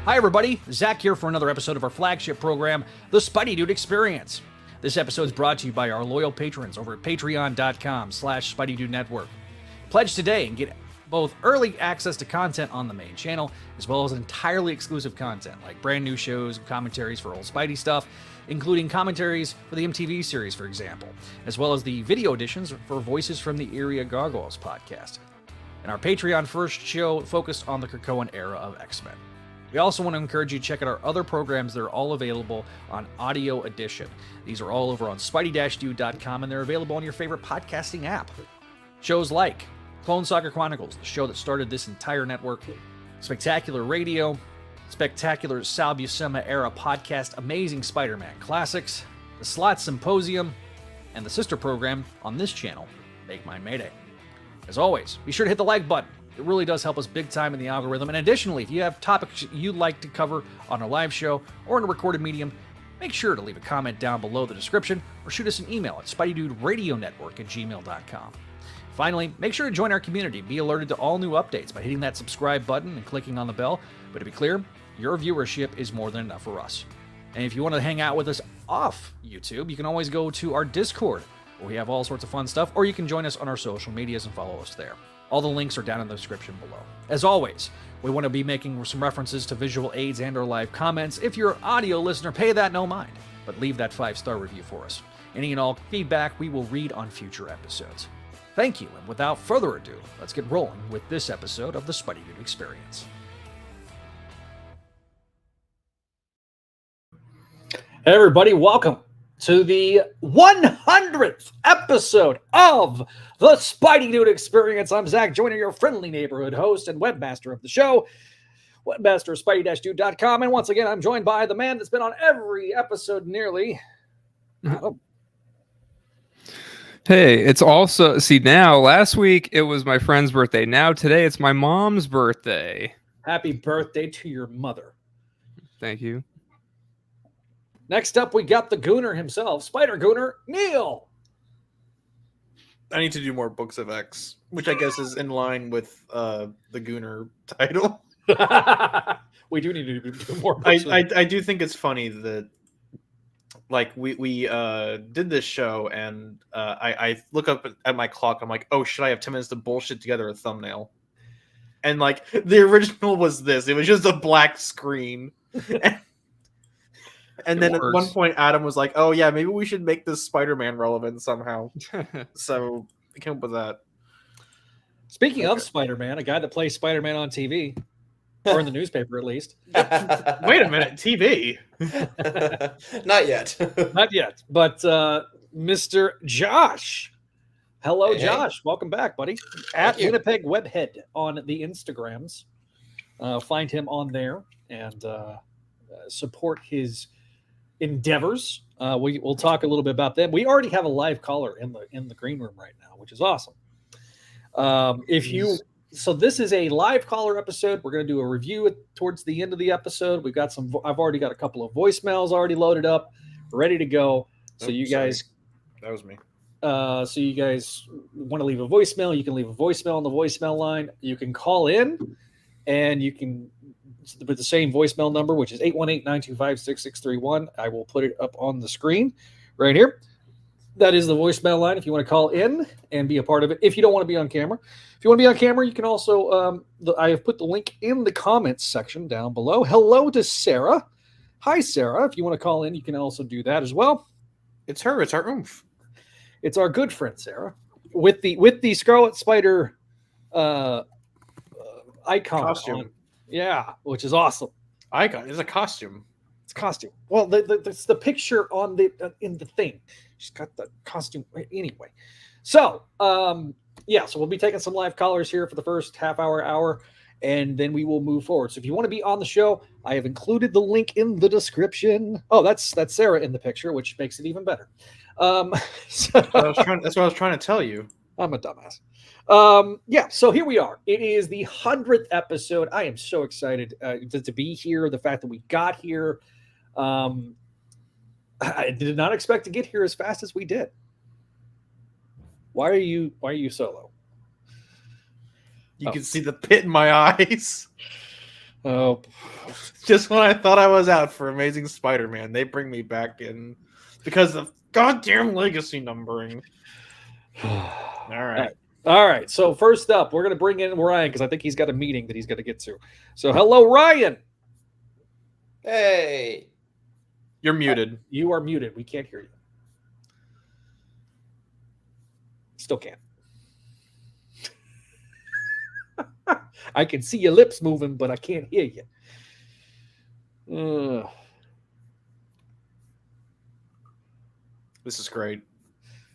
Hi everybody, Zach here for another episode of our flagship program, the SPIDEYDUDE Experience. This episode is brought to you by our loyal patrons over at patreon.com/SPIDEYDUDE Network. Pledge today and get both early access to content on the main channel, as well as entirely exclusive content like brand new shows and commentaries for old Spidey stuff, including commentaries for the MTV series, for example, as well as the video editions for Voices from the Area Gargoyles podcast. And our Patreon first show focused on the Krakoan era of X-Men. We also want to encourage you to check out our other programs that are all available on Audio Edition. These are all over on spidey-dude.com, and they're available on your favorite podcasting app. Shows like Clone Saga Chronicles, the show that started this entire network, Spectacular Radio, Spectacular Sal Buscema era podcast, Amazing Spider-Man Classics, the Slot Symposium, and the sister program on this channel, Make Mine Mayday. As always, be sure to hit the like button. It really does help us big time in the algorithm. And additionally, if you have topics you'd like to cover on a live show or in a recorded medium, make sure to leave a comment down below the description or shoot us an email at SpideyDudeRadioNetwork@gmail.com. Finally, make sure to join our community. Be alerted to all new updates by hitting that subscribe button and clicking on the bell. But to be clear, your viewership is more than enough for us. And if you want to hang out with us off YouTube, you can always go to our Discord, where we have all sorts of fun stuff, or you can join us on our social medias and follow us there. All the links are down in the description below. As always, we want to be making some references to visual aids and or live comments. If you're an audio listener, pay that no mind, but leave that 5-star review for us. Any and all feedback we will read on future episodes. Thank you, and without further ado, let's get rolling with this episode of the SPIDEYDUDE Experience. Hey everybody, welcome to the 100th episode of the SPIDEYDUDE Experience. I'm Zach Joyner, your friendly neighborhood host and webmaster of the show, webmaster of spidey-dude.com. And once again, I'm joined by the man that's been on every episode nearly, Adam. Hey, it's also, see now, last week it was my friend's birthday. Now today it's my mom's birthday. Happy birthday to your mother. Thank you. Next up, we got the Gooner himself, Spider Gooner, Neil. I need to do more Books of X, which I guess is in line with the Gooner title. We do need to do more I Books of X. I do think it's funny that, like, we did this show, and I look up at my clock. I'm like, oh, should I have 10 minutes to bullshit together a thumbnail? And, like, the original was this. It was just a black screen. And then at one point, Adam was like, oh, yeah, maybe we should make this Spider-Man relevant somehow. So we came up with that. Speaking of Spider-Man, a guy that plays Spider-Man on TV, or in the newspaper at least. Wait a minute, TV? Not yet. Not yet, but Mr. Josh. Hello, Hey. Josh. Welcome back, buddy. At you. Winnipeg Webhead on the Instagrams. Find him on there and support his endeavors. We'll talk a little bit about them. We already have a live caller in the green room right now, which is awesome. So this is a live caller episode. We're going to do a review towards the end of the episode. We've got I've already got a couple of voicemails already loaded up, ready to go. So you guys, that was me. so you guys want to leave a voicemail, you can leave a voicemail on the voicemail line. You can call in, and you can with the same voicemail number, which is 818-925-6631. I will put it up on the screen right here. That is the voicemail line if you want to call in and be a part of it. If you don't want to be on camera. If you want to be on camera, you can also, I have put the link in the comments section down below. Hello to Sarah. Hi, Sarah. If you want to call in, you can also do that as well. It's her. It's our oomph. It's our good friend, Sarah, with the Scarlet Spider icon. Costume. Yeah, which is awesome. Icon is a costume. It's costume. Well, it's the picture on in the thing. She's got the costume anyway. So, so we'll be taking some live callers here for the first half hour, and then we will move forward. So if you want to be on the show, I have included the link in the description. Oh, that's Sarah in the picture, which makes it even better. That's what I was trying to tell you. I'm a dumbass. So here we are. It is the 100th episode. I am so excited to be here. The fact that we got here. I did not expect to get here as fast as we did. Why are you solo? You can see the pit in my eyes. Oh, Just when I thought I was out for Amazing Spider-Man, they bring me back in because of goddamn legacy numbering. All right. All right. So first up, we're gonna bring in Ryan because I think he's got a meeting that he's got to get to. So hello, Ryan. Hey. You're muted. You are muted. We can't hear you. Still can't. I can see your lips moving, but I can't hear you. This is great.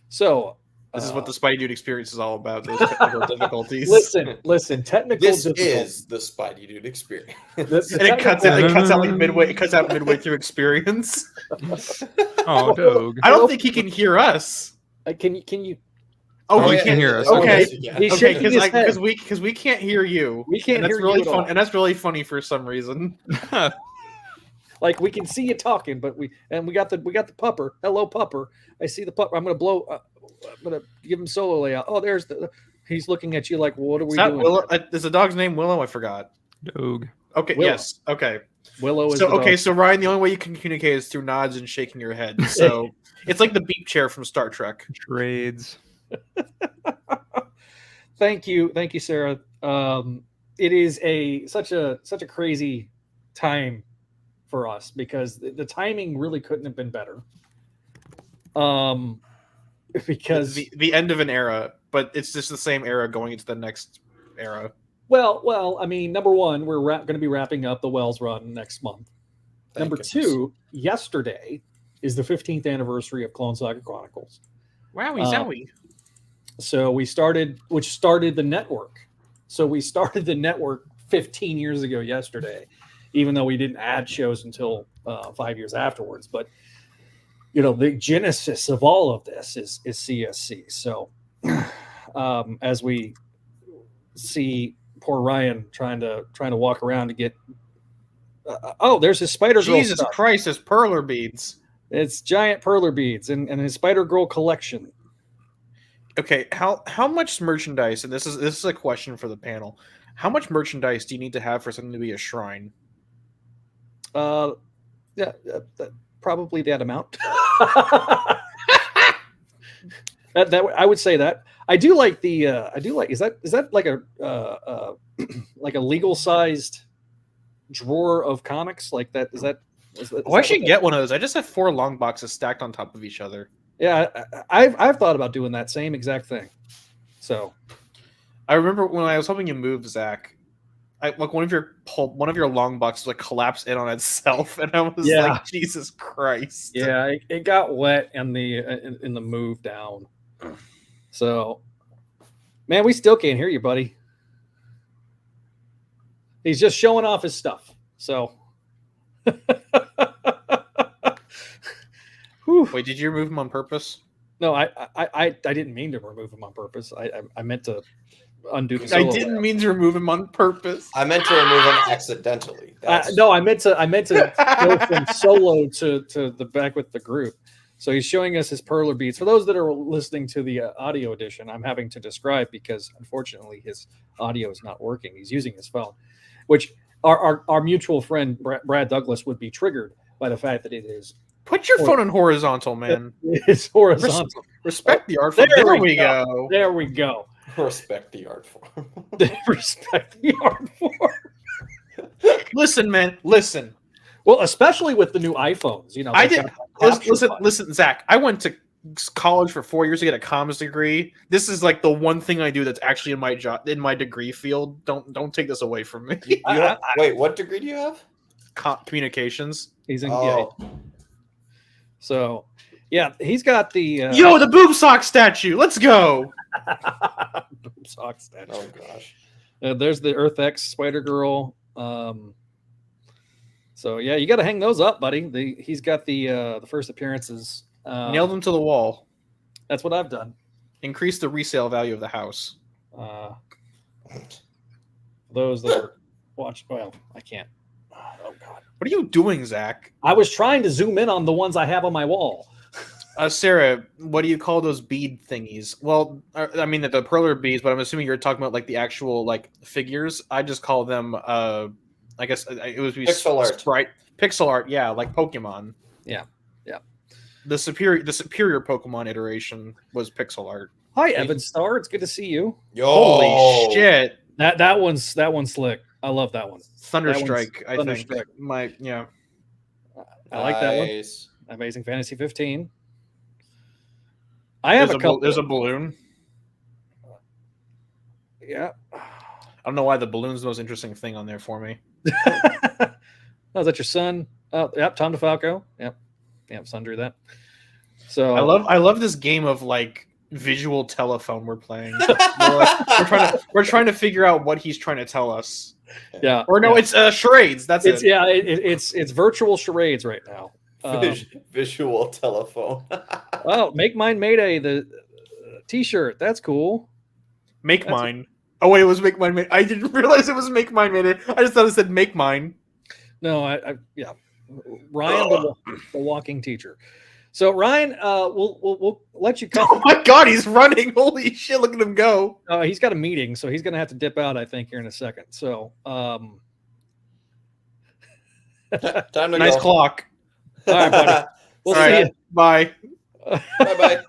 So This is what the Spidey Dude experience is all about. Those technical difficulties. Listen. Technical. This difficulties. is the Spidey Dude experience. And it cuts out. It cuts out like midway. It cuts out midway through experience. Oh, Doug. I don't think he can hear us. Can you? Oh, Oh, he he can hear us. Okay. Yeah. He's Okay, shaking his head. because we can't hear you. We can't and that's hear really you at fun, all. and that's really funny for some reason. Like we can see you talking, but we got the pupper. Hello, pupper. I see the pupper. I'm gonna blow. I'm gonna give him solo layout. Oh, there's the. He's looking at you like, what are we doing? Willow. Is the dog's name Willow? I forgot. Doug. Okay. Willow. Yes. Okay. Willow is So the dog. okay. So Ryan, the only way you can communicate is through nods and shaking your head. So it's like the beep chair from Star Trek. Trades. Thank you, Sarah. It is such a crazy time for us because the timing really couldn't have been better. Because the end of an era, but it's just the same era going into the next era. well, I mean, number one, we're going to be wrapping up the Wells run next month. Thank Number goodness. two, yesterday is the 15th anniversary of Clone Saga Chronicles. Wowie zowie. So which started the network. So we started the network 15 years ago yesterday, even though we didn't add shows until 5 years afterwards. But the genesis of all of this is CSC. So as we see poor Ryan trying to walk around to get there's his Spider Girl Jesus stuff. Christ, his perler beads. It's giant perler beads and his Spider Girl collection. Okay, how much merchandise, and this is a question for the panel. How much merchandise do you need to have for something to be a shrine? Probably that amount. that I would say that. I do like the is that like a like a legal sized drawer of comics like that? Is that I should get one of those. I just have 4 long boxes stacked on top of each other. Yeah, I've thought about doing that same exact thing. So I remember when I was helping you move, Zach, like one of your long boxes like collapsed in on itself, and I was like, Jesus Christ. Yeah, it got wet in the move down. So, man, we still can't hear you, buddy. He's just showing off his stuff. So. Wait, did you remove him on purpose? No, I didn't mean to remove him on purpose. I meant to undo the I solo didn't layout. mean to remove him on purpose. I meant to remove him accidentally. No, I meant to go from solo to the back with the group. So he's showing us his perler beads. For those that are listening to the audio edition, I'm having to describe because unfortunately his audio is not working. He's using his phone, which our mutual friend Brad Douglas would be triggered by the fact that it is. Put your phone on horizontal, man. It's horizontal. Respect the art form. There we go. There we go. Respect the art form. Respect the art form. Listen, man. Listen. Well, especially with the new iPhones, I did. Listen, Zach. I went to college for 4 years to get a comms degree. This is like the one thing I do that's actually in my job, in my degree field. Don't take this away from me. Wait, what degree do you have? Communications. He's in. Oh. Yeah. So, yeah, he's got the Yo, the boob sock statue. Let's go. boob sock statue. Oh gosh. There's the Earth X Spider Girl. So yeah, you got to hang those up, buddy. He's got the first appearances. Nailed them to the wall. That's what I've done. Increase the resale value of the house. Those that are watching. Well, I can't. Oh God. What are you doing, Zach? I was trying to zoom in on the ones I have on my wall. Sarah, what do you call those bead thingies? Well, I mean the perler beads, but I'm assuming you're talking about like the actual like figures. I just call them I guess it was Pixel art. Pixel art, yeah, like Pokemon. Yeah. The superior Pokemon iteration was pixel art. Hi, Evan Star. It's good to see you. Yo. Holy shit! That one's slick. I love that one. Thunderstrike, I think. Thunderstrike. I I like that one. Nice. Amazing Fantasy 15. I have a couple. There's a balloon. Yeah. I don't know why the balloon's the most interesting thing on there for me. Oh, is that your son? Oh, yep. Tom DeFalco. Yep. Son drew that. So I love this game of like visual telephone we're playing. we're trying to figure out what he's trying to tell us. Yeah. Or no, yeah. it's charades. That's It's it. yeah. It's virtual charades right now. Visual telephone. Oh, Make Mine Mayday, the T-shirt. That's cool. Make mine. Oh wait, it was Make Mine. I didn't realize it was Make Mine. I just thought it said Make Mine. No, yeah. Ryan, the walking teacher. So Ryan, we'll let you come. Oh my god, he's running! Holy shit! Look at him go. He's got a meeting, so he's gonna have to dip out, I think, here in a second. So, Time to nice go. clock. all right, buddy. We'll All see right, you. bye. Bye-bye.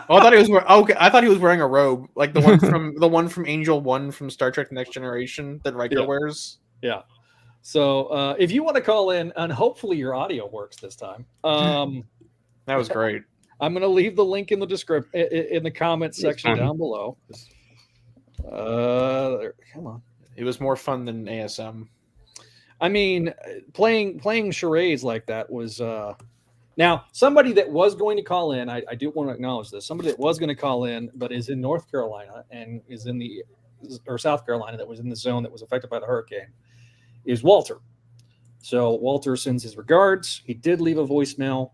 Oh, I thought he was wearing. Okay, I thought he was wearing a robe, like the one from Angel 1 from Star Trek: The Next Generation that Riker wears. Yeah. So if you want to call in, and hopefully your audio works this time, That was great. I'm going to leave the link in the description in the comments section down below. Come on. It was more fun than ASM. I mean, playing charades like that was. Now, somebody that was going to call in, I do want to acknowledge this. Somebody that was going to call in, but is in North Carolina and is in South Carolina, that was in the zone that was affected by the hurricane, is Walter. So Walter sends his regards. He did leave a voicemail.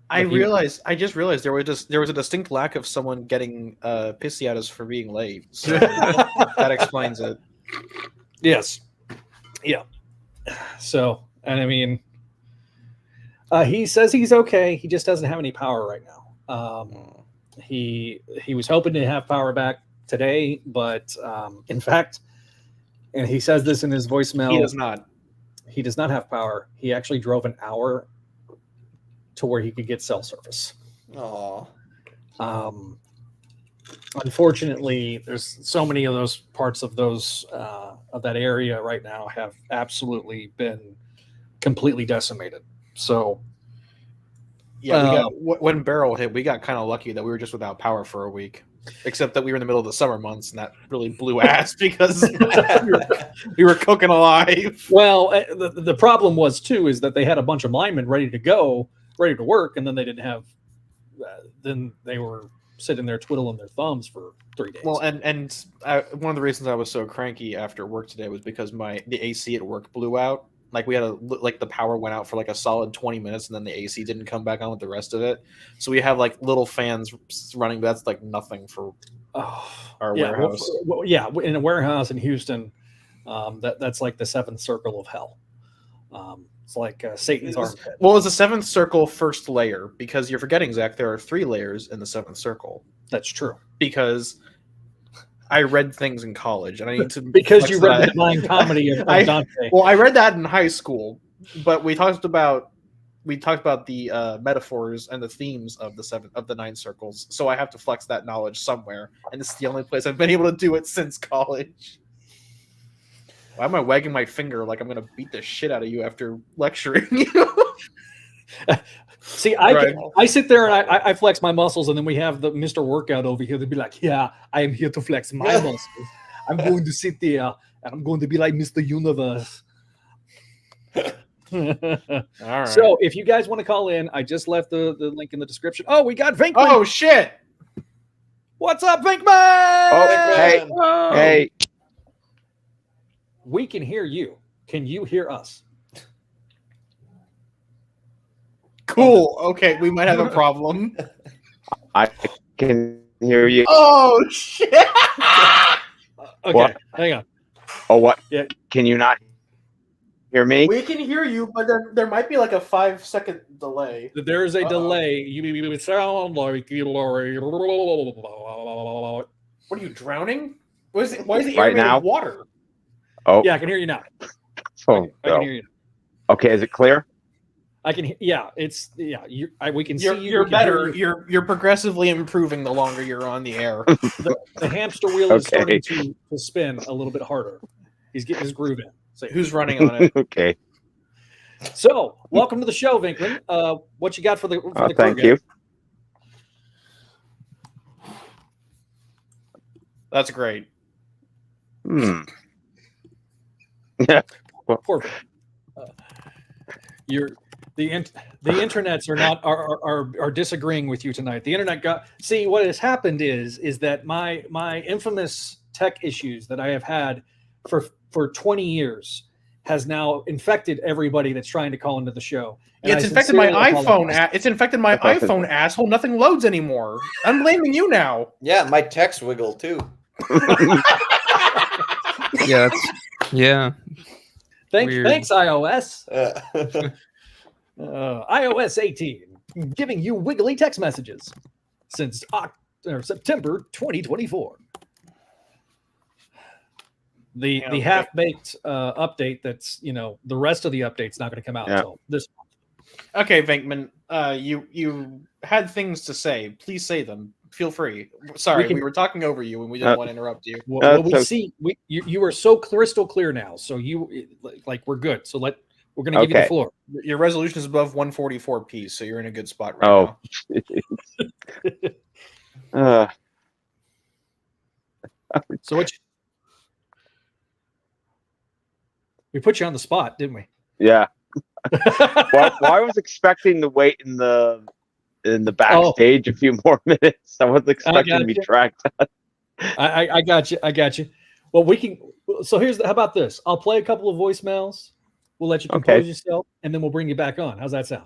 I just realized there was a distinct lack of someone getting pissy at us for being late. So that explains it. Yes. Yeah. So, and I mean, he says he's okay. He just doesn't have any power right now. He was hoping to have power back today, but in fact, and he says this in his voicemail, He does not. He does not have power. He actually drove an hour to where he could get cell service. Aw. Unfortunately, there's so many of those parts of that area right now have absolutely been completely decimated. So, Yeah, when Beryl hit, we got kind of lucky that we were just without power for a week. Except that we were in the middle of the summer months, and that really blew ass because we were cooking alive. well, the problem was too is that they had a bunch of linemen ready to go, ready to work, and then they didn't have. Then they were sitting there twiddling their thumbs for 3 days. Well, and one of the reasons I was so cranky after work today was because the AC at work blew out. Like we had the power went out for like a solid 20 minutes, and then the AC didn't come back on with the rest of it. So we have like little fans running, but that's like nothing for our warehouse. In a warehouse in Houston, that's like the seventh circle of hell. It's like Satan's armpit. Well, it's the seventh circle first layer, because you're forgetting, Zach, there are 3 layers in the seventh circle. That's true. Because I read things in college, and I need to because you read the Divine Comedy of Dante. Well, I read that in high school, but we talked about the metaphors and the themes of the 9 circles. So I have to flex that knowledge somewhere, and this is the only place I've been able to do it since college. Why am I wagging my finger like I'm going to beat the shit out of you after lecturing you? See, I sit there and I flex my muscles, and then we have the Mr. Workout over here to be like, yeah, I am here to flex my muscles. I'm going to sit there and I'm going to be like Mr. Universe. All right. So if you guys want to call in, I just left the link in the description. Oh, we got Venk-Man. Oh, shit. What's up, Venk-Man? Oh, Hey. Oh. Hey, We can hear you. Can you hear us? Cool. Okay, we might have a problem. I can hear you. Oh, shit. Okay, What? hang on. Oh, what? Yeah. Can you not hear me? We can hear you, but there might be like a 5-second delay. There is a Uh-oh. delay. You sound like What are you, drowning? Why is the Right air made now? of water? Oh, Yeah, I can hear you now. oh, I can hear you. okay. Is it clear? I can. Yeah, it's we can see you. You're we can hear better. you. You're progressively improving the longer you're on the air. The hamster wheel is Okay. starting to spin a little bit harder. He's getting his groove in. So, Who's running on it? Okay. so welcome to the show, Venk-Man. What you got for the crew, Thank guys? you. That's great. Yeah. Poor you're the internets are not are disagreeing with you tonight. The internet see what has happened is that my infamous tech issues that I have had for 20 years has now infected everybody that's trying to call into the show. And It's I infected my sincerely iPhone. apologize. It's infected my iPhone, asshole. Nothing loads anymore. I'm blaming you now. Yeah, my text wiggle too. Yeah, yeah. Weird. Thanks, iOS. Uh, iOS 18 giving you wiggly text messages since September 2024. The half-baked update that's the rest of the update's not going to come out until this month. Okay, Venkman, you had things to say. Please say them. Feel free. Sorry, we were talking over you and we didn't want to interrupt you. Well, we see you are so crystal clear now. So we're good. So we're going to give you the floor. Your resolution is above 144p, so you're in a good spot right now. So we put you on the spot, didn't we? Yeah. Well, I was expecting to wait in the backstage a few more minutes. I wasn't expecting to be tracked. I got you. Well, we can. So how about this? I'll play a couple of voicemails. We'll let you compose yourself, and then we'll bring you back on. How's that sound?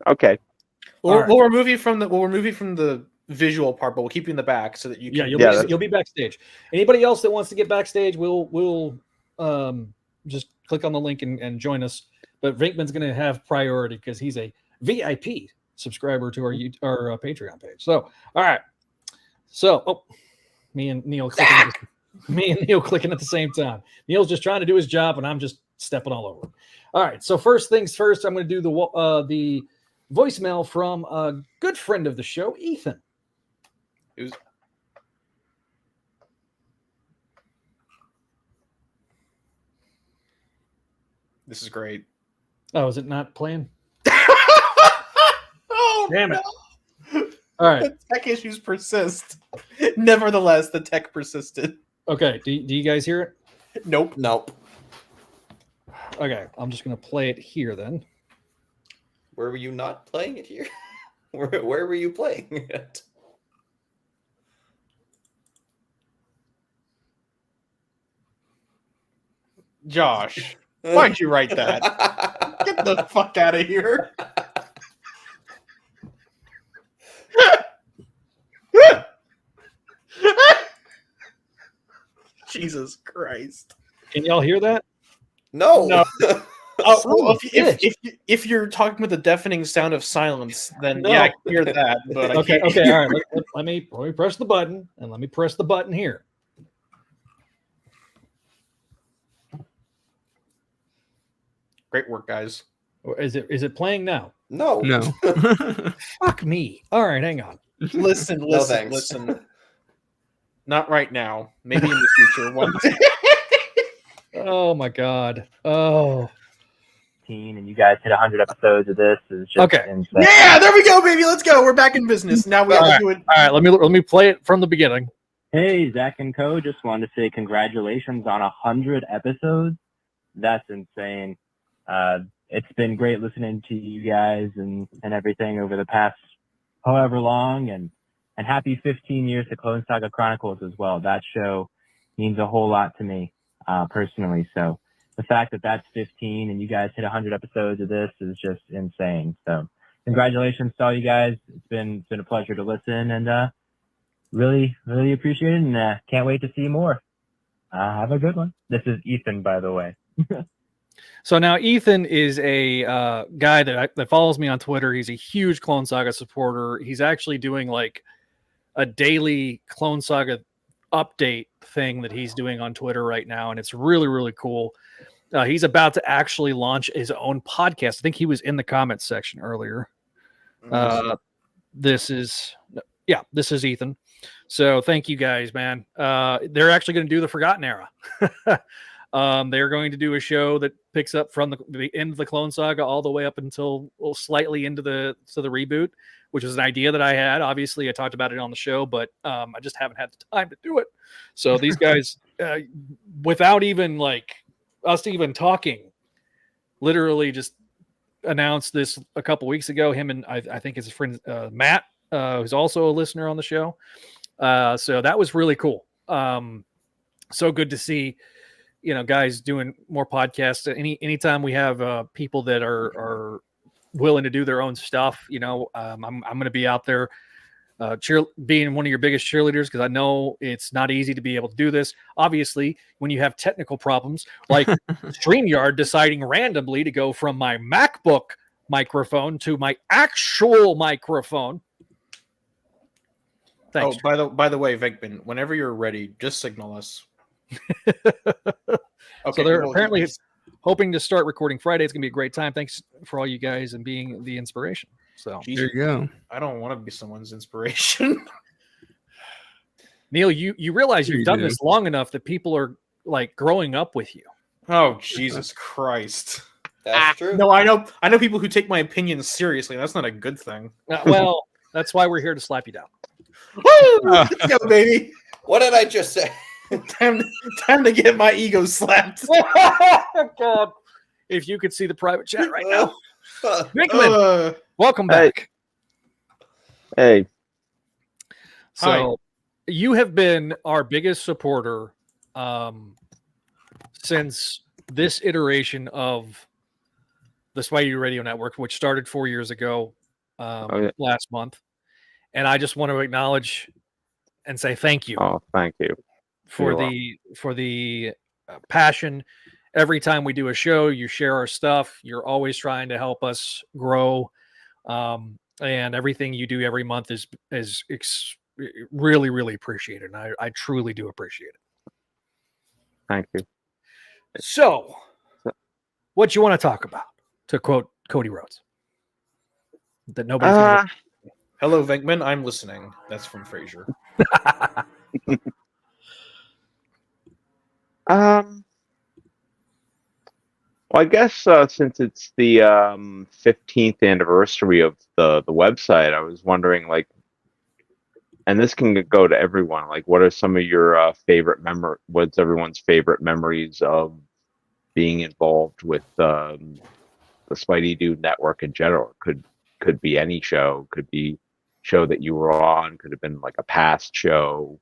Okay. We'll remove you from the visual part, but we'll keep you in the back so that you can. You'll be backstage. Anybody else that wants to get backstage, we'll just click on the link and join us. But Venkman's going to have priority because he's a VIP subscriber to our Patreon page. So, all right. So, me and Neil clicking at the same time. Neil's just trying to do his job, and I'm just stepping all over. All right. So first things first, I'm going to do the voicemail from a good friend of the show, Ethan. This is great. Oh, is it not playing? Oh, damn it! All right. The tech issues persist. Nevertheless, the tech persisted. Okay. Do you guys hear it? Nope. Okay. I'm just going to play it here then. Where were you not playing it here? Where were you playing it? Josh, why'd you write that? Get the fuck out of here. Jesus Christ. Can y'all hear that? No. Well, if you're talking with the deafening sound of silence, then yeah, I can hear that. But okay, all right. Let me press the button, and let me press the button here. Great work, guys. Is it playing now? No. Fuck me. All right, hang on. Listen. Not right now. Maybe in the future one day. Oh my god. Oh. And you guys hit 100 episodes of this. Is just insane. Yeah, there we go, baby. Let's go. We're back in business. Now we have to do it. All right, let me play it from the beginning. Hey, Zach and Co. Just wanted to say congratulations on 100 episodes. That's insane. It's been great listening to you guys and everything over the past however long, and happy 15 years to Clone Saga Chronicles as well. That show means a whole lot to me personally. So the fact that that's 15 and you guys hit 100 episodes of this is just insane. So congratulations to all you guys. It's been a pleasure to listen, and really, really appreciate it, and can't wait to see more. Have a good one. This is Ethan, by the way. So now Ethan is a guy that follows me on Twitter. He's a huge Clone Saga supporter. He's actually doing like a daily Clone Saga update thing that he's doing on Twitter right now, and it's really, really cool. He's about to actually launch his own podcast. I think he was in the comments section earlier. This is Ethan. So thank you guys, man. They're actually going to do the Forgotten Era. They're going to do a show that picks up from the end of the Clone Saga all the way up until slightly into the reboot, which was an idea that I had. Obviously, I talked about it on the show, but I just haven't had the time to do it. So these guys, without even like us even talking, literally just announced this a couple weeks ago. Him and I think his friend Matt, who's also a listener on the show. So that was really cool. So good to see, guys doing more podcasts. Anytime we have people that are willing to do their own stuff, I'm going to be out there being one of your biggest cheerleaders, because I know it's not easy to be able to do this. Obviously, when you have technical problems like StreamYard deciding randomly to go from my MacBook microphone to my actual microphone. Thanks. Oh, by the way, Venkman, whenever you're ready, just signal us. So they're apparently hoping to start recording Friday. It's gonna be a great time. Thanks for all you guys and being the inspiration. So there you go. I don't want to be someone's inspiration. Neil, you realize you've done this long enough that people are like growing up with you. Oh, Jesus Christ. That's true. No, I know people who take my opinions seriously. That's not a good thing. Well, that's why we're here to slap you down. Woo! Let's go, baby. What did I just say? Time to get my ego slapped. God, if you could see the private chat right now. Venk-Man, welcome back. Hey. So you have been our biggest supporter since this iteration of the Spidey Radio Network, which started 4 years ago last month. And I just want to acknowledge and say thank you. Oh, thank you. For the passion. Every time we do a show, you share our stuff. You're always trying to help us grow, and everything you do every month is really, really appreciated. And I truly do appreciate it. Thank you. So, what you want to talk about? To quote Cody Rhodes, that nobody. Hello, Venkman. I'm listening. That's from Frasier. Well, I guess since it's the 15th anniversary of the website, I was wondering, like, and this can go to everyone, like, what are some of your favorite what's everyone's favorite memories of being involved with the Spidey Dude Network in general? It could be any show, could be show that you were on, could have been like a past show.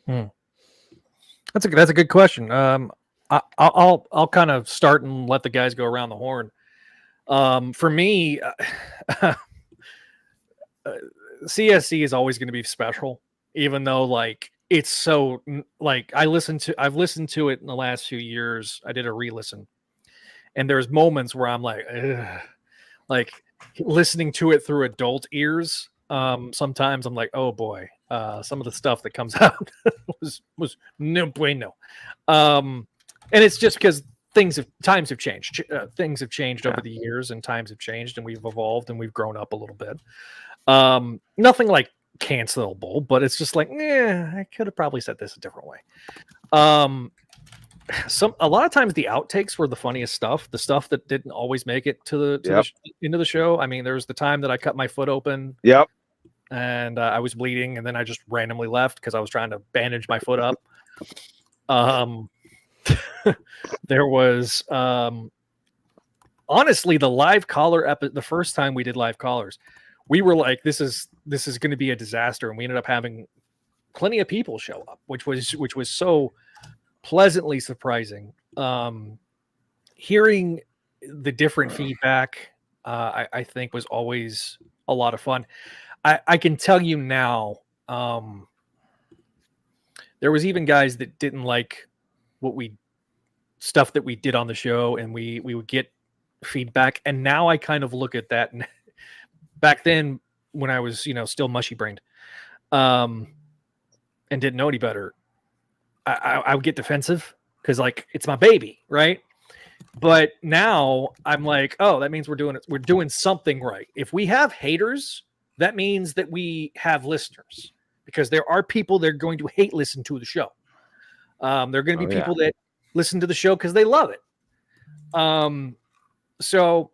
That's a good question. I'll kind of start and let the guys go around the horn. For me, CSC is always going to be special, even though like it's so like I've listened to it in the last few years. I did a re-listen, and there's moments where I'm like, ugh. Like listening to it through adult ears. Sometimes I'm like, oh boy, some of the stuff that comes out was no bueno. And it's just because times have changed. Things have changed over the years, and times have changed, and we've evolved and we've grown up a little bit. Nothing like cancelable, but it's just like, I could have probably said this a different way. A lot of times the outtakes were the funniest stuff, the stuff that didn't always make it to into the show. I mean, there was the time that I cut my foot open. Yep. And I was bleeding, and then I just randomly left because I was trying to bandage my foot up. There was honestly the live caller the first time we did live callers, we were like, this is going to be a disaster, and we ended up having plenty of people show up, which was so pleasantly surprising. Hearing the different feedback, I think was always a lot of fun. I can tell you now, there was even guys that didn't like stuff that we did on the show, and we would get feedback. And now I kind of look at that, and back then when I was, still mushy brained, and didn't know any better, I would get defensive because like it's my baby, right? But now I'm like, oh, that means we're doing something right. If we have haters, that means that we have listeners, because there are people that are going to listen to the show. There are going to be people that listen to the show because they love it. So,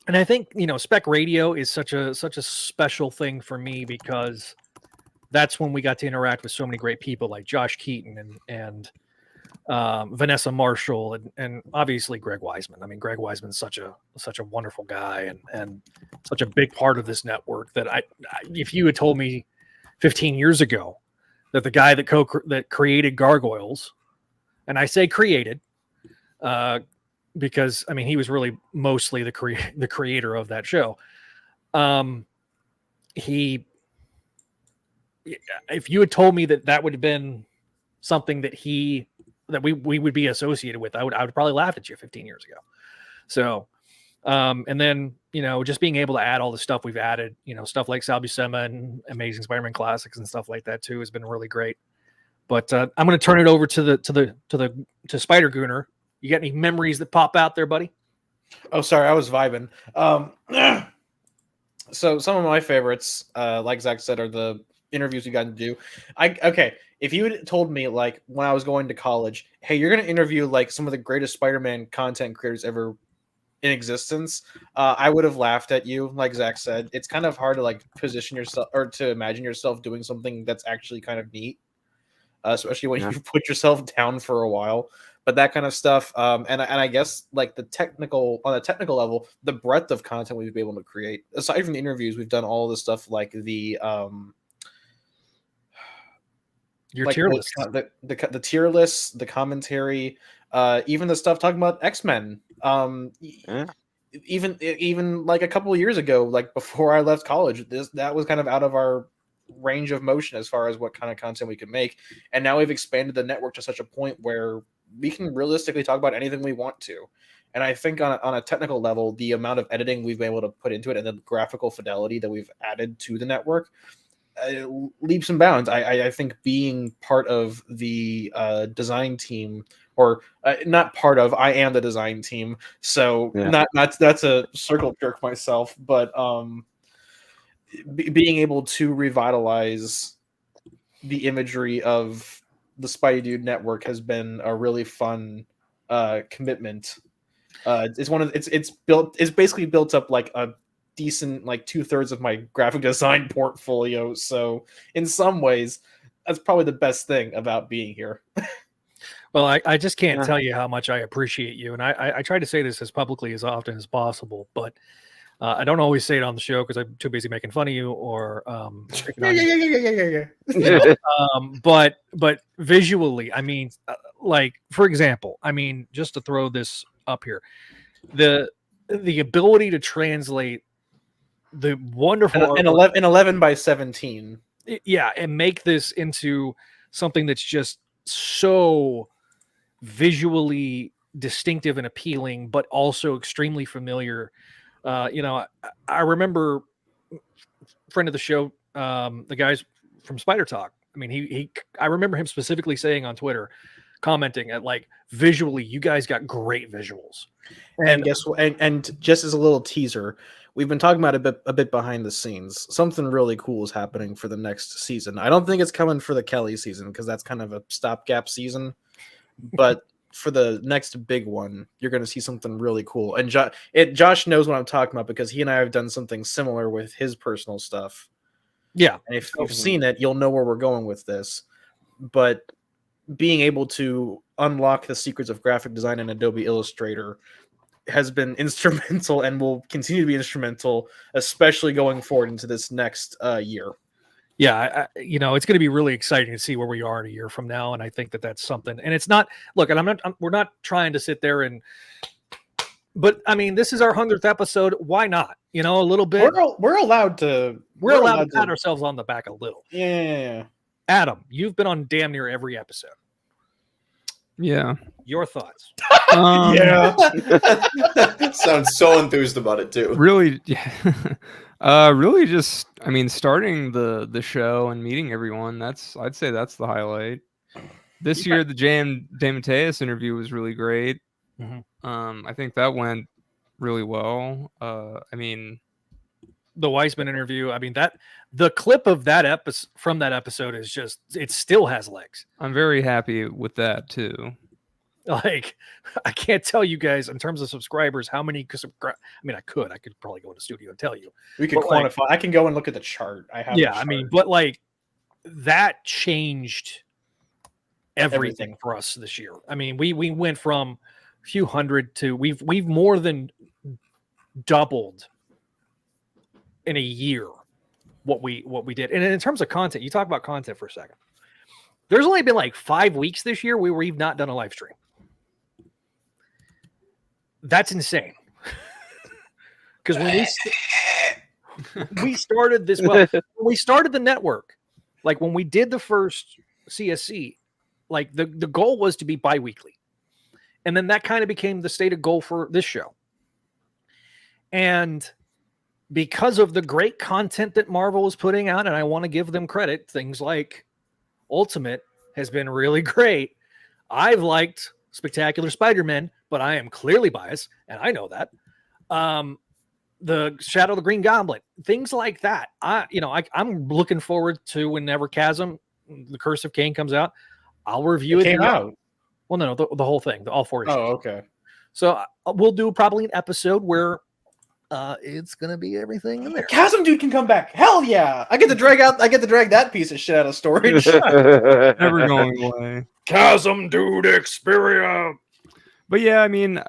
and I think, spec radio is such a special thing for me, because that's when we got to interact with so many great people like Josh Keaton and Vanessa Marshall and obviously Greg Wiseman. I mean, Greg Wiseman's such a wonderful guy and such a big part of this network that if you had told me 15 years ago that the guy that created Gargoyles, and I say created, because I mean he was really mostly the creator of that show. If you had told me that would have been something that we would be associated with, I would probably laugh at you 15 years ago. So, and then, just being able to add all the stuff we've added, stuff like Sal Buscema and Amazing Spider-Man Classics and stuff like that too has been really great. But I'm going to turn it over to Spider Gooner. You got any memories that pop out there, buddy? Oh, sorry, I was vibing. So some of my favorites, like Zach said, are the interviews we got to do. If you had told me, like, when I was going to college, hey, you're going to interview like some of the greatest Spider-Man content creators ever in existence, I would have laughed at you. Like Zach said, it's kind of hard to like position yourself or to imagine yourself doing something that's actually kind of neat, especially when you put yourself down for a while. But that kind of stuff, and I guess like on the technical level, the breadth of content we've been able to create. Aside from the interviews, we've done all this stuff like the tier list, the tier list, the commentary, even the stuff talking about X-Men. Even like a couple of years ago, like before I left college, that was kind of out of our range of motion as far as what kind of content we could make. And now we've expanded the network to such a point where we can realistically talk about anything we want to. And I think on a technical level, the amount of editing we've been able to put into it and the graphical fidelity that we've added to the network, leaps and bounds. I think being part of the design team, or not part of, I am the design team. So that's a circle jerk myself, but being able to revitalize the imagery of the Spidey Dude Network has been a really fun commitment. It's basically built up like a decent like 2/3 of my graphic design portfolio. So in some ways, that's probably the best thing about being here. Well, I just can't tell you how much I appreciate you, and I try to say this as publicly as often as possible, but I don't always say it on the show because I'm too busy making fun of you or but visually, I mean, like for example, I mean, just to throw this up here, the ability to translate the wonderful in 11 by 17, and make this into something that's just so visually distinctive and appealing, but also extremely familiar. I remember friend of the show, the guys from Spider Talk. I mean, I remember him specifically saying on Twitter, commenting at like, visually, you guys got great visuals. And guess what? And just as a little teaser, we've been talking about a bit behind the scenes. Something really cool is happening for the next season. I don't think it's coming for the Kelly season because that's kind of a stopgap season, but for the next big one, you're going to see something really cool. And Josh knows what I'm talking about because he and I have done something similar with his personal stuff. Yeah. And if you've seen it, you'll know where we're going with this. But being able to unlock the secrets of graphic design in Adobe Illustrator has been instrumental and will continue to be instrumental, especially going forward into this next year. Yeah, it's going to be really exciting to see where we are in a year from now, and I think that's something. And it's not. Look, and we're not trying to sit there but I mean, this is our 100th episode. Why not? A little bit. We're allowed to. We're allowed to pat ourselves on the back a little. Yeah. Adam, you've been on damn near every episode. Yeah. Your thoughts? Yeah. Sounds so enthused about it too. Really, really just, I mean, starting the show and meeting everyone, I'd say that's the highlight. This year, the J.M. DeMatteis interview was really great. Mhm. I think that went really well. I mean, The Weissman interview. I mean, the clip of that episode from that episode is just, it still has legs. I'm very happy with that too. Like, I can't tell you guys in terms of subscribers how many. I mean, I could probably go in the studio and tell you. We could But, like, quantify. I can go and look at the chart. I have. Yeah, the I mean, chart. but like that changed everything Everything. for us this year. I mean, we went from a few hundred to we've more than doubled in a year what we did. And in terms of content, you talk about content for a second. There's only been like 5 weeks this year where we've not done a live stream. That's insane. Because when we started this, well, when we started the network, like when we did the first CSC, like the goal was to be bi-weekly. And then that kind of became the stated goal for this show. And because of the great content that Marvel is putting out, and I want to give them credit, things like Ultimate has been really great. I've liked Spectacular Spider-Man, but I am clearly biased, and I know that. The Shadow of the Green Goblet, things like that. I'm looking forward to whenever Chasm, the Curse of Cain comes out. I'll review it. Came out. Well, no, the whole thing, all 4 issues. Oh, okay. So we'll do probably an episode where it's gonna be everything in there. Chasm Dude can come back. Hell yeah! I get to drag that piece of shit out of storage. Never going away. Chasm Dude Experience. But yeah, I mean,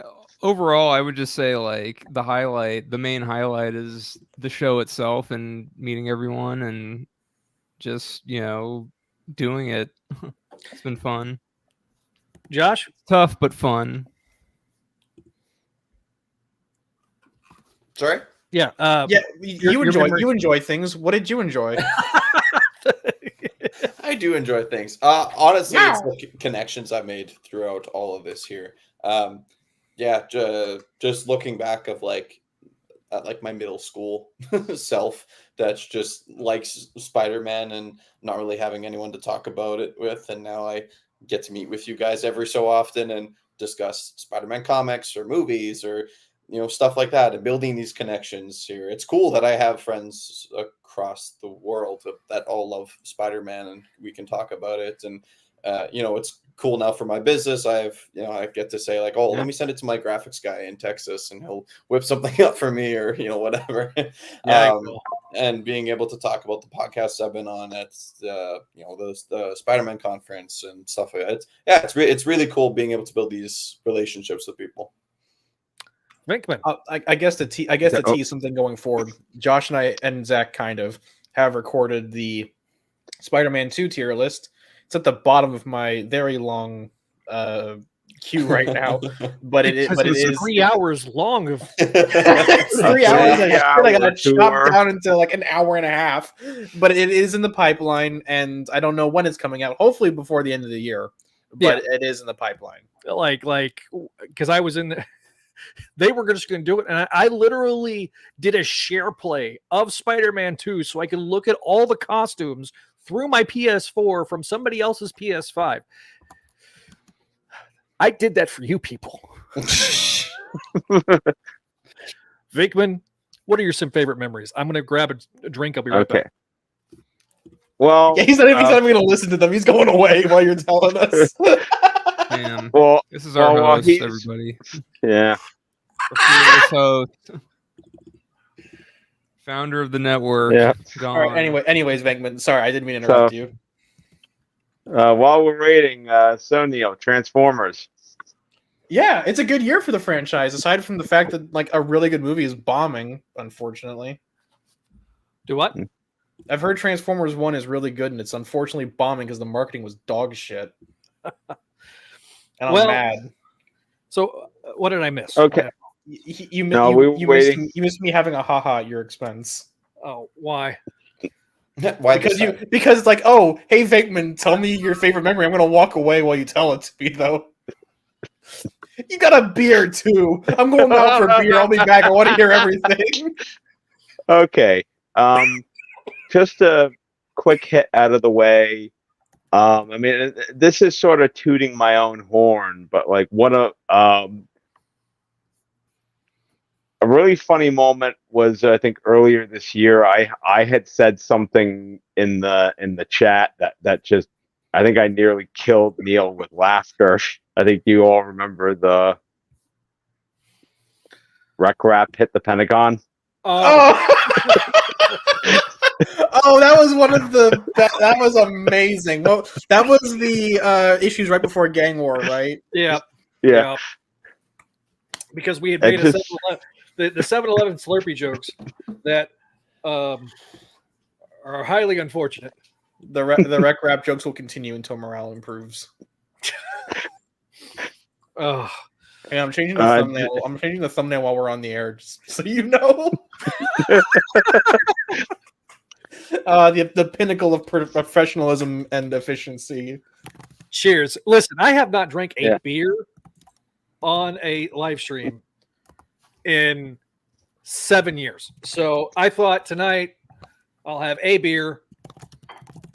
overall, I would just say like the main highlight is the show itself and meeting everyone and just, doing it. It's been fun. Josh? Tough, but fun. Sorry? Yeah. You enjoy things. What did you enjoy? I do enjoy things. Honestly, it's the connections I made throughout all of this here. Just looking back of at my middle school self that's just likes Spider-Man and not really having anyone to talk about it with, and now I get to meet with you guys every so often and discuss Spider-Man comics or movies or stuff like that, and building these connections here. It's cool that I have friends across the world that all love Spider-Man and we can talk about it. And it's cool now for my business. I get to say like, let me send it to my graphics guy in Texas and he'll whip something up for me or whatever. Cool. And being able to talk about the podcasts I've been on at the Spider-Man conference and stuff like that. It's really cool being able to build these relationships with people. Venk-Man. I guess to tease something going forward, Josh and I and Zach kind of have recorded the Spider-Man 2 tier list. It's at the bottom of my very long queue right now, but it is 3 hours long. It's 3 hours. I got to tour. chop down into like an hour and a half, but it is in the pipeline, and I don't know when it's coming out. Hopefully before the end of the year, but it is in the pipeline. Like, because I was in the. They were just going to do it, and I literally did a share play of Spider-Man 2 so I could look at all the costumes through my PS4 from somebody else's PS5. I did that for you people. Venkman, what are your some favorite memories? I'm going to grab a drink. I'll be right back. Well, Yeah, he's not even going to listen to them. He's going away while you're telling us. Man, well, this is our host, he's- everybody. yeah. The fearless host. Founder of the network. Yeah. Gone. All right. Anyways, Venkman. Sorry, I didn't mean to interrupt you. While we're waiting, so Neil, Transformers. Yeah, it's a good year for the franchise. Aside from the fact that like a really good movie is bombing, unfortunately. Do what? I've heard Transformers 1 is really good, and it's unfortunately bombing because the marketing was dog shit. And I'm mad. So what did I miss? Okay. You missed me having a haha at your expense. Oh, why? Why? Because it's like, oh, hey Venkman, tell me your favorite memory. I'm gonna walk away while you tell it to me, though. You got a beer too. I'm going out for beer. I'll be back. I want to hear everything. Okay. Just a quick hit out of the way. I mean, this is sort of tooting my own horn, but like a really funny moment was I think earlier this year. I had said something in the chat that just I think I nearly killed Neil with laughter. I think you all remember the Rec Rap hit the Pentagon. Oh. Oh, that was one of the that was amazing. Well, that was the issues right before Gang War, right? Yeah. Yeah. Because we had It made just- the 7-Eleven Slurpee jokes that are highly unfortunate. The rec rap jokes will continue until morale improves. Oh, And I'm changing the thumbnail. I'm changing the thumbnail while we're on the air, just so you know. The pinnacle of professionalism and efficiency. cheers. Listen, I have not drank a Yeah. beer on a live stream in 7 years. So I thought tonight I'll have a beer.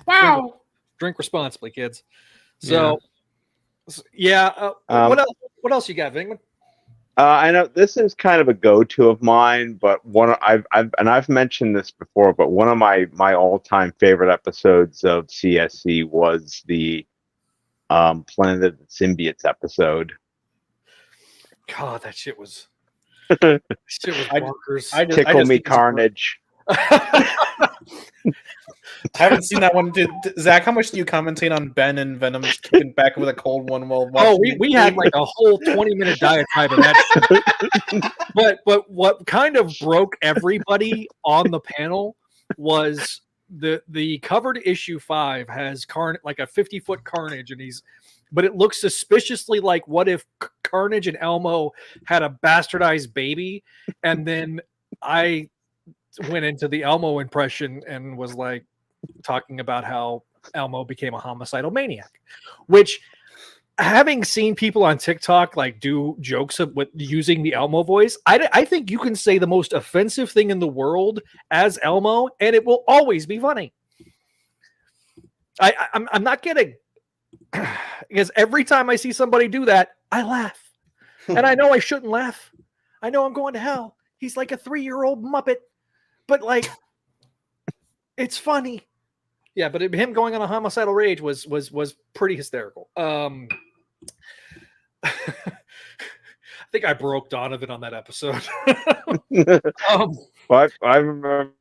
Wow. Drink responsibly, kids. So, yeah. What else you got, Venkman? I know this is kind of a go-to of mine, but I've mentioned this before, but one of my all-time favorite episodes of CSC was the Planet of the Symbiotes episode. God, that shit was bonkers. Tickle Me Carnage. I haven't seen that one. Zach, how much do you commentate on Ben and Venom kicking back with a cold one while watching? We had like a whole 20-minute diatribe of that. but what kind of broke everybody on the panel was the covered issue 5 has like a 50-foot Carnage, but it looks suspiciously like what if Carnage and Elmo had a bastardized baby, and then I went into the Elmo impression and was like talking about how Elmo became a homicidal maniac, which, having seen people on TikTok like do jokes with using the Elmo voice, I think you can say the most offensive thing in the world as Elmo and it will always be funny. I'm not kidding, because every time I see somebody do that, I laugh, and I know I shouldn't laugh. I know I'm going to hell. He's like a 3-year-old Muppet, but like, it's funny. Yeah, but him going on a homicidal rage was pretty hysterical. I think I broke Donovan on that episode. Well, I remember,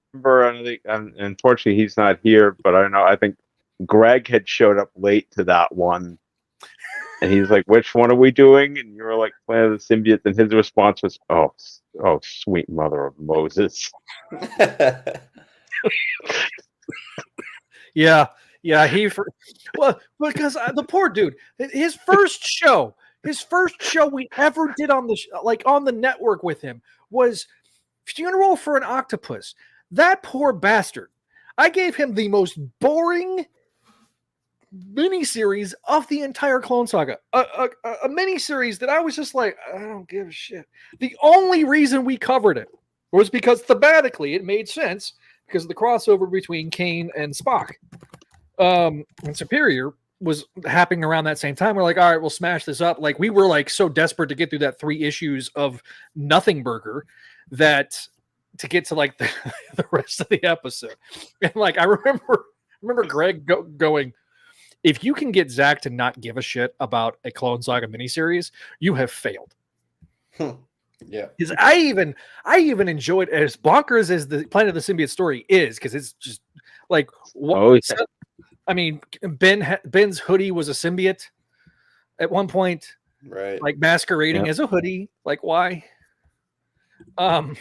and I think, unfortunately he's not here, but I think Greg had showed up late to that one, and he's like, "Which one are we doing?" And you were like, "Planet of the Symbiotes," and his response was, "Oh, sweet mother of Moses." Yeah, well, because the poor dude, his first show we ever did on on the network with him was Funeral for an Octopus. That poor bastard. I gave him the most boring miniseries of the entire Clone Saga. A miniseries that I was just like, I don't give a shit. The only reason we covered it was because thematically it made sense, because of the crossover between Kane and Spock. And Superior was happening around that same time. We're like, all right, we'll smash this up. Like, we were like so desperate to get through that 3 issues of Nothing Burger that to get to like the rest of the episode. And like, I remember Greg going, if you can get Zach to not give a shit about a Clone Saga miniseries, you have failed. Yeah, Because I even enjoyed, as bonkers as the Planet of the Symbiote story is, because it's just like, I mean, Ben's hoodie was a symbiote at one point, right. like masquerading as a hoodie. Like, why? I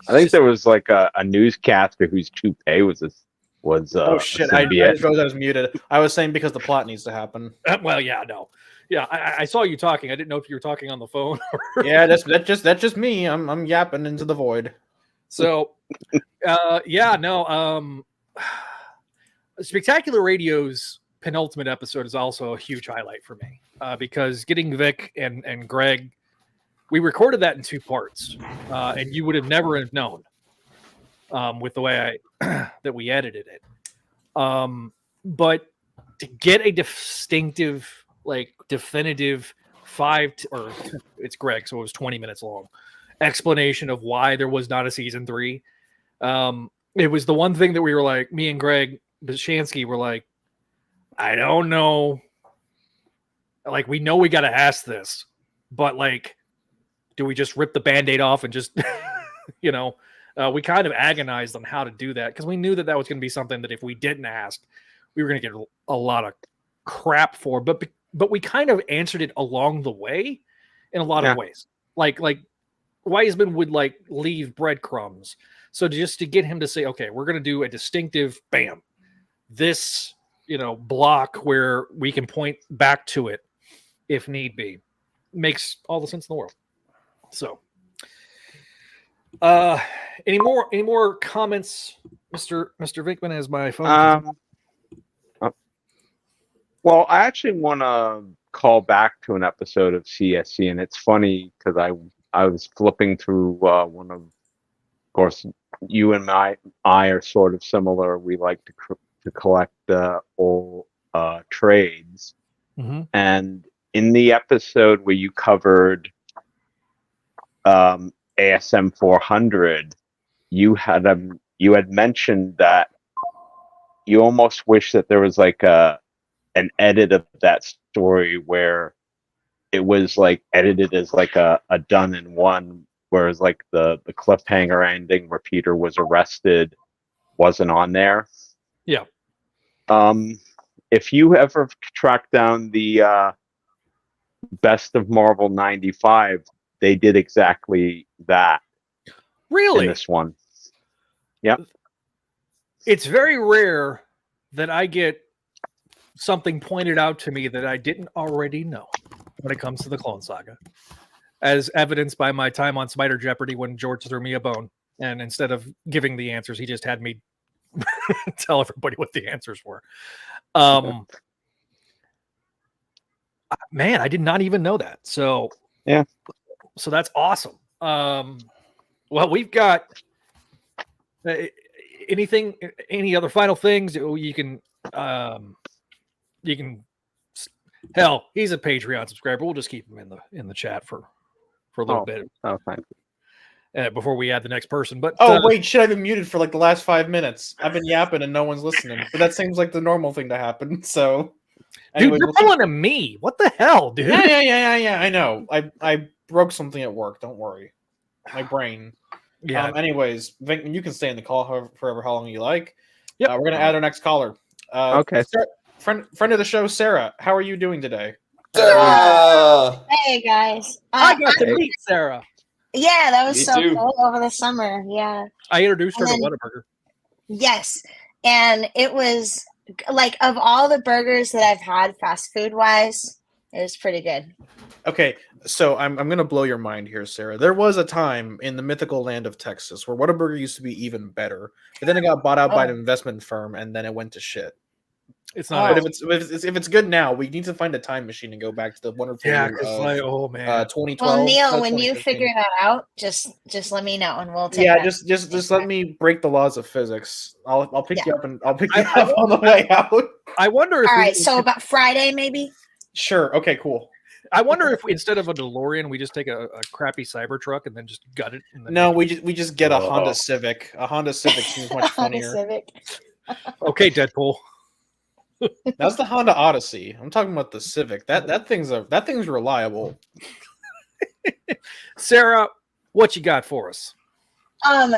think there was like a newscaster whose toupee was Oh shit! I symbiote. was muted. I was saying because the plot needs to happen. Well, yeah, no. Yeah, I saw you talking. I didn't know if you were talking on the phone. Yeah, that's just me. I'm yapping into the void. So, yeah, no. Spectacular Radio's penultimate episode is also a huge highlight for me, because getting Vic and Greg, we recorded that in 2 parts, and you would have never have known with the way that we edited it. But to get a distinctive, like definitive it's Greg, so it was 20 minutes long explanation of why there was not a season 3. It was the one thing that we were like, me and Greg Bashansky were like, I don't know. Like, we know we got to ask this, but like, do we just rip the Band-Aid off and just, we kind of agonized on how to do that because we knew that was going to be something that if we didn't ask, we were going to get a lot of crap for. But we kind of answered it along the way in a lot of ways. Like Wiseman would like leave breadcrumbs. So just to get him to say, okay, we're going to do a distinctive, bam, this, block where we can point back to it if need be, makes all the sense in the world. So, any more comments, Mr. Venkman, as my phone? Well, I actually want to call back to an episode of CSC, and it's funny because I was flipping through one of course, you and I are sort of similar. We like to collect old trades, and in the episode where you covered ASM 400, you had mentioned that you almost wish that there was like an edit of that story where it was like edited as like a done in one, whereas like the cliffhanger ending where Peter was arrested wasn't on there. Yeah. If you ever track down the Best of Marvel 95, they did exactly that. Really? In this one. Yep. It's very rare that I get something pointed out to me that I didn't already know when it comes to the Clone Saga, as evidenced by my time on Spider Jeopardy when George threw me a bone, and instead of giving the answers, he just had me tell everybody what the answers were. Man, I did not even know that. So yeah, so that's awesome. Well, we've got any other final things you can hell, he's a Patreon subscriber. We'll just keep him in the chat for a little bit. Oh, thank you. Before we add the next person. But wait, shit, I've been muted for like the last 5 minutes. I've been yapping and no one's listening. But that seems like the normal thing to happen. So dude, you're calling him me. What the hell, dude? Yeah. I know. I broke something at work. Don't worry. My brain. Yeah. Anyways, Venk, you can stay in the call for how long you like. Yep. We're gonna add our next caller. Okay. Friend of the show, Sarah. How are you doing today? Sarah! Hey guys. I got to meet Sarah. Yeah, that was Me so too. cool over the summer. Yeah. I introduced her to And then- Whataburger. Yes. And it was like, of all the burgers that I've had fast food wise, it was pretty good. Okay, so I'm gonna blow your mind here, Sarah. There was a time in the mythical land of Texas where Whataburger used to be even better, but then it got bought out by an investment firm, and then it went to shit. It's not. But if it's good now, we need to find a time machine and go back to the wonderful year of oh man. 2012. Well, Neil, when you 2015. figure that out, just let me know and we'll take Yeah, that. just let me break the laws of physics. I'll pick Yeah. you up and I'll pick you up on the way out. I wonder if All right, so about Friday maybe. Sure. Okay. Cool. I wonder if instead of a DeLorean, we just take a crappy Cybertruck and then just gut it. And then No, we just get a Oh. Honda Civic. A Honda Civic seems much Honda funnier. Civic. Okay, Deadpool. That's the Honda Odyssey. I'm talking about the Civic. That thing's reliable. Sarah, what you got for us?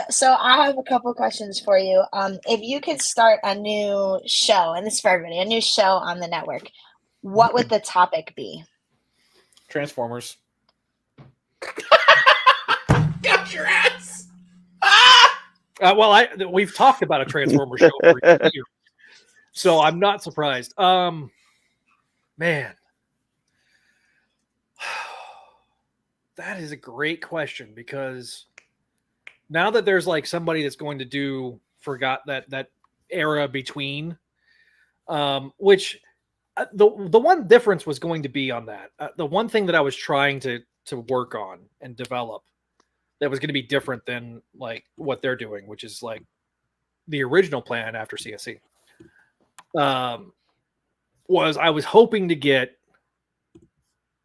So I have a couple questions for you. If you could start a new show, and this is for everybody, a new show on the network, what would the topic be? Transformers. Got your ass! Well, we've talked about a Transformer show for a year, so I'm not surprised. Man, that is a great question, because now that there's like somebody that's going to forgot that era between, which the one difference was going to be on that. The one thing that I was trying to work on and develop that was going to be different than like what they're doing, which is like the original plan after CSC. was I was hoping to get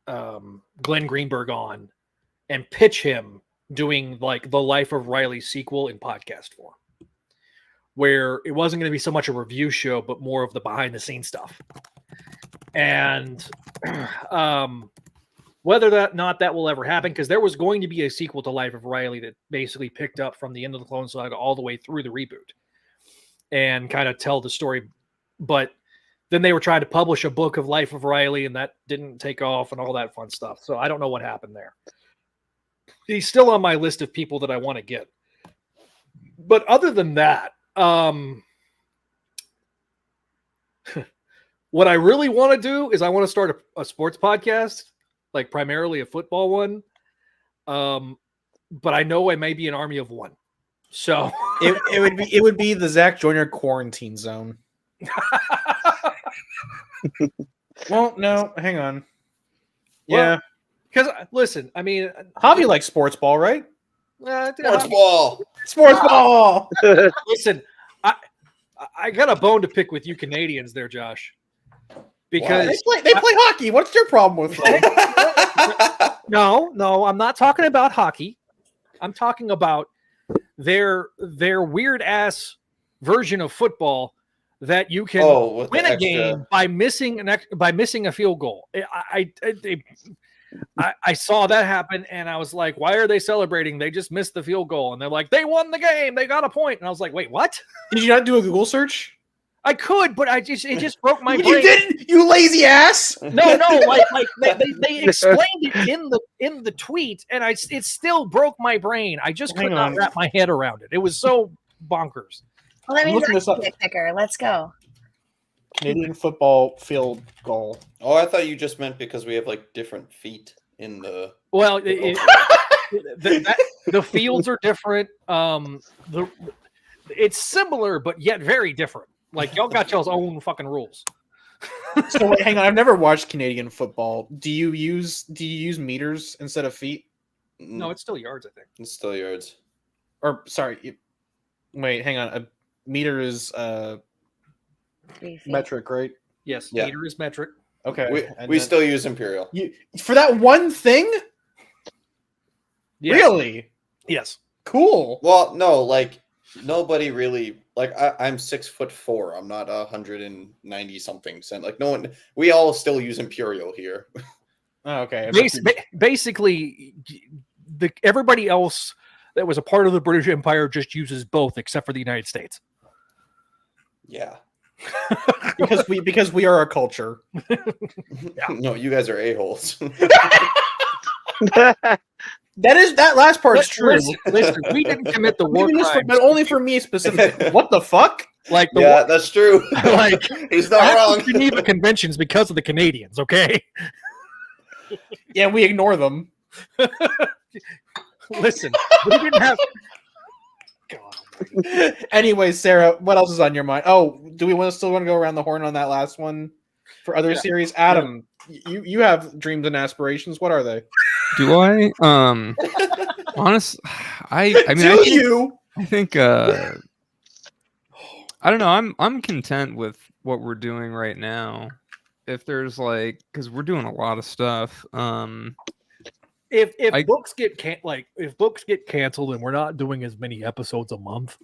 Glenn Greenberg on and pitch him doing like the Life of Riley sequel in podcast form, where it wasn't going to be so much a review show, but more of the behind the scenes stuff. And whether that will ever happen, because there was going to be a sequel to Life of Riley that basically picked up from the end of the Clone Saga all the way through the reboot and kind of tell the story. But then they were trying to publish a book of Life of Riley, and that didn't take off and all that fun stuff. So I don't know what happened there. He's still on my list of people that I want to get. But other than that, what I really want to do is I want to start a sports podcast, like primarily a football one. But I know I may be an army of one. So it would be the Zach Joyner quarantine zone. Well, no, hang on. Yeah, because listen, I mean, Javi likes sports ball, right? Sports ball. Sports ball. Listen, I got a bone to pick with you Canadians there, Josh. Because they play hockey. What's your problem with that? No, I'm not talking about hockey. I'm talking about their weird ass version of football that you can win a game by missing a field goal. I saw that happen, and I was like, why are they celebrating? They just missed the field goal. And they're like, they won the game. They got a point. And I was like, wait, what? Did you not do a Google search? I could, but it just broke my brain. You didn't, you lazy ass. No, like they explained it in the tweet, and it still broke my brain. I just could not wrap my head around it. It was so bonkers. Well, that means I can get picker. Let's go. Canadian football field goal. Oh, I thought you just meant because we have like different feet in the. Well, the fields are different. It's similar, but yet very different. Like y'all got y'all's own fucking rules. So wait, hang on. I've never watched Canadian football. Do you use meters instead of feet? No, it's still yards. I think it's still yards. Or sorry, wait, hang on. A meter is metric, right? Yes, yeah. Meter is metric. Okay, we still use imperial. For that one thing. Yes. Really? Yes. Cool. Well, no, like nobody really like. I'm 6'4". I'm not 190 something cent. Like no one. We all still use imperial here. Oh, okay. Basically, everybody else that was a part of the British Empire just uses both, except for the United States. Yeah. because we are a culture. Yeah. No, you guys are a-holes. That last part's true. Listen, we didn't commit the war crimes, but only for me specifically. What the fuck? Like that's true. Like he's not wrong. Geneva Conventions because of the Canadians. Okay. Yeah, we ignore them. Listen, we didn't have. God. Anyway, Sarah, what else is on your mind? Oh, do we still want to go around the horn on that last one for other series? Adam, you have dreams and aspirations. What are they? Do I? Honest, I mean, I think I don't know. I'm content with what we're doing right now. If there's like, because we're doing a lot of stuff. If books get canceled and we're not doing as many episodes a month,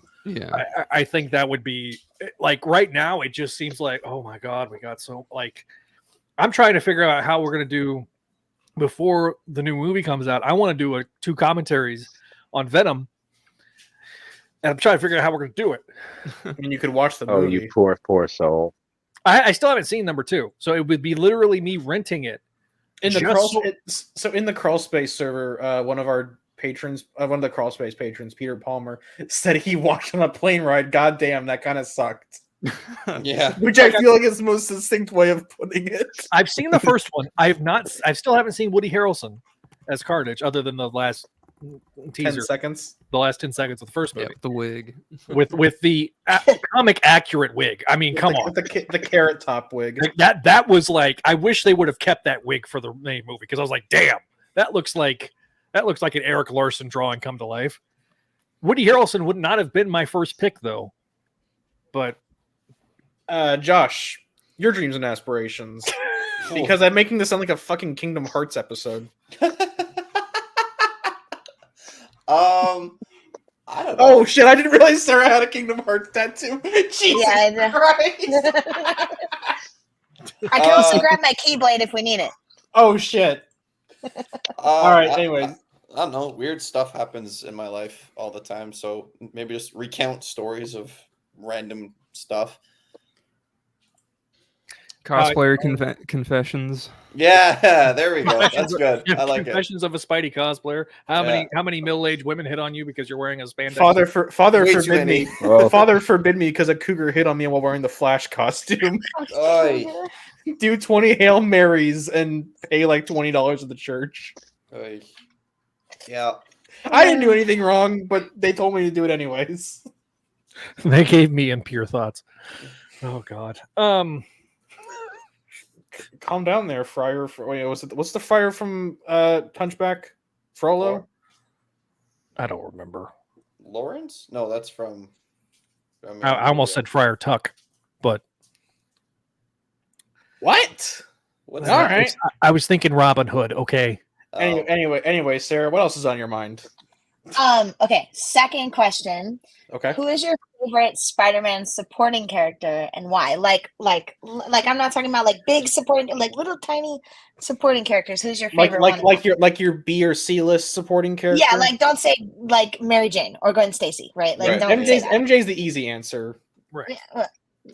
I think that would be like right now. It just seems like, oh my god, we got so like. I'm trying to figure out how we're gonna do before the new movie comes out. I want to do 2 commentaries on Venom, and I'm trying to figure out how we're gonna do it. I mean, you could watch the movie. Oh, you poor soul. I still haven't seen number 2, so it would be literally me renting it. In the crawl space server, one of our patrons, one of the crawl space patrons, Peter Palmer, said he watched on a plane ride. God damn, that kind of sucked. Yeah, which I feel like is the most succinct way of putting it. I've seen the first one. I still haven't seen Woody Harrelson as Carnage, other than the last teaser. 10 seconds. The last 10 seconds of the first movie. the wig with the comic accurate wig. I mean, come on, the carrot top wig. Like that was like, I wish they would have kept that wig for the main movie, because I was like, damn, that looks like an Eric Larson drawing come to life. Woody Harrelson would not have been my first pick though. But Josh, your dreams and aspirations. Because I'm making this sound like a fucking Kingdom Hearts episode. I don't know. Oh shit! I didn't realize Sarah had a Kingdom Hearts tattoo. Jesus Yeah, I know. Christ! I can also grab my Keyblade if we need it. Oh shit! All right. Anyways, I don't know. Weird stuff happens in my life all the time, so maybe just recount stories of random stuff. Cosplayer confessions. Yeah, there we go. That's good. I like it. Confessions of a Spidey cosplayer. How Yeah. many middle-aged women hit on you because you're wearing a spandex? Father Way too forbid many. me. Oh. Father forbid me because a cougar hit on me while wearing the Flash costume. Oy. Do 20 Hail Marys and pay like $20 at the church. Oy. Yeah. I didn't do anything wrong, but they told me to do it anyways. They gave me impure thoughts. Oh God. Calm down there, Friar. Wait, what's the friar from Hunchback? Frollo? I don't remember. Lawrence? No, that's from. I almost said Friar Tuck, but What? What's All that? right. I was thinking Robin Hood. Okay. Oh. Anyway, Sarah, what else is on your mind? Okay, second question. Okay. Who is your favorite Spider-Man supporting character and why? Like I'm not talking about like big supporting, like little tiny supporting characters. Who's your favorite one? Like your B or C list supporting character. Yeah, like don't say like Mary Jane or Gwen Stacy, right? Like Right. don't say that. MJ's the easy answer. Right. Yeah,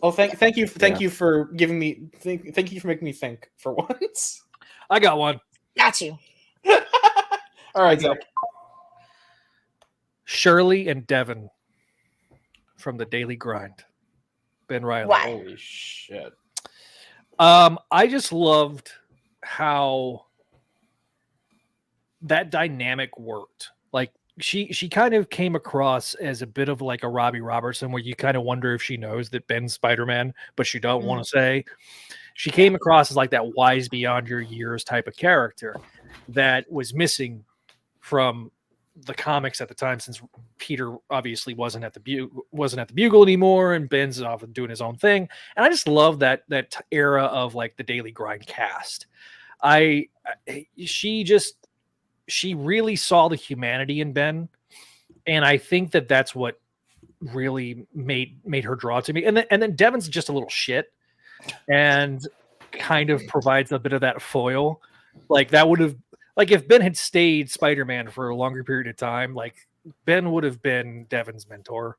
Oh, thank you for giving me thank you for making me think for once. I got one. got you. All right, Zach. Shirley and Devin from the Daily Grind. Ben Riley. Why? Holy shit. I just loved how that dynamic worked. Like she kind of came across as a bit of like a Robbie Robertson, where you kind of wonder if she knows that Ben's Spider-Man, but she don't want to say. She came across as like that wise beyond your years type of character that was missing from the comics at the time, since Peter obviously wasn't at the Bugle anymore, and Ben's off doing his own thing. And I just love that era of like the Daily Grind cast. She really saw the humanity in Ben, and I think that's what really made her draw to me. And then Devin's just a little shit, and kind of provides a bit of that foil. Like that would have, like if Ben had stayed Spider-Man for a longer period of time, like Ben would have been Devin's mentor.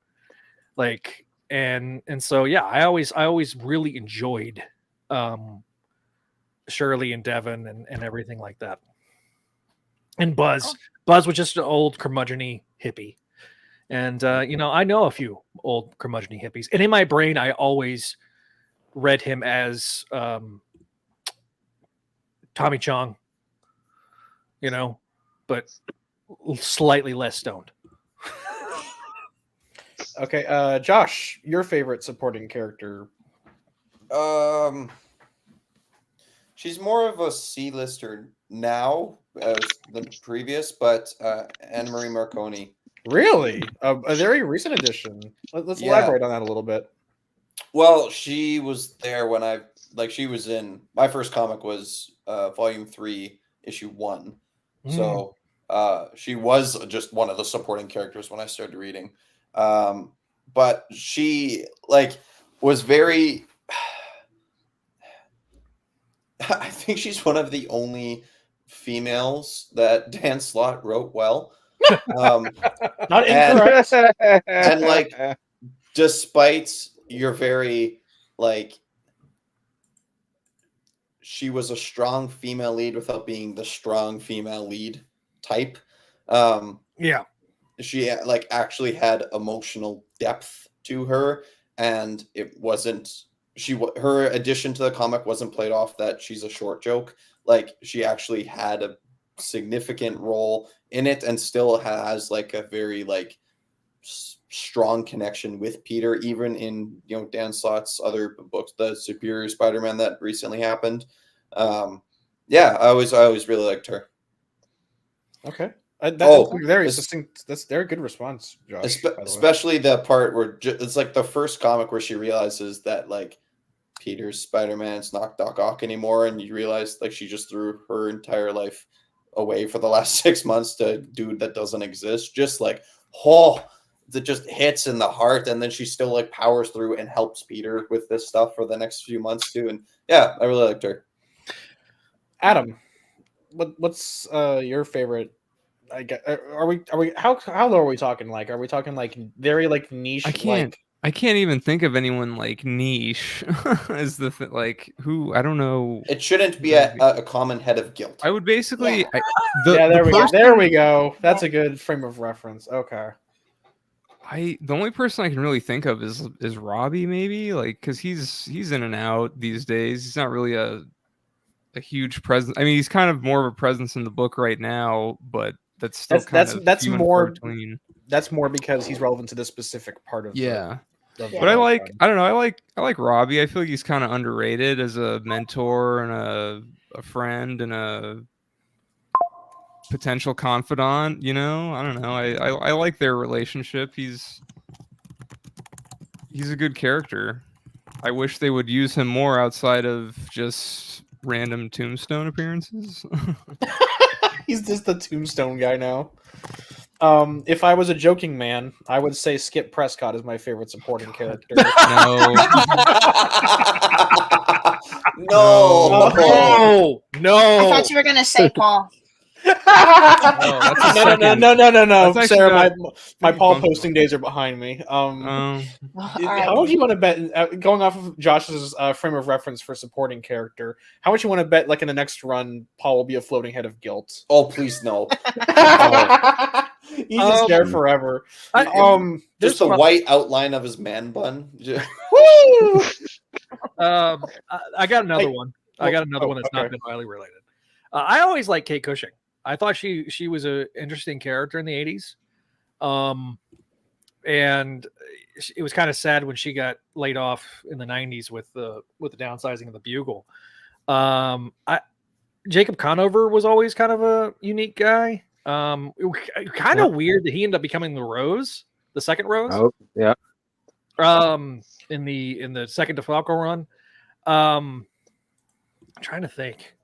Like and so yeah, I always really enjoyed Shirley and Devin and everything like that. And Buzz was just an old curmudgeon-y hippie. And I know a few old curmudgeon-y hippies. And in my brain, I always read him as Tommy Chong, but slightly less stoned. Okay, Josh, your favorite supporting character? She's more of a C-lister now than previous, but Anna Marie Marconi. Really? A very recent addition. Let's elaborate on that a little bit. Well, she was there when she was in my first comic was volume 3, issue 1. So she was just one of the supporting characters when I started reading. But she was very I think she's one of the only females that Dan Slott wrote well. Not incorrect. And despite your very she was a strong female lead without being the strong female lead type. Yeah. She actually had emotional depth to her, and it wasn't her addition to the comic wasn't played off that she's a short joke. She actually had a significant role in it and still has a very strong connection with Peter, even in Dan Slott's other books, the Superior Spider-Man that recently happened. I always really liked her. Okay. That's very succinct. That's very good response, Josh. Especially the part where it's the first comic where she realizes that Peter's Spider-Man. It's not Doc Ock anymore, and you realize like she just threw her entire life away for the last 6 months to a dude that doesn't exist. Just like, that just hits in the heart, and then she still like powers through and helps Peter with this stuff for the next few months too. And yeah, I really liked her. Adam, what's your favorite? I get. Are we? How low are we talking? Like, are we talking like very like niche? I can't even think of anyone like niche as like who I don't know. It shouldn't be a common head of guilt. I would basically. Yeah. There we go. That's a good frame of reference. Okay. The only person I can really think of is Robbie, maybe, like, because he's in and out these days. He's not really a huge presence. I mean, he's kind of more of a presence in the book right now, but that's still that's more that's more because he's relevant to this specific part of But I don't know, I like Robbie. I feel like he's kind of underrated as a mentor and a friend and a potential confidant, you know. I don't know. I like their relationship. He's a good character. I wish they would use him more outside of just random Tombstone appearances. He's just the Tombstone guy now. If I was a joking man, I would say Skip Prescott is my favorite supporting character. No. No. I thought you were gonna say Paul. No. Sarah, my Paul posting days are behind me. How much you want to bet? Going off of Josh's frame of reference for supporting character, how much you want to bet? Like in the next run, Paul will be a floating head of guilt. Oh, please no. He's just there forever. Just the white outline of his man bun. Woo! I got another one. I got another one that's not been highly related. I always liked Kate Cushing. I thought she was an interesting character in the 80s. And it was kind of sad when she got laid off in the 90s with the downsizing of the Bugle. Jacob Conover was always kind of a unique guy. Kind of weird that he ended up becoming the Rose, the second Rose. Oh, yeah. In the second DeFalco run. I'm trying to think.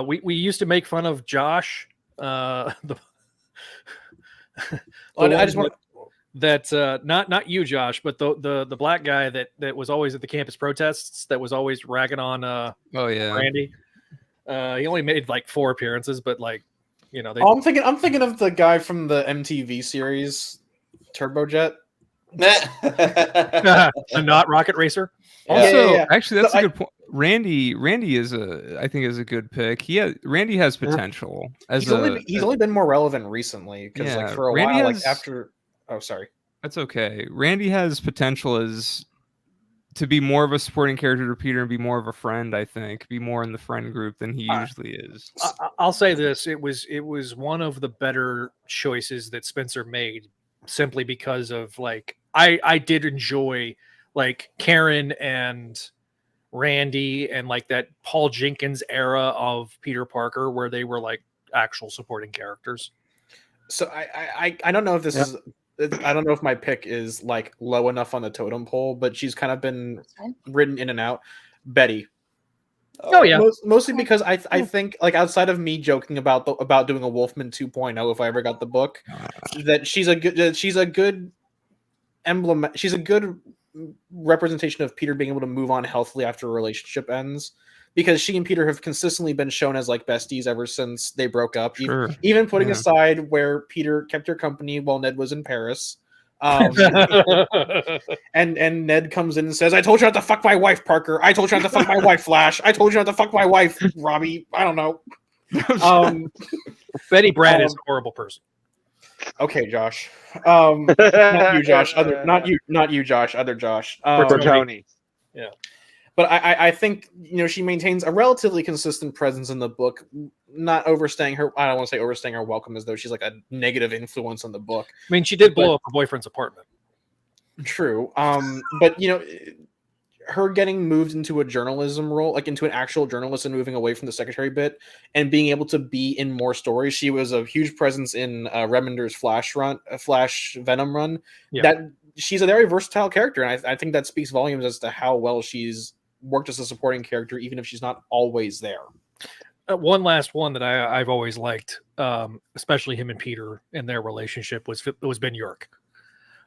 We used to make fun of Josh. I just want that not you, Josh, but the black guy that was always at the campus protests, that was always ragging on Randy. He only made like 4 appearances, but like, you know, I'm thinking of the guy from the MTV series Turbojet. A not Rocket Racer. Also, actually, that's a good point. Randy is I think is a good pick. Randy has potential. He's only been more relevant recently because like for a while, like after. Oh, sorry. That's okay. Randy has potential as to be more of a supporting character to Peter and be more of a friend. I think be more in the friend group than he usually is. I'll say this: it was one of the better choices that Spencer made, simply because of like I did enjoy like Karen and Randy and like that Paul Jenkins era of Peter Parker where they were like actual supporting characters. So I don't know if this is, I don't know if my pick is like low enough on the totem pole, but she's kind of been written in and out. Betty. Oh yeah. Mostly because I think like outside of me joking about doing a Wolfman 2.0 if I ever got the book, that she's a good emblem. She's a good representation of Peter being able to move on healthily after a relationship ends, because she and Peter have consistently been shown as like besties ever since they broke up. Sure. Even putting aside where Peter kept her company while Ned was in Paris. And Ned comes in and says, "I told you not to fuck my wife, Parker. I told you not to fuck my wife, Flash. I told you not to fuck my wife, Robbie." I don't know. Betty Brad is a horrible person. Okay, Josh. Not you, Josh. Not you, Josh. Other Josh. Tony. Yeah. But I think, you know, she maintains a relatively consistent presence in the book, not overstaying her. I don't want to say overstaying her welcome as though she's like a negative influence on the book. I mean, she did blow up her boyfriend's apartment. True. But you know, her getting moved into a journalism role, like into an actual journalist and moving away from the secretary bit and being able to be in more stories. She was a huge presence in Remender's Flash Venom run. Yeah. That she's a very versatile character. And I think that speaks volumes as to how well she's worked as a supporting character, even if she's not always there. One last one that I've always liked, especially him and Peter and their relationship, was Ben York.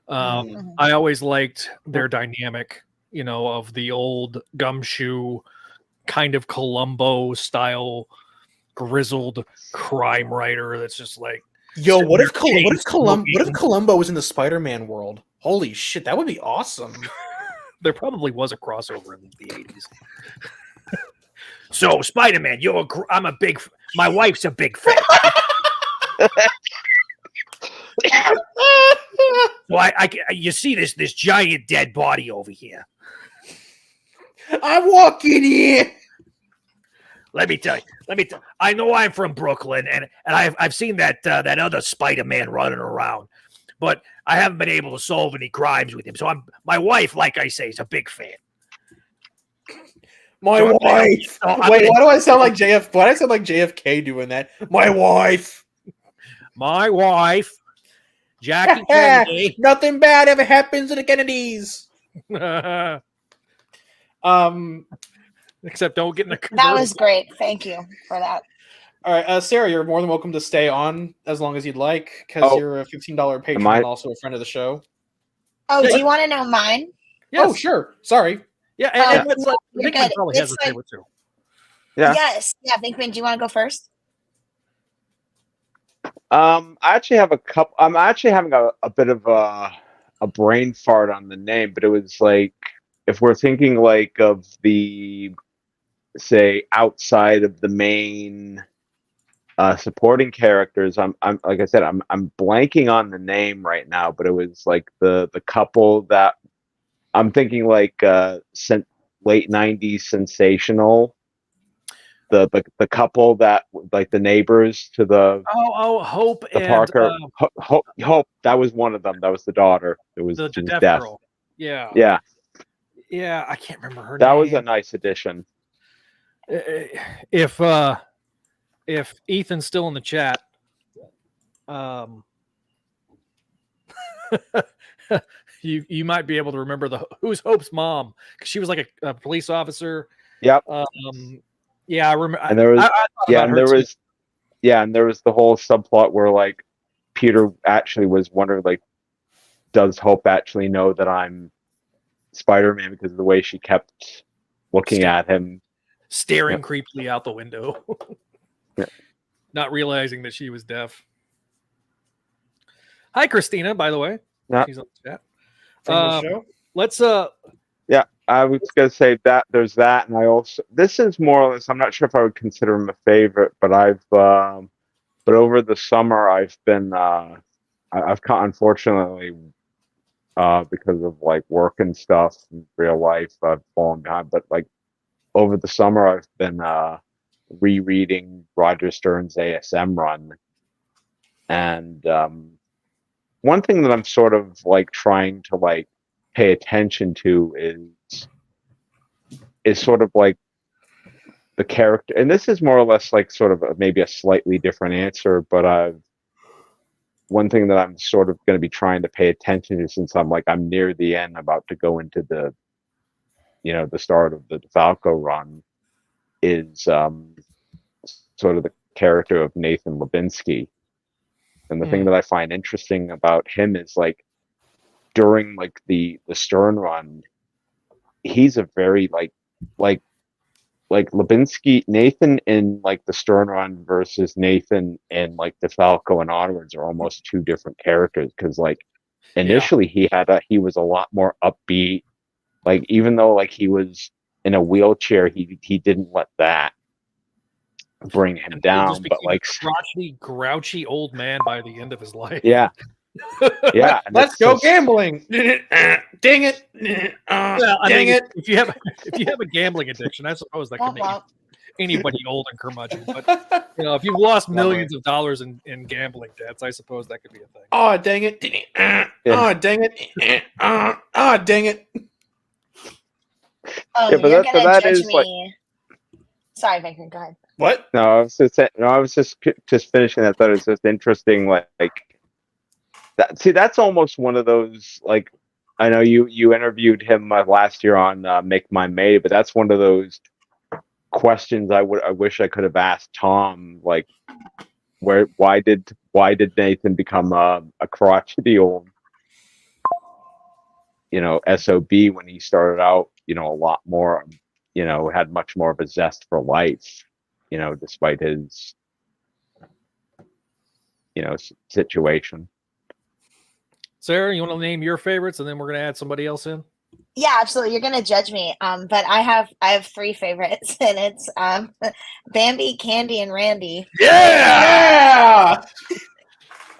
I always liked their dynamic, of the old gumshoe kind of Columbo style grizzled crime writer that's just like, yo, what if Columbo was in the Spider-Man world? Holy shit, that would be awesome. There probably was a crossover in the 80s. So, Spider-Man, my wife's a big fan. Well, you see this giant dead body over here. I'm walking in. Let me tell you. I know I'm from Brooklyn, and I've seen that other Spider-Man running around, but I haven't been able to solve any crimes with him. So my wife, like I say, is a big fan. My wife. Wait, why do I sound like JF? Why do I sound like JFK doing that? My wife. My wife. Jackie Kennedy. Nothing bad ever happens to the Kennedys. Except don't get in the car. That was great. Thank you for that. All right, Sarah, you're more than welcome to stay on as long as you'd like, because you're a $15 patron and also a friend of the show. Oh, do you want to know mine? Yes. Oh, sure. Sorry. Yeah, and Venk-Man probably has a favorite too. Yeah. Yes. Yeah, Venk-Man, do you want to go first? I actually have a couple. I'm actually having a bit of a brain fart on the name, but it was like, if we're thinking like of the, say, outside of the main supporting characters, I'm like I said, I'm blanking on the name right now, but it was like the couple that I'm thinking like late 90s sensational. The couple that, like, the neighbors to the Hope the and Parker Hope, that was one of them. That was the daughter. It was the deaf deaf. girl. Yeah. I can't remember her name. That was a nice addition. If Ethan's still in the chat, you might be able to remember who's Hope's mom, because she was like a police officer. Yep. Yeah, I remember. And there was and there was the whole subplot where, like, Peter actually was wondering, like, does Hope actually know that I'm Spider-Man, because of the way she kept looking at him, staring creepily out the window, not realizing that she was deaf. Hi, Christina, by the way. Yeah. She's on the chat. From the show. Let's I was gonna say that there's that, and this is more or less, I'm not sure if I would consider him a favorite, but but over the summer I've been I've unfortunately because of, like, work and stuff in real life, I've fallen behind, but, like, over the summer I've been rereading Roger Stern's ASM run, and one thing that I'm sort of, like, trying to, like, pay attention to is sort of like the character, and this is more or less like sort of maybe a slightly different answer, but one thing that I'm sort of going to be trying to pay attention to, since I'm near the end, about to go into the start of the DeFalco run, is sort of the character of Nathan Lubinsky. And the thing that I find interesting about him is, like, during, like, the Stern run, he's a very like Lubinsky, Nathan in, like, the Stern run versus Nathan in, like, DeFalco and onwards are almost two different characters, because, like, initially he was a lot more upbeat, like, even though, like, he was in a wheelchair, he didn't let that bring him down, but, like, grouchy old man by the end of his life. yeah. Let's go gambling. Dang it. Dang it. If you have a gambling addiction, I suppose that could make anybody old and curmudgeon. But if you've lost millions of dollars in gambling debts, I suppose that could be a thing. Oh, dang it. Oh, dang it. Oh, dang it. Oh, Yeah, but you're that- gonna that judge is, like- me. Sorry, Venk-Man, go ahead. What? No, I was just saying, I was just finishing that. Thought it was just interesting, like that. See, that's almost one of those, like, I know you interviewed him last year on Make My May, but that's one of those questions I wish I could have asked Tom. Like, why did Nathan become a crotchety old SOB when he started out a lot more had much more of a zest for life despite his situation. Sarah, you want to name your favorites, and then we're going to add somebody else in? Yeah, absolutely. You're gonna judge me. But I have 3 favorites, and it's Bambi, Candy, and Randy. Yeah!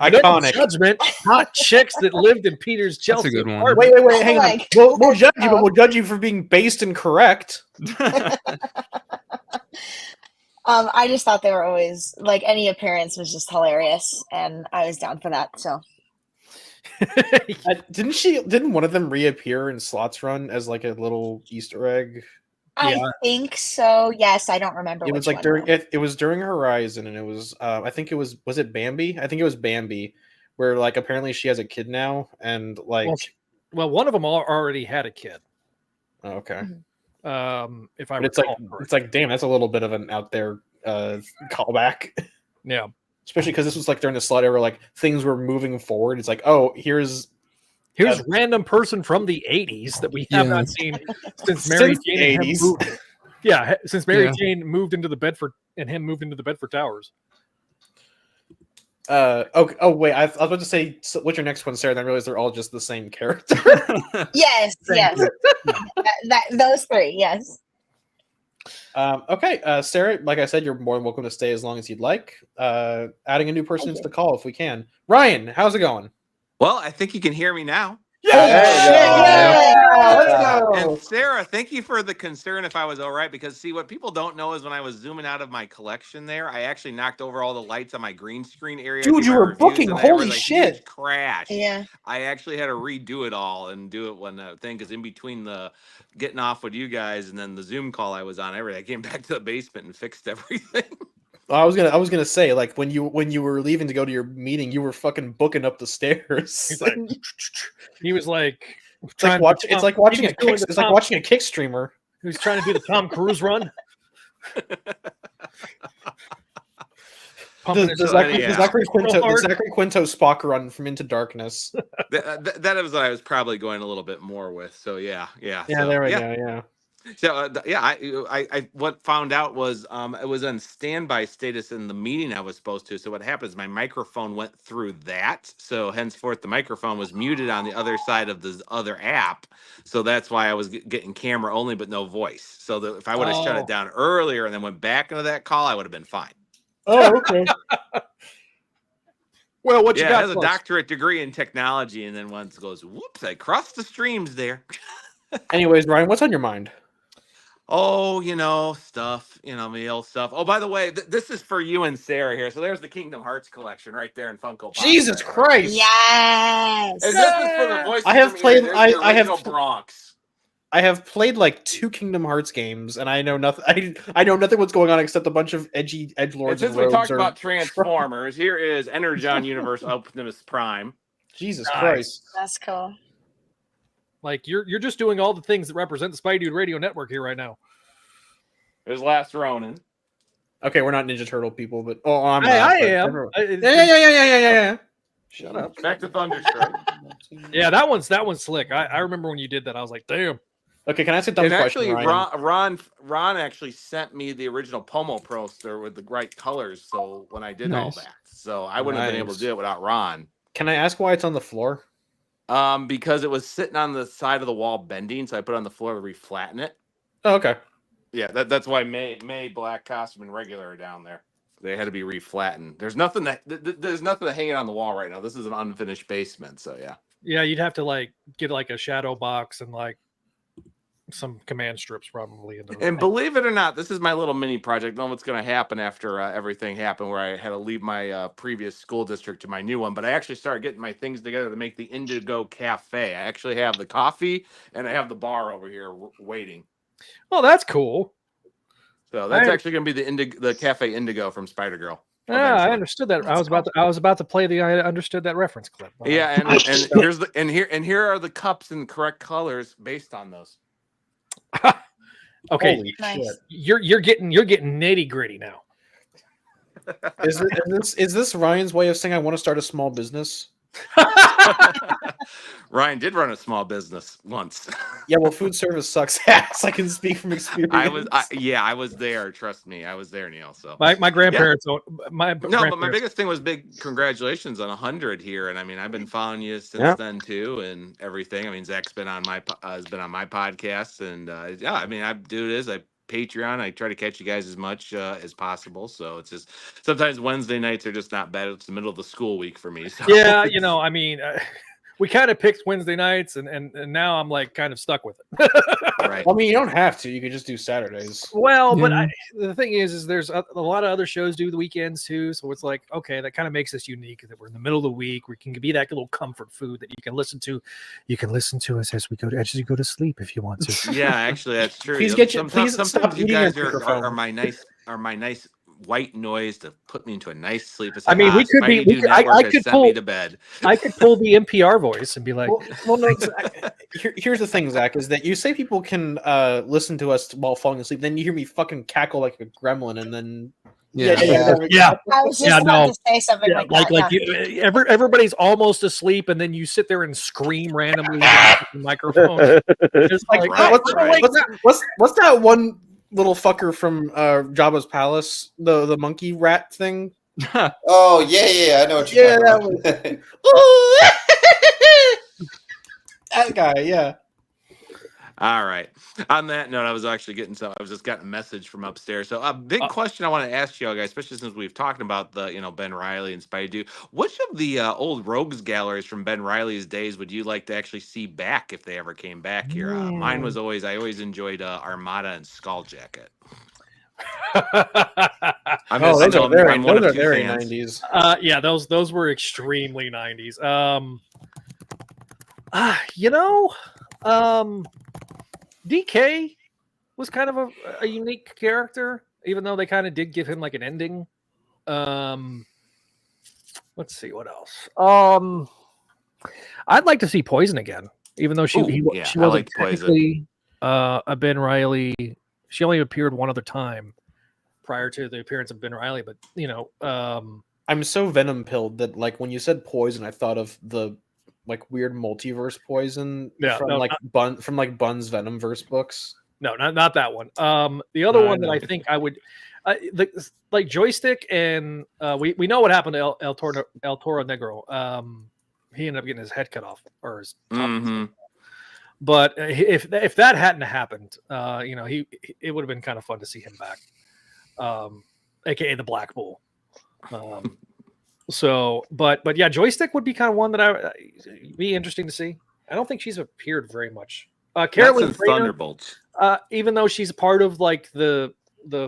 No Iconic. judgment, not chicks that lived in Peter's That's Chelsea a good one. apartment. Wait, hang on. Like- We'll judge you, but we'll judge you for being based and correct. I just thought they were always like any appearance was just hilarious, and I was down for that. So Didn't one of them reappear in Slots Run as like a little Easter egg? I think so. Yes, I don't remember. It was which like one, during it was during Horizon, and it was I think it was it Bambi? I think it was Bambi, where like apparently she has a kid now, and like well, one of them already had a kid. oh, okay. If I But it's recall, it's like damn, that's a little bit of an out there callback. yeah. Especially because this was like during the slot era, where like things were moving forward. It's like, oh, here's random person from the 80s that we have not seen since Mary Since Jane the and him 80s. moved. Yeah, since Mary Yeah. Jane moved into the Bedford and him moved into the Bedford Towers. oh wait, I was about to say what's your next one, Sarah? And I realized they're all just the same character. yes, those 3, yes. Okay, Sarah, like I said, you're more than welcome to stay as long as you'd like. Adding a new person into the call if we can. Ryan, how's it going? Well, I think you can hear me now. And Sarah, thank you for the concern if I was all right, because see, what people don't know is when I was zooming out of my collection there, I actually knocked over all the lights on my green screen area. Dude, you were booking. Holy shit. Crash. Yeah. I actually had to redo it all and do it when the thing, because in between the getting off with you guys and then the Zoom call I was on, I came back to the basement and fixed everything. I was gonna say, like when you were leaving to go to your meeting, you were fucking booking up the stairs. He was like, it's like watching a kick streamer. He was trying to do the Tom Cruise run. The Zachary Quinto Spock run from Into Darkness. that was what I was probably going a little bit more with. So yeah. Yeah, so, there we go. Yeah. So I what found out was it was on standby status in the meeting I was supposed to. So what happened is my microphone went through that. So henceforth the microphone was muted on the other side of the other app. So that's why I was getting camera only but no voice. So that if I would have shut it down earlier and then went back into that call, I would have been fine. Oh, okay. Well, what you got? Has a doctorate degree in technology, and then once goes, whoops! I crossed the streams there. Anyways, Ryan, what's on your mind? Oh, stuff, meal stuff. Oh, by the way, this is for you and Sarah here. So there's the Kingdom Hearts collection right there in Funko Pop. Jesus Christ! Yes. And this is for the voice. I have played. I have Bronx. I have played like 2 Kingdom Hearts games, and I know nothing. I know nothing what's going on except a bunch of edgy edgelords. And since we talked about Transformers, here is Energon Universe Optimus Prime. Jesus Christ! That's cool. Like you're just doing all the things that represent the Spidey Dude Radio Network here right now. There's Last Ronin. Okay, we're not Ninja Turtle people, but I am. Yeah. Shut up. Back to Thunderstrike. Yeah, that one's slick. I remember when you did that. I was like, damn. Okay, can I ask a dumb question? Actually, Ron actually sent me the original Pomo poster with the right colors. So when I did all that, so I wouldn't have been able to do it without Ron. Can I ask why it's on the floor? Because it was sitting on the side of the wall bending, so I put it on the floor to reflatten it. Oh, okay. Yeah, that's why May Black Costume and regular are down there. They had to be reflattened. There's nothing to hang it on the wall right now. This is an unfinished basement, so yeah. Yeah, you'd have to like get like a shadow box and like some command strips probably. And believe it or not, this is my little mini project. I don't know what's going to happen after everything happened, where I had to leave my previous school district to my new one. But I actually started getting my things together to make the Indigo Cafe. I actually have the coffee and I have the bar over here waiting. Oh, that's cool. So that's actually going to be the Cafe Indigo from Spider-Girl. I eventually. understood that. I was about to play the I understood that reference clip. Yeah, and here are the cups in the correct colors based on those. Okay, Holy Nice. shit. you're getting nitty gritty now. Is this Ryan's way of saying I want to start a small business? Ryan did run a small business once. Yeah, well, food service sucks ass. I can speak from experience. I was there. Trust me, I was there, Neil. So My grandparents own but my biggest thing was big congratulations on 100 here, and I mean I've been following you since then too, and everything. I mean Zach's been on my has been on my podcast, and yeah, I mean I do this. I Patreon. I try to catch you guys as much as possible. So it's just sometimes Wednesday nights are just not bad. It's the middle of the school week for me. So Yeah, I mean, we kind of picked Wednesday nights, and now I'm like kind of stuck with it. right. I mean, you don't have to. You could just do Saturdays. Well, but Yeah. the thing is there's a lot of other shows do the weekends too. So it's like, okay, that kind of makes us unique that we're in the middle of the week. We can be that little comfort food that you can listen to. You can listen to us as you go to sleep if you want to. Yeah, actually, that's true. Please Sometimes stop you eating guys your are microphone. my nice white noise to put me into a nice sleep. It's I mean, we could be. Spidey Dude Network I has could sent pull. me to bed. I could pull the NPR voice and be like, Well, no. Here's the thing, Zach, is that you say people can listen to us while falling asleep. Then you hear me fucking cackle like a gremlin, and then yeah. I was just about to say something Yeah, like that. everybody's almost asleep, and then you sit there and scream randomly into the microphone. Just like, what's that one little fucker from Jabba's palace, the monkey rat thing? Oh yeah, I know what you're talking about. That guy, yeah. All right. On that note, I was just getting a message from upstairs. So a big question I want to ask y'all guys, especially since we've talked about the Ben Reilly and Spidey Dude. Which of the old rogues galleries from Ben Reilly's days would you like to actually see back if they ever came back here? Mine was I always enjoyed Armada and Skulljacket. I'm Those are very I'm one of two 90s. Yeah, those were extremely 90s. DK was kind of a unique character, even though they kind of did give him like an ending. Let's see what else. I'd like to see Poison again, even though she wasn't technically a Ben Reilly. She only appeared one other time prior to the appearance of Ben Reilly, but I'm so venom pilled that like when you said Poison, I thought of the like weird multiverse Poison from Bun's Venomverse books. No, not that one. The other one that I think I would like Joystick, and we know what happened to El Toro Negro. He ended up getting his head cut off, or his top. But if that hadn't happened, it would have been kind of fun to see him back, aka the Black Bull. But yeah, Joystick would be kind of one that be interesting to see. I don't think she's appeared very much. Carolyn Thunderbolts. Even though she's part of like the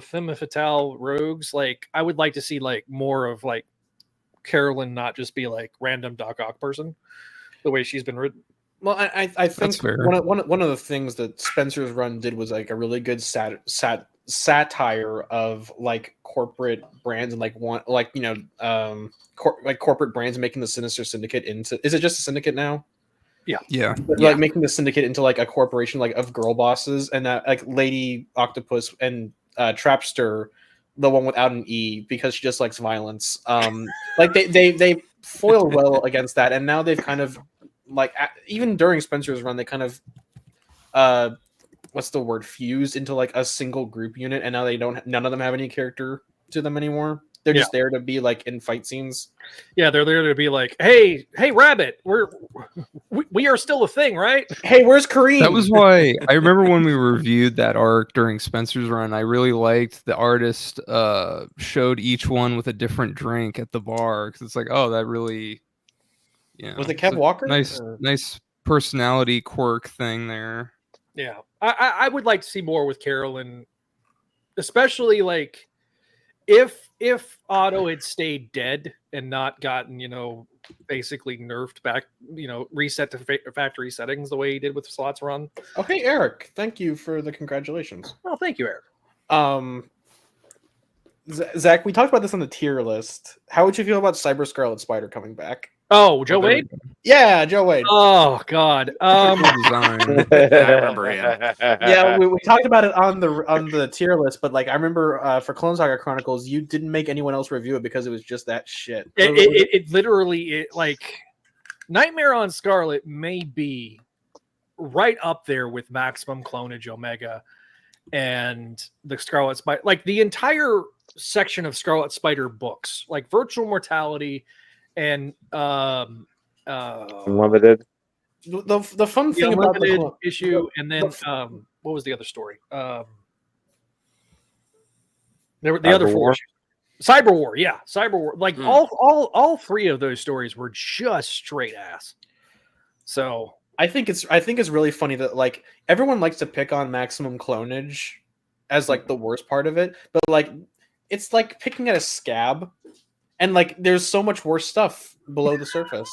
Femme Fatale Rogues, like I would like to see like more of like Carolyn, not just be like random Doc Ock person, the way she's been written. Well, I think one of the things that Spencer's run did was like a really good satire of like corporate brands and corporate brands making the Sinister Syndicate into. Is it just a syndicate now? Yeah. Like making the syndicate into like a corporation like of girl bosses, and that like Lady Octopus and Trapster, the one without an E, because she just likes violence. Like they foiled well against that, and now they've kind of like even during Spencer's run, they kind of fused into like a single group unit, and now none of them have any character to them anymore. They're just there to be like in fight scenes. Yeah, they're there to be like, hey, Rabbit, we are still a thing, right? Hey, where's Kareem? That was why I remember when we reviewed that arc during Spencer's run. I really liked the artist showed each one with a different drink at the bar, because it's like, oh, that really, was it Kev Walker? Nice personality quirk thing there. Yeah, I would like to see more with Carolyn, especially like if Otto had stayed dead and not gotten, basically nerfed back, reset to factory settings the way he did with Slot's run. Oh, hey, Eric. Thank you for the congratulations. Oh, thank you, Eric. Zach, we talked about this on the tier list. How would you feel about Cyber Scarlet Spider coming back? Oh, Joe Wade? Yeah, Joe Wade. Oh God. Cool design. I remember him. Yeah, we talked about it on the tier list, but like I remember for Clone Saga Chronicles, you didn't make anyone else review it because it was just that shit. It literally like Nightmare on Scarlet may be right up there with Maximum Clonage Omega and the Scarlet Spider. Like the entire section of Scarlet Spider books, like Virtual Mortality and Unlimited. The fun thing about the Unlimited issue, and then what was the other story? There were the other four issues. Cyber War, yeah, Cyber War. Like all three of those stories were just straight ass. So I think it's really funny that like everyone likes to pick on Maximum Clonage as like the worst part of it, but like it's like picking at a scab, and like there's so much worse stuff below the surface.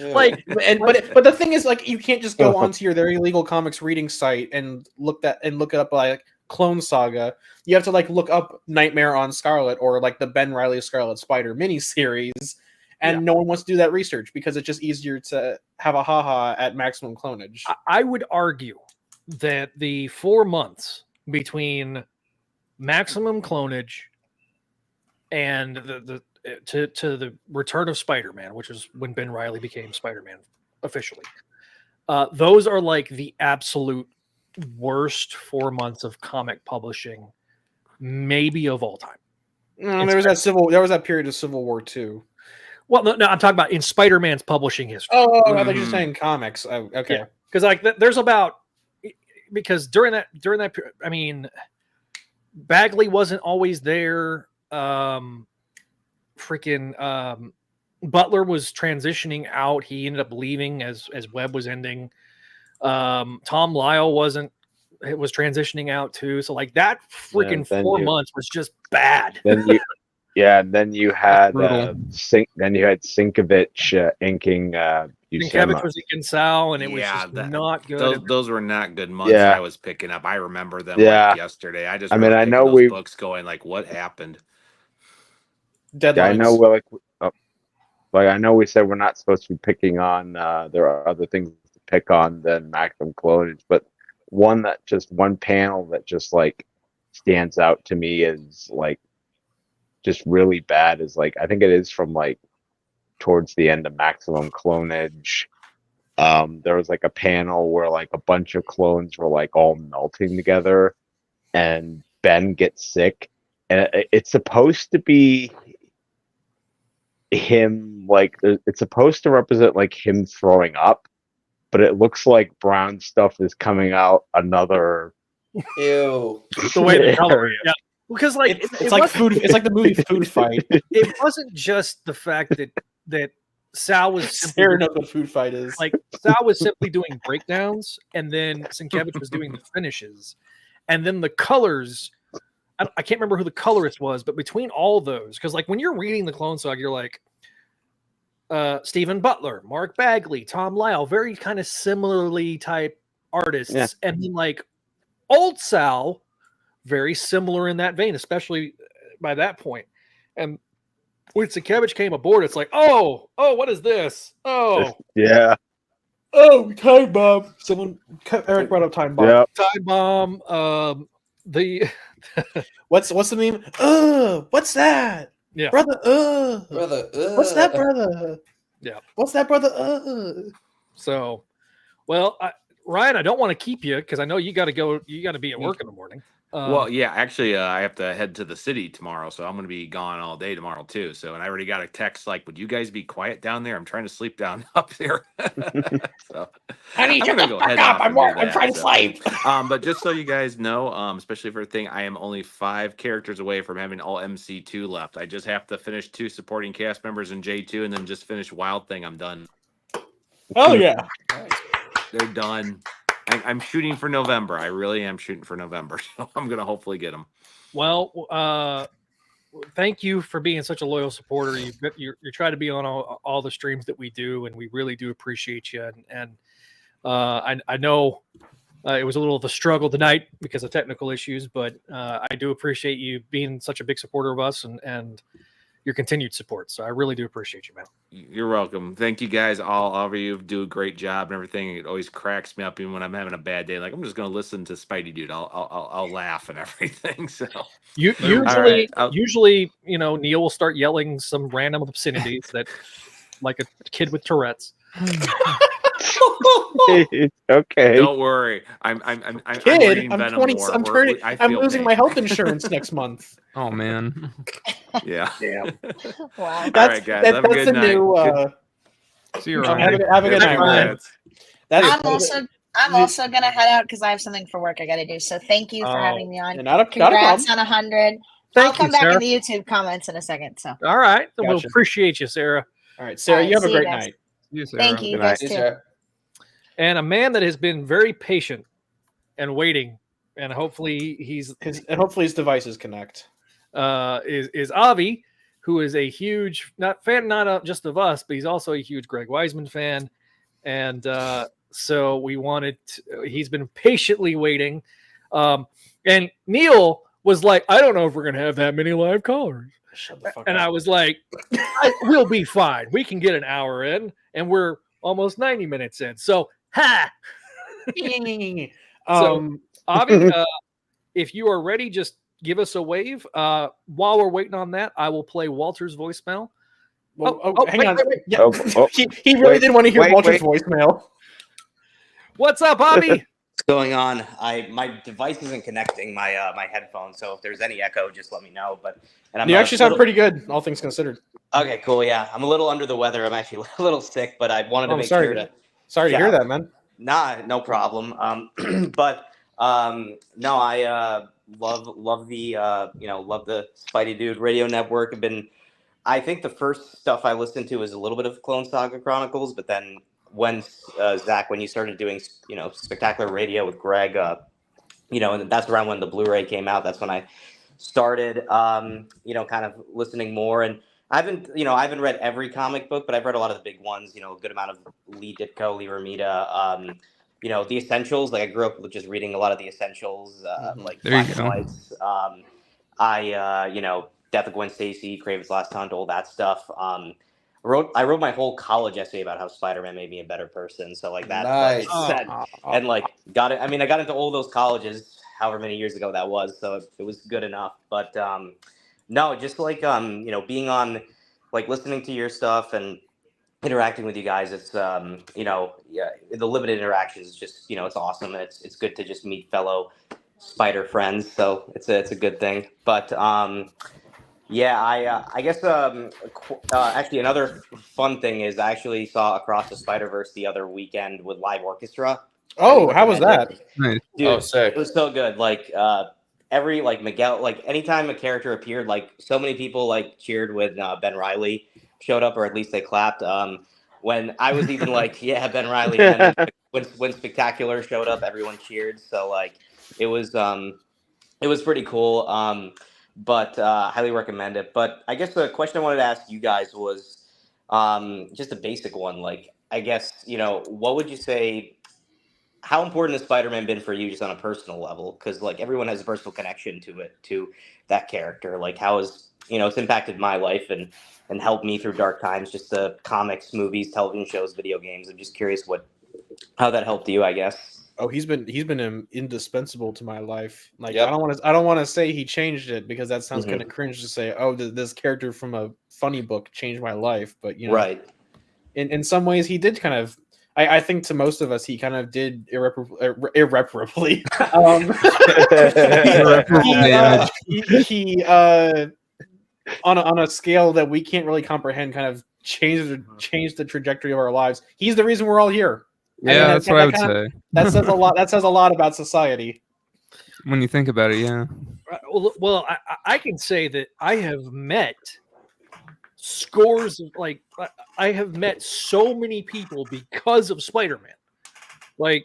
like, but the thing is, like, you can't just go onto your Very Illegal Comics reading site and look it up like Clone Saga. You have to like look up Nightmare on Scarlet or like the Ben Reilly Scarlet Spider miniseries, and no one wants to do that research because it's just easier to have a haha at Maximum Clonage. I would argue that the 4 months between Maximum Clonage and the Return of Spider-Man, which is when Ben Reilly became Spider-Man officially, those are like the absolute worst 4 months of comic publishing, maybe of all time. No, there was that period of Civil War too. Well, no, I'm talking about in Spider-Man's publishing history. Oh, I thought you were saying comics. Oh, okay, because like there's about because during that I mean, Bagley wasn't always there. Butler was transitioning out. He ended up leaving as Webb was ending. Tom Lyle was transitioning out too. So like that freaking 4 months was just bad. Then you had Sienkiewicz inking Sienkiewicz was inking Sal, and it was just not good. Those were not good months. I was picking up. I remember them like yesterday. I know those books going like, what happened? Deadlines. Yeah, I know. I know we said we're not supposed to be picking on. There are other things to pick on than Maximum Clonage, but one panel that just like stands out to me is like just really bad. Is like I think it is from like towards the end of Maximum Clonage. There was like a panel where like a bunch of clones were like all melting together, and Ben gets sick, and it's supposed to be him, like it's supposed to represent like him throwing up, but it looks like brown stuff is coming out another. Ew. The way the color, because like it's like food. It's like the movie Food Fight. It wasn't just the fact that Sal was staring up what Food Fight is. Like Sal was simply doing breakdowns, and then Sienkiewicz was doing the finishes, and then the colors. I can't remember who the colorist was, but between all those, because like when you're reading the Clone Saga, you're like Stephen Butler, Mark Bagley, Tom Lyle, very kind of similarly type artists, and then like old Sal, very similar in that vein, especially by that point. And when Sienkiewicz came aboard, it's like, oh, what is this? Oh, yeah. Oh, Time Bomb. Eric brought up Time Bomb. Yep. Time Bomb. What's the meme? What's that? Yeah, brother. Brother. What's that, brother? Yeah, what's that, brother? So, well, Ryan, I don't want to keep you because I know you got to go. You got to be at work in the morning. Well, yeah, actually, I have to head to the city tomorrow, so I'm going to be gone all day tomorrow too. So, and I already got a text like, "Would you guys be quiet down there? I'm trying to sleep down up there." So, I need you to go fuck up. I'm trying to sleep. But just so you guys know, especially for a thing, I am only 5 characters away from having all MC2 left. I just have to finish 2 supporting cast members in J2, and then just finish Wild Thing. I'm done. Oh yeah, they're done. I'm shooting for November. I really am shooting for November. So I'm going to hopefully get them. Well, thank you for being such a loyal supporter. You're trying to be on all the streams that we do, and we really do appreciate you. And I know It was a little of a struggle tonight because of technical issues, but I do appreciate you being such a big supporter of us and your continued support. So I really do appreciate you, man. You're welcome. Thank you guys. All of you do a great job and everything. It always cracks me up even when I'm having a bad day. Like I'm just gonna listen to Spidey Dude. I'll laugh and everything. So Usually, right, usually, Neil will start yelling some random obscenities that, like a kid with Tourette's. Okay. don't worry. I'm Kid, reading I'm Venom 20. more. I'm losing my health insurance next month. Oh man. Yeah. Damn. Wow. All right, guys. Have a That's good the night. new. See you Have around. a good night, Ryan. Congrats. I'm also gonna head out because I have something for work I got to do. So thank you for having me on. Not a Congrats problem. on 100. Thank I'll come you, back Sarah. in the YouTube comments in a second. So All right. Then we'll Gotcha. appreciate you, Sarah. All right, Sarah, All right, you have a see you great guys. night. You, Sarah. thank you, you Good guys night. too. And a man that has been very patient and waiting, and hopefully Hopefully his devices connect. is Avi, who is a huge not just of us, but he's also a huge Greg Weisman fan, and so we wanted. He's been patiently waiting, and Neil was like, "I don't know if we're gonna have that many live callers," Shut the fuck and up. I was like, "We'll be fine. We can get an hour in, and we're almost 90 minutes in." So, ha! Avi, if you are ready, just give us a wave. While we're waiting on that, I will play Walter's voicemail. Hang on. Wait. Yeah. He really did want to hear Walter's voicemail. What's up, Avi? What's going on? My device isn't connecting my my headphones, so if there's any echo, just let me know. I'm You actually sound pretty good, all things considered. Okay, cool. Yeah, I'm a little under the weather. I'm actually a little sick, but I wanted to make sure to. Sorry to hear that, man. Nah, no problem. But no, I love the love the Spidey Dude Radio Network. I think the first stuff I listened to was a little bit of Clone Saga Chronicles, but then when Zach, when you started doing Spectacular Radio with Greg, and that's around when the Blu-ray came out. That's when I started kind of listening more. And I haven't read every comic book, but I've read a lot of the big ones. A good amount of Lee Ditko, Lee Romita. The Essentials. Like I grew up with just reading a lot of the Essentials, like Black and Whites. Death of Gwen Stacy, Craven's Last Hunt, all that stuff. I wrote my whole college essay about how Spider-Man made me a better person. So like that, Nice. and like got it. I mean, I got into all those colleges, however many years ago that was. So it was good enough. But no, just like being on, like listening to your stuff and interacting with you guys. It's the limited interactions is just it's awesome, and it's good to just meet fellow Spider friends. So it's a good thing. But I guess actually another fun thing is I actually saw Across the Spider-Verse the other weekend with live orchestra. Oh, how was that? Nice. Dude, sick. it was so good. Like every Miguel, like anytime a character appeared, like so many people like cheered when Ben Reilly showed up, or at least they clapped. When I was even like, yeah, Ben Reilly. And then when Spectacular showed up, everyone cheered. So like it was pretty cool. But highly recommend it. But I guess the question I wanted to ask you guys was just a basic one. Like, I guess, what would you say, how important has Spider-Man been for you just on a personal level? Because like everyone has a personal connection to that character. Like how has, it's impacted my life and helped me through dark times, just the comics, movies, television shows, video games. I'm just curious how that helped you, I guess. Oh, he's been indispensable to my life. Like Yep. I don't want to say he changed it because that sounds kind of cringe to say. Oh, this character from a funny book changed my life, but right. In some ways he did kind of. I think to most of us he kind of did irreparably. He on a scale that we can't really comprehend, kind of changed the trajectory of our lives. He's the reason we're all here. Yeah, that's what I would say. That says a lot. That says a lot about society. When you think about it, yeah. Well, I can say that I have met scores of I have met so many people because of Spider-Man. Like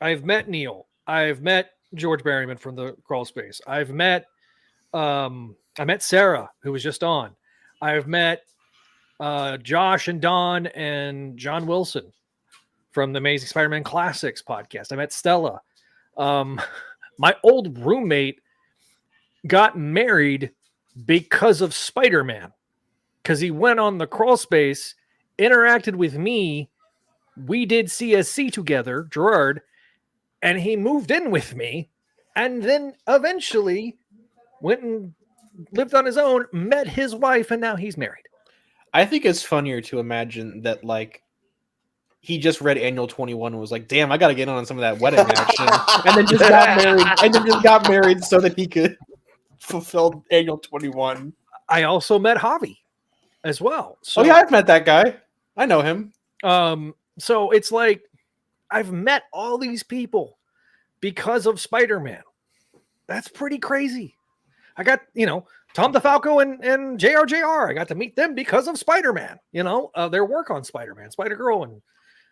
I've met Neil, I've met George Berryman from the Crawl Space. I met Sara, who was just on. I've met Josh and Don and John Wilson from the Amazing Spider-Man Classics podcast. I met Stella. My old roommate got married because of Spider-Man, because he went on the crawl space, interacted with me. We did CSC together, Gerard, and he moved in with me, and then eventually went and lived on his own, met his wife, and now he's married. I think it's funnier to imagine that, like, he just read Annual 21 and was like, damn, I got to get on some of that wedding action. And then just got married so that he could fulfill Annual 21. I also met Javi as well. So, oh, yeah, I've met that guy. I know him. So it's like I've met all these people because of Spider-Man. That's pretty crazy. I got, Tom DeFalco and JRJR. I got to meet them because of Spider-Man, their work on Spider-Man, Spider-Girl. And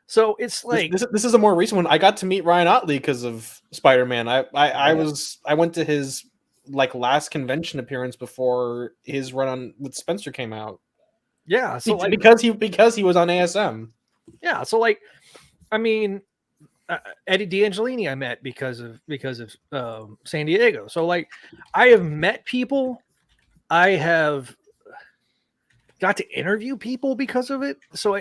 so it's like, this is a more recent one. I got to meet Ryan Otley because of Spider-Man. I went to his last convention appearance before his run on with Spencer came out. Yeah. So because he was on ASM. Yeah. So Eddie D'Angelini I met because of San Diego. So I have met people. I have got to interview people because of it. So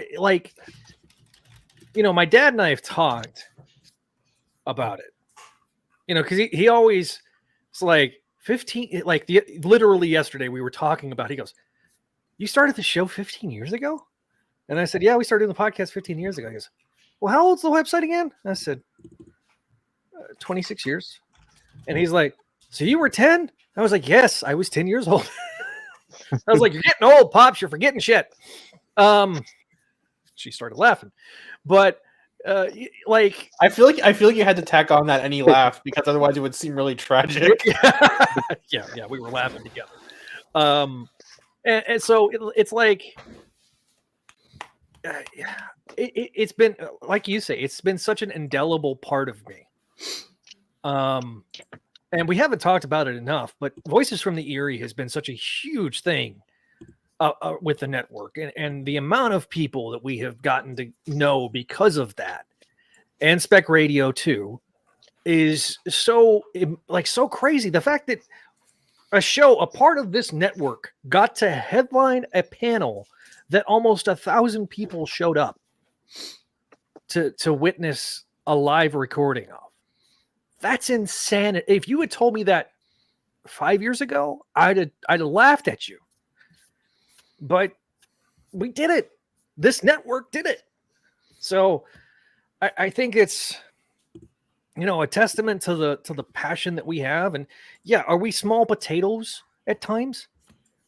my dad and I have talked about it, because he always, it's like 15, literally yesterday we were talking about, he goes, you started the show 15 years ago? And I said, yeah, we started doing the podcast 15 years ago. He goes, well, how old's the website again? I said, 26 years. And he's like, so you were 10? I was like, yes, I was 10 years old. I was like, you're getting old, Pops. You're forgetting shit. She started laughing. But I feel like you had to tack on that any laugh because otherwise it would seem really tragic. yeah, we were laughing together. And so it's like, it's been, like you say, it's been such an indelible part of me. And we haven't talked about it enough, but Voices from the Eyrie has been such a huge thing with the network, and the amount of people that we have gotten to know because of that, and Spec Radio too, is so crazy. The fact that a part of this network got to headline a panel that almost 1,000 people showed up to witness a live recording of. That's insane. If you had told me that 5 years ago, I'd have laughed at you. But we did it. This network did it. So I think it's a testament to the passion that we have. And yeah, are we small potatoes at times?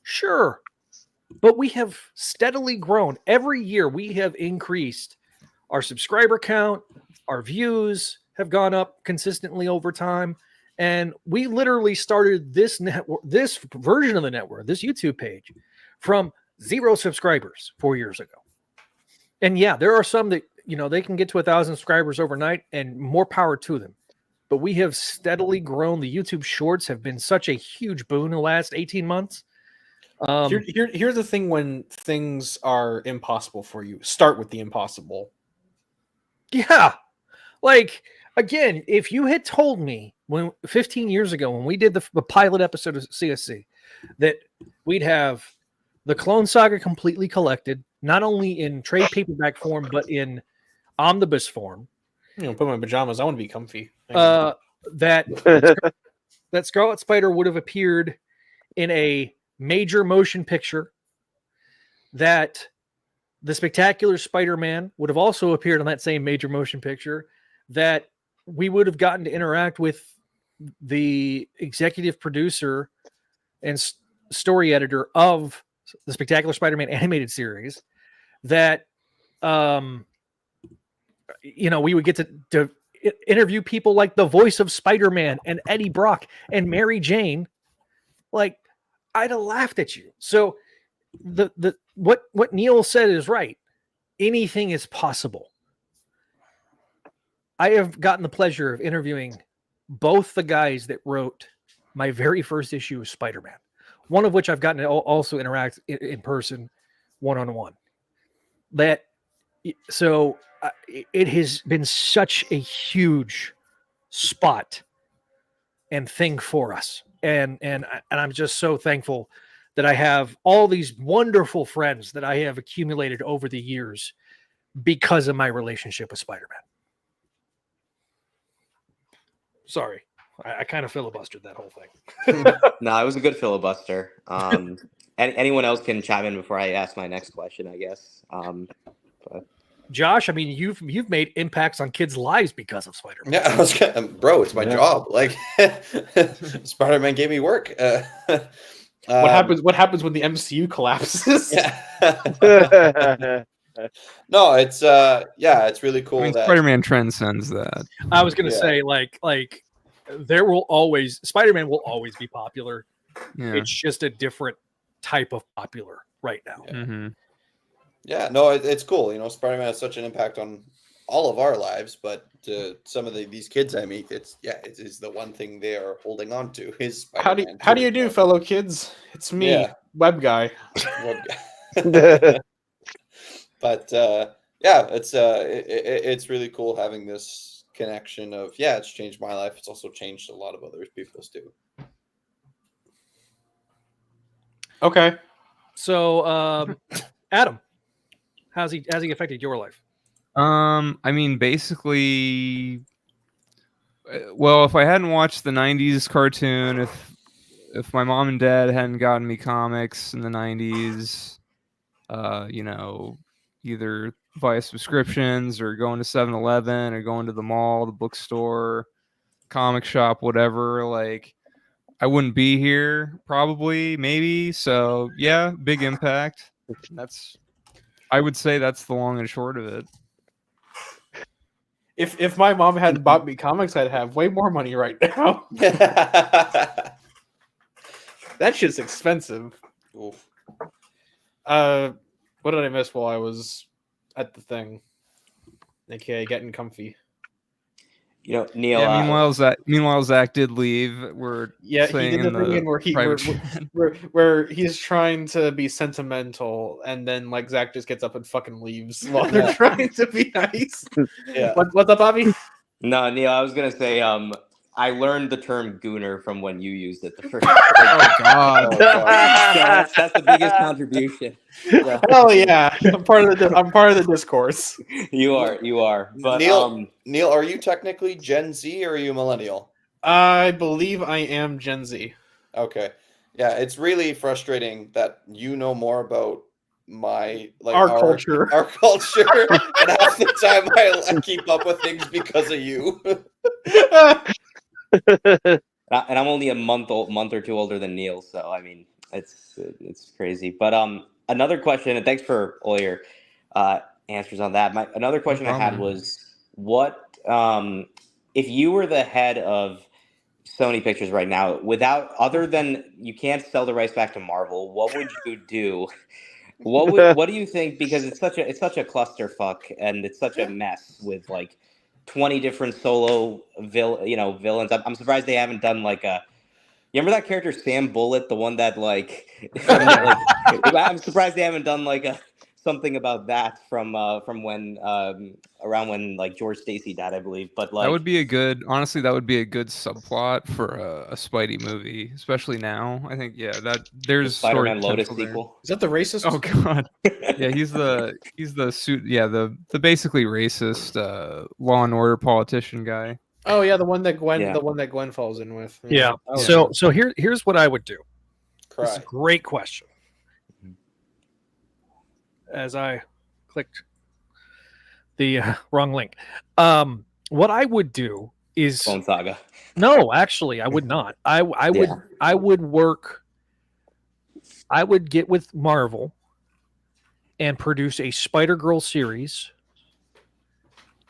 Sure. But we have steadily grown. Every year we have increased our subscriber count, our views have gone up consistently over time. And we literally started this network, this version of the network, this YouTube page, from 0 subscribers 4 years ago. And yeah, there are some that, they can get to 1,000 subscribers overnight, and more power to them. But we have steadily grown. The YouTube shorts have been such a huge boon in the last 18 months. Here's the thing: when things are impossible for you, start with the impossible. Yeah. Again, if you had told me 15 years ago when we did the pilot episode of CSC that we'd have the Clone Saga completely collected, not only in trade paperback form, but in omnibus form. Put my pajamas. I want to be comfy. That Scarlet Spider would have appeared in a major motion picture, that the Spectacular Spider-Man would have also appeared on that same major motion picture, that we would have gotten to interact with the executive producer and story editor of the Spectacular Spider-Man animated series, that we would get to interview people like the voice of Spider-Man and Eddie Brock and Mary Jane. I'd have laughed at you. So what Neil said is right. Anything is possible. I have gotten the pleasure of interviewing both the guys that wrote my very first issue of Spider-Man, one of which I've gotten to also interact in person, one-on-one. So it has been such a huge spot and thing for us, and I'm just so thankful that I have all these wonderful friends that I have accumulated over the years because of my relationship with Spider-Man. Sorry, I kind of filibustered that whole thing. No, it was a good filibuster. Anyone else can chime in before I ask my next question, I guess. But Josh, I mean, you've made impacts on kids' lives because of Spider-Man. Yeah, I was gonna, bro, it's my Yeah. job. Like, Spider-Man gave me work. What happens when the MCU collapses? Yeah. No, it's it's really cool I mean, that Spider-Man transcends that. I was gonna Yeah. say like there will always Spider-Man will always be popular. Yeah. It's just a different type of popular right now. Mm-hmm. Yeah, no, it's cool. You know, Spider-Man has such an impact on all of our lives, but to some of these kids I meet, it is the one thing they are holding on to is How Spider-Man. do you do, fellow kids? It's me, Yeah. web guy. But it's really cool having this connection of it's changed my life. It's also changed a lot of other people's too. Okay. So Adam, how's he affected your life? I mean, basically, well, if I hadn't watched the '90s cartoon, if my mom and dad hadn't gotten me comics in the '90s, you know, either via subscriptions or going to 7-Eleven or going to the mall, the bookstore, comic shop, whatever, like, I wouldn't be here, probably, maybe. So yeah, big impact. I would say that's the long and short of it. If my mom hadn't bought me comics, I'd have way more money right now. That shit's expensive. Oof. What did I miss while I was at the thing? AKA getting comfy. you know, Neil. Yeah. Meanwhile, Zach did leave. We're Yeah, he saying did the in thing the where he's trying to be sentimental, and then like Zach just gets up and fucking leaves while they're trying to be nice. Yeah. What's up, Bobby? No, Neil, I was gonna say, I learned the term gooner from when you used it the first Oh God. that's the biggest contribution. So, Hell yeah, I'm part of the discourse. you are. But Neil, are you technically Gen Z or are you millennial? I believe I am Gen Z. Okay. Yeah, it's really frustrating that you know more about our culture, and half the time I keep up with things because of you. and I'm only a month or two older than Neil, so I mean, it's crazy. But another question, and thanks for all your answers on that. Another question I had was, what if you were the head of Sony Pictures right now, other than you can't sell the rights back to Marvel, what would you do? What do you think? Because it's such a clusterfuck, and it's such a mess with like 20 different solo villains. I'm surprised they haven't done like a. You remember that character Sam Bullet, the one that like, I'm surprised they haven't done like something about that from when around when like George Stacy died, I believe. But like that would be a good subplot for a Spidey movie, especially now. I think there's Spider-Man story Lotus potential there. sequel. Is that the racist? Oh God, yeah, he's the suit. Yeah, the basically racist Law and Order politician guy. Oh yeah, the one that Gwen falls in with. Yeah. Oh, So here's what I would do. It's a Cry. great question. As I clicked the wrong link. What I would do is Clone Saga. no, actually, I would not. I would work. I would get with Marvel and produce a Spider-Girl series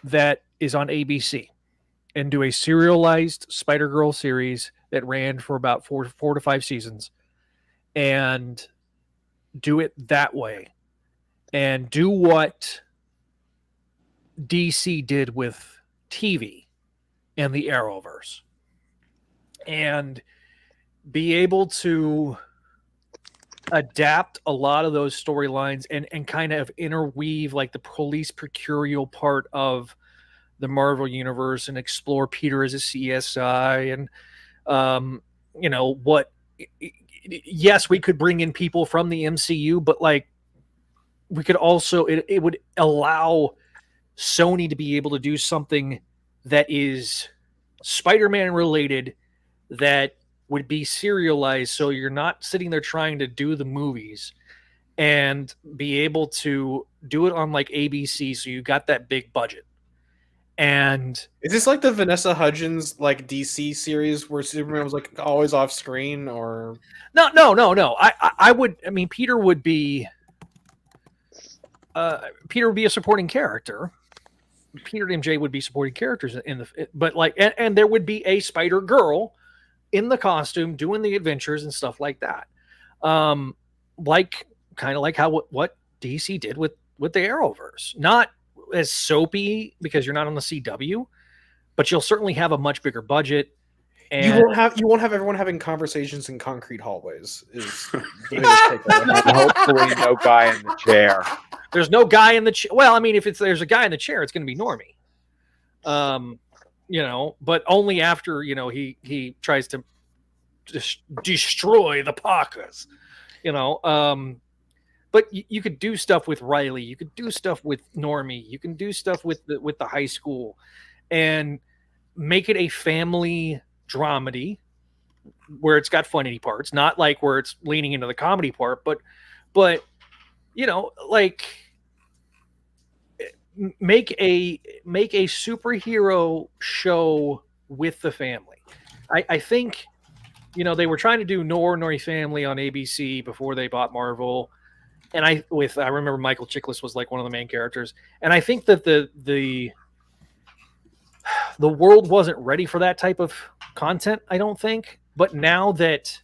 that is on ABC, and do a serialized Spider-Girl series that ran for about four to 5 seasons, and do it that way. And do what DC did with TV and the Arrowverse, and be able to adapt a lot of those storylines and kind of interweave like the police procurial part of the Marvel universe and explore Peter as a CSI and what yes, we could bring in people from the MCU, but like we could also it would allow Sony to be able to do something that is Spider-Man related that would be serialized, so you're not sitting there trying to do the movies and be able to do it on like ABC, so you got that big budget. And is this like the Vanessa Hudgens like DC series where Superman was like always off screen? Or no. I mean, Peter would be a supporting character. Peter and MJ would be supporting characters in the, but like, and there would be a Spider Girl in the costume doing the adventures and stuff like that. Like kind of like how what DC did with the Arrowverse. Not as soapy because you're not on the CW, but you'll certainly have a much bigger budget. And you won't have everyone having conversations in concrete hallways. Is the biggest takeaway. And hopefully no guy in the chair. There's no guy in the chair. Well, I mean, if there's a guy in the chair, it's going to be Normie. But only after he tries to destroy the Parkers. But you could do stuff with Riley. You could do stuff with Normie. You can do stuff with the high school, and make it a family dramedy where it's got funny parts, not like where it's leaning into the comedy part, but like make a superhero show with the family. I think they were trying to do Nori Family on ABC before they bought Marvel, and I remember Michael Chiklis was like one of the main characters, and I think that the world wasn't ready for that type of content, I don't think. But now that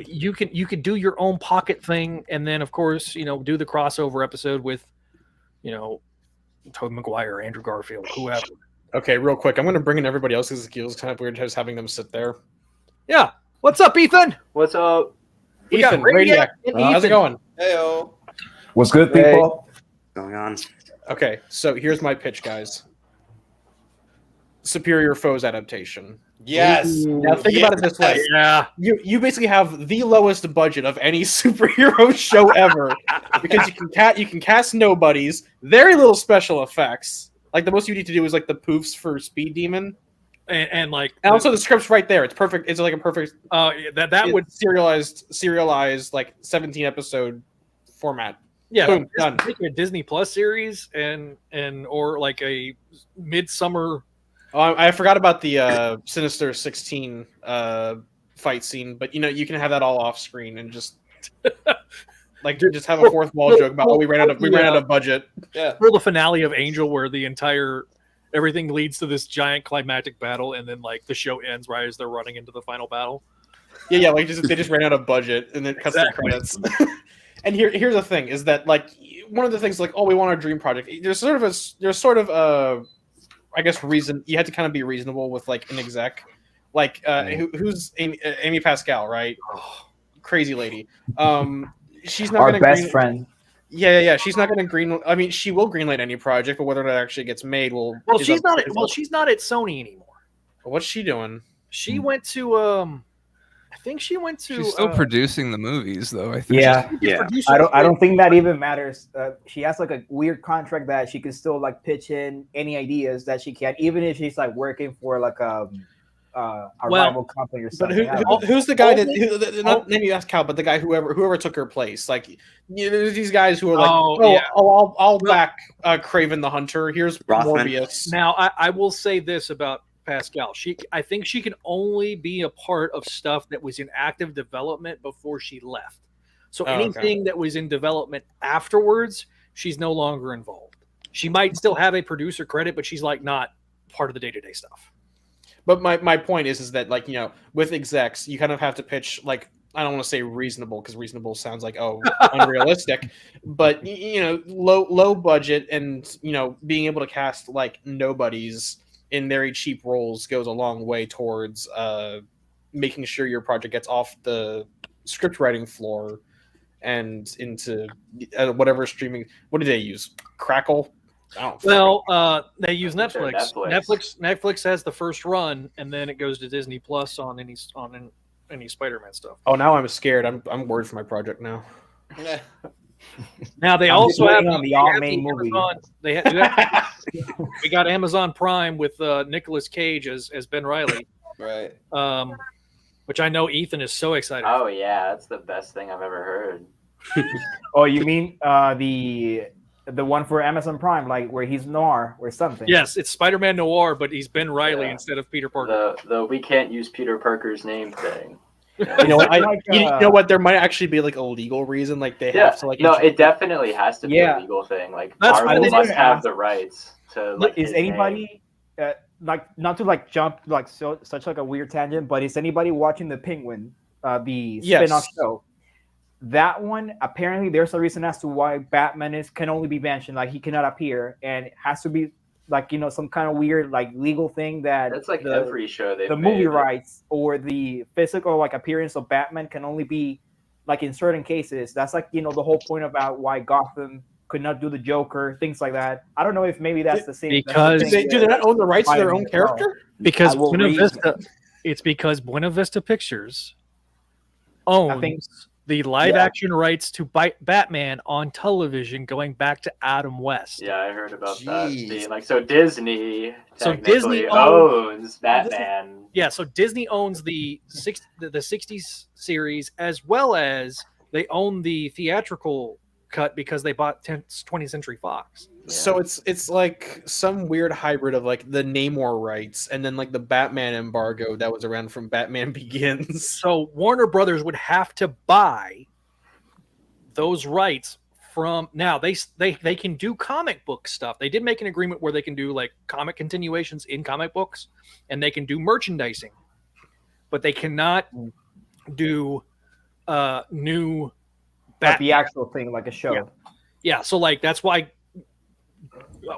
you could do your own pocket thing, and then of course do the crossover episode with Tobey Maguire, Andrew Garfield, whoever. Okay, real quick, I'm going to bring in everybody else because it feels kind of weird just having them sit there. Yeah, what's up, Ethan? What's up, Ethan? Radiak. How's it going? Heyo. What's good, people? Going on. Okay, so here's my pitch, guys. Superior Foes adaptation. Yes. Now think about it this way. Yeah. You basically have the lowest budget of any superhero show ever because you can cast nobodies, very little special effects. Like the most you need to do is like the poofs for Speed Demon. And also the script's right there. It's perfect. It's like a perfect that would serialized like 17 episode format. Yeah, boom, done. Make a Disney Plus series or like a midsummer. Oh, I forgot about the Sinister 16 fight scene, but you can have that all off screen and just like just have a fourth wall joke about we ran out of budget. Yeah. Or the finale of Angel where the entire everything leads to this giant climactic battle, and then like the show ends right as they're running into the final battle. Yeah, like they just ran out of budget and then cuts the credits. And here's the thing is that like one of the things like we want a dream project. There's sort of I guess reason you had to kind of be reasonable with like an exec, like who's Amy Pascal, right? Crazy lady. She's not our best friend. Yeah. She's not going to I mean, she will greenlight any project, but whether or not it actually gets made will. Well, she's not at Sony anymore. What's she doing? She went to I think she went to. She's still producing the movies, though. I think. Yeah. I don't think that even matters. She has like a weird contract that she can still like pitch in any ideas that she can, even if she's like working for like a rival company or something. But who's the guy not maybe ask Cal, but the guy whoever took her place? Like there's these guys who are like, I'll back Kraven the Hunter. Here's Rothman. Morbius. Now I will say this about Pascal. I think she can only be a part of stuff that was in active development before she left. So anything that was in development afterwards, she's no longer involved. She might still have a producer credit, but she's like not part of the day-to-day stuff. But my point is that like with execs, you kind of have to pitch like I don't want to say reasonable because reasonable sounds like unrealistic, but low budget and being able to cast like nobodies in very cheap roles goes a long way towards making sure your project gets off the script writing floor and into whatever streaming. What do they use? Crackle. They use I think they're Netflix. Netflix has the first run, and then it goes to Disney Plus on any Spider-Man stuff. Oh, now I'm scared. I'm worried for my project now. Now they I'm just also have waiting on the all main movie. We got Amazon Prime with Nicolas Cage as Ben Reilly, Right. which I know Ethan is so excited. Oh yeah, that's the best thing I've ever heard. Oh, you mean the one for Amazon Prime, like where he's noir or something? Yes, it's Spider-Man Noir, but he's Ben Reilly Yeah. instead of Peter Parker. The we can't use Peter Parker's name thing. You know what? Like, you know what? There might actually be like a legal reason, like they Yeah, have to like. no, it definitely has to be Yeah. a legal thing. Like That's Marvel what must it is. have the rights to. Like, Is his name. anybody like, not to like jump like such like a weird tangent, but is anybody watching the Penguin, the Yes. spin-off show? That one, apparently there's a reason as to why Batman can only be mentioned, like he cannot appear, and it has to be like, you know, some kind of weird like legal thing that That's like the, every show they've the made. movie rights or the physical like appearance of Batman can only be like in certain cases. That's like, you know, the whole point about why Gotham could not do the Joker, things like that. I don't know if maybe that's the same Because- that's the thing Do they not own the rights to their own Spider-Man as well. character? Because I will Buena read- Vista, it's because Buena Vista Pictures owns think- the live-action rights to Batman on television, going back to Adam West. Yeah, I heard about that. Jeez. Being like, so Disney So technically Disney owns Batman. Yeah, so Disney owns the 60s series, as well as they own the theatrical cut because they bought 20th Century Fox. So it's like some weird hybrid of like the Namor rights and then like the Batman embargo that was around from Batman Begins. So Warner Brothers would have to buy those rights from now. They can do comic book stuff. They did make an agreement where they can do like comic continuations in comic books, and they can do merchandising, but they cannot do new Like the actual thing, like a show. Yeah, so like that's why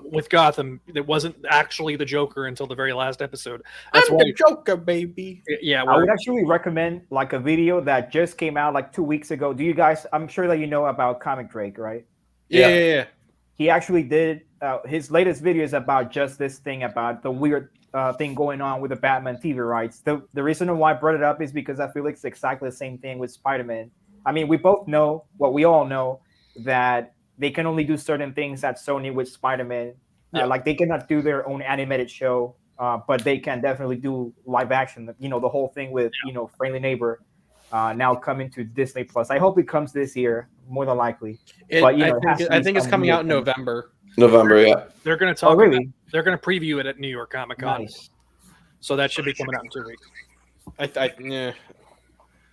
with Gotham, it wasn't actually the Joker until the very last episode. That's I'm why the Joker, baby. Yeah, I would actually recommend like a video that just came out like 2 weeks ago. Do you guys? I'm sure that you know about Comic Drake, right? Yeah. He actually did his latest video is about just this thing about the weird thing going on with the Batman TV rights. The reason why I brought it up is because I feel like it's exactly the same thing with Spider-Man. I mean, we both know what we all know, that they can only do certain things at Sony with Spider-Man. Like they cannot do their own animated show, but they can definitely do live action. You know, the whole thing with Friendly Neighbor now coming to Disney Plus. I hope it comes this year, more than likely. But I think it's coming out in November. November, yeah. They're going to talk. Oh, really? About, they're going to preview it at New York Comic Con. Nice. So that should be coming out in 2 weeks. Yeah.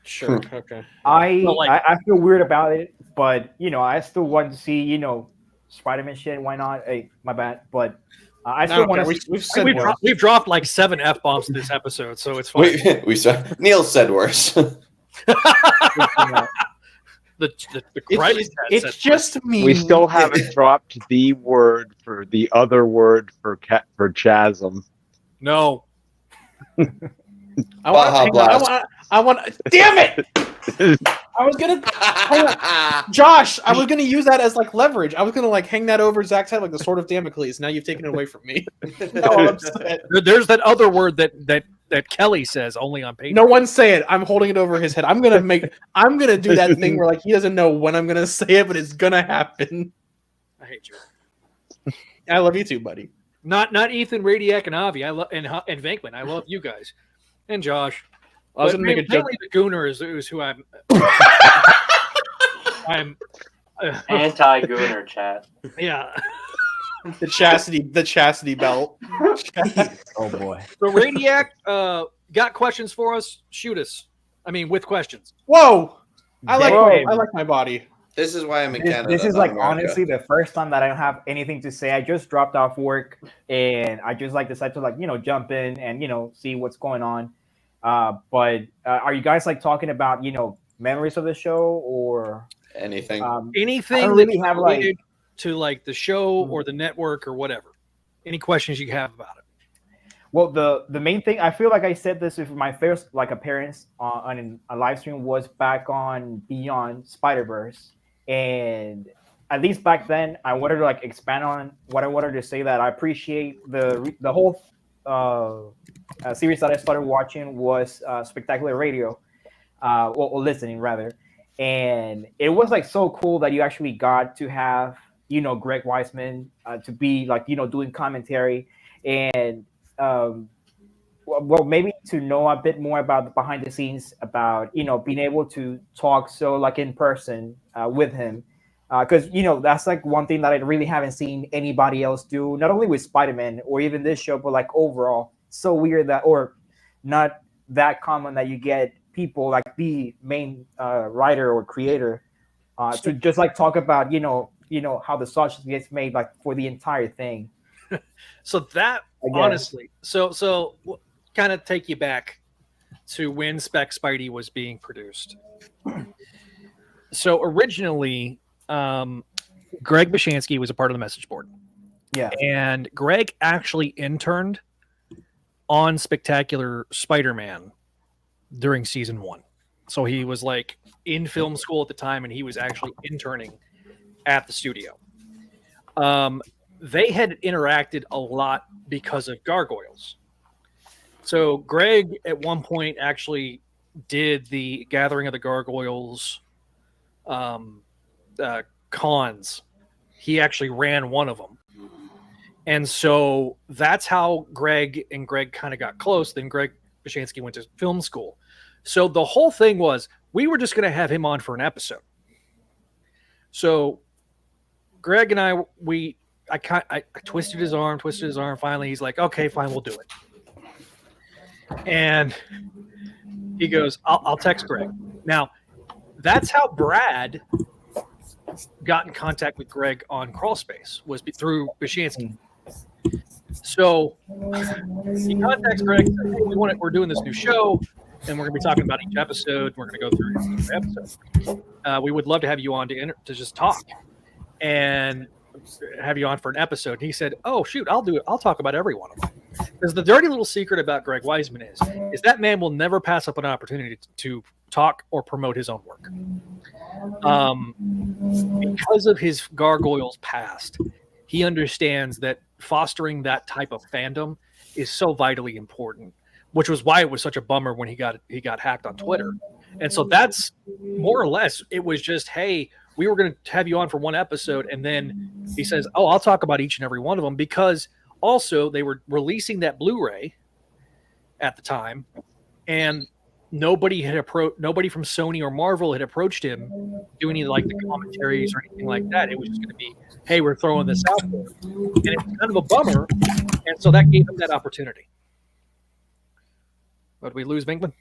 Sure. Okay. I feel weird about it, but I still want to see Spider-Man shit. Why not? Hey, my bad, but I still want to. We've dropped like 7 F-bombs this episode, so it's fine. We said Neil said worse. It's just me. We still haven't dropped the word for the other word for chasm. No. I want. Damn it! I was gonna. Josh, I was gonna use that as like leverage. I was gonna like hang that over Zach's head like the sword of Damocles. Now you've taken it away from me. Now I'm upset. There's that other word that Kelly says only on Patreon. No one say it. I'm holding it over his head. I'm gonna do that thing where like he doesn't know when I'm gonna say it, but it's gonna happen. I hate you. I love you too, buddy. Not Ethan, Radiak, and Javi. I love and Venk-Man. I love you guys and Josh. I was gonna make a joke. The Gooner is who I'm. I'm anti-Gooner chat. Yeah. The chastity belt. Oh boy. So Radiak got questions for us. Shoot us. I mean, with questions. Whoa! I like my body. This is why I'm in Canada. This is like honestly the first time that I don't have anything to say. I just dropped off work and I just decided to jump in and see what's going on. But are you guys talking about memories of the show or anything? Anything I don't really have related to the show or the network or whatever. Any questions you have about it? Well, the main thing, I feel like I said this with my first like appearance on a live stream was back on Beyond Spider-Verse, and at least back then I wanted to like expand on what I wanted to say, that I appreciate the whole series that I started watching was Spectacular Radio, or listening rather, and it was like so cool that you actually got to have Greg Weisman to be like doing commentary, and well, maybe to know a bit more about the behind the scenes, about being able to talk so like in person with him, because that's like one thing that I really haven't seen anybody else do, not only with Spider-Man or even this show, but like overall. So weird that, or not that common, that you get people like the main writer or creator to just like talk about how the sausage gets made, like for the entire thing. So that honestly, so kind of take you back to when Spec Spidey was being produced. So originally, Greg Bashansky was a part of the message board. Yeah. And Greg actually interned on Spectacular Spider-Man during season 1. So he was like in film school at the time, and he was actually interning at the studio. They had interacted a lot because of Gargoyles. So Greg at one point actually did the Gathering of the Gargoyles cons. He actually ran one of them. And so that's how Greg kind of got close. Then Greg Bashansky went to film school. So the whole thing was, we were just going to have him on for an episode. So Greg and I twisted his arm. Finally, he's like, okay, fine, we'll do it. And he goes, I'll text Greg. Now, that's how Brad got in contact with Greg on Crawlspace, was through Bashansky. So he contacts Greg and says, hey, we're doing this new show, and we're going to be talking about each episode. We're going to go through each episode. We would love to have you on to just talk and have you on for an episode. And he said, oh, shoot, I'll do it. I'll talk about every one of them. Because the dirty little secret about Greg Weisman is that man will never pass up an opportunity to talk or promote his own work. Because of his Gargoyles past, he understands that fostering that type of fandom is so vitally important, which was why it was such a bummer when he got hacked on Twitter. And so that's more or less, it was just, hey, we were going to have you on for one episode. And then he says, oh, I'll talk about each and every one of them, because also they were releasing that Blu-ray at the time, and nobody from Sony or Marvel had approached him doing any like the commentaries or anything like that. It was just going to be, hey, we're throwing this out there. And it's kind of a bummer. And so that gave him that opportunity. But did we lose Venk-Man?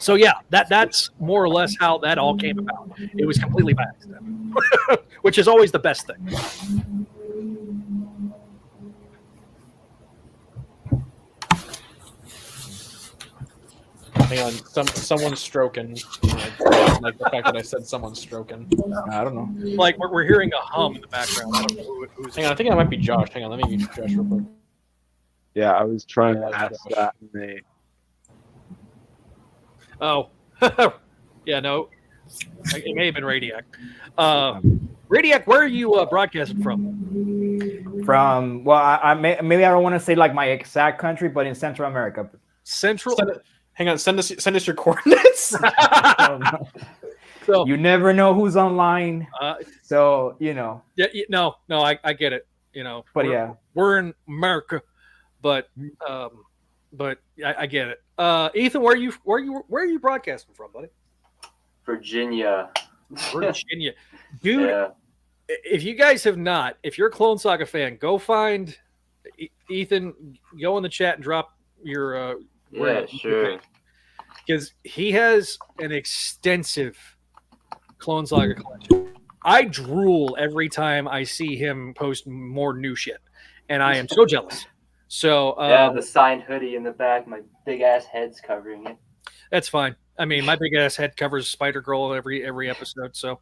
So yeah, that's more or less how that all came about. It was completely by accident, which is always the best thing. Hang on, someone's stroking. Like the fact that I said someone's stroking. I don't know. Like we're hearing a hum in the background. I don't know who's. Hang on, I think that might be Josh. Hang on, let me mute Josh real quick. Yeah, I was trying to ask that. And Oh, yeah, no, it may have been Radiak. Radiak, where are you broadcasting from? From, well, maybe I don't want to say like my exact country, but in Central America. Hang on, send us your coordinates. So you never know who's online. So Yeah, no, I get it. But we're in America, but I get it. Ethan, where are you broadcasting from, buddy? Virginia. Virginia, dude. Yeah. If you guys have not, if you're a Clone Saga fan, go find Ethan. Go in the chat and drop your. Yeah, sure. Because he has an extensive Clone Saga collection. I drool every time I see him post more new shit, and I am so jealous. So yeah, the signed hoodie in the back, my big ass head's covering it. That's fine. I mean, my big ass head covers Spider Girl every episode, so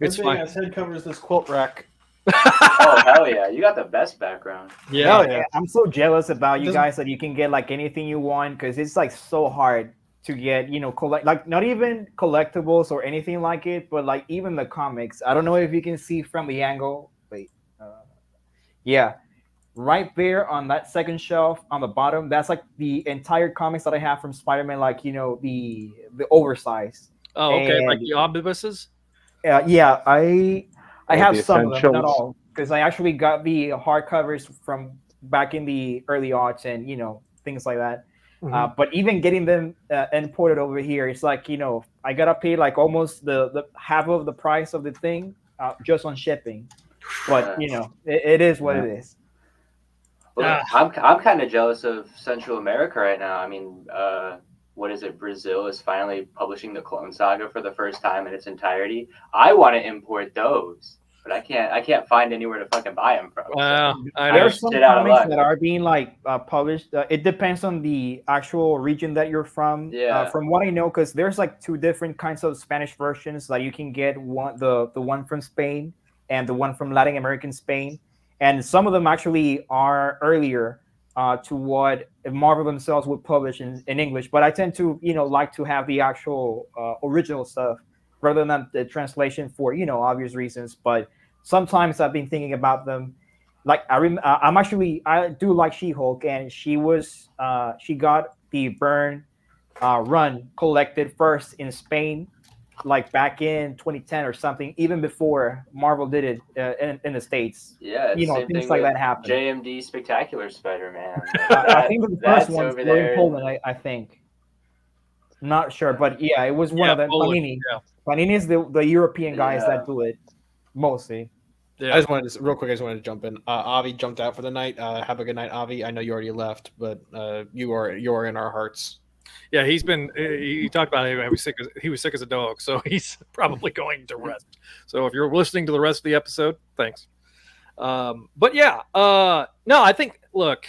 it's fine. My big ass head covers this quilt rack. Oh hell yeah, you got the best background. Yeah. Hell yeah. I'm so jealous about you Doesn't- guys that you can get like anything you want because it's like so hard to get, collect like not even collectibles or anything like it, but like even the comics. I don't know if you can see from the angle. Wait, yeah, right there on that second shelf on the bottom. That's like the entire comics that I have from Spider-Man, like the oversized. Oh, okay. Like And the omnibuses. yeah, I Or have the some of them, not essentials. all, because I actually got the hardcovers from back in the early aughts and things like that. But even getting them imported over here, it's like I gotta pay like almost the half of the price of the thing just on shipping. But it is what it is. Well, I'm kind of jealous of Central America right now. I mean, what is it? Brazil is finally publishing the Clone Saga for the first time in its entirety. I want to import those, but I can't find anywhere to fucking buy them from. Wow. I There know. are some Shit out of comics luck. that are being like published. It depends on the actual region that you're from. Yeah. From what I know, because there's like two different kinds of Spanish versions. Like you can get the one from Spain and the one from Latin American Spain, and some of them actually are earlier to what Marvel themselves would publish in English. But I tend to like to have the actual original stuff rather than the translation for obvious reasons. But sometimes I've been thinking about them. Like I do like She-Hulk, and she got the Burn run collected first in Spain, like back in 2010 or something, even before Marvel did it in the States. Yeah, it's same things thing like with that happen. JMD Spectacular Spider-Man. I think the first That's ones over were in there. Poland. I think. Not sure, but yeah, it was one of them. Poland, Panini. yeah. Panini is the European guys Yeah. that do it mostly. Yeah. I just wanted to real quick. I just wanted to jump in. Avi jumped out for the night. Have a good night, Avi. I know you already left, but you are in our hearts. Yeah, he's been. He talked about it. He was sick as a dog, so he's probably going to rest. So if you're listening to the rest of the episode, thanks. But yeah, no, I think. Look,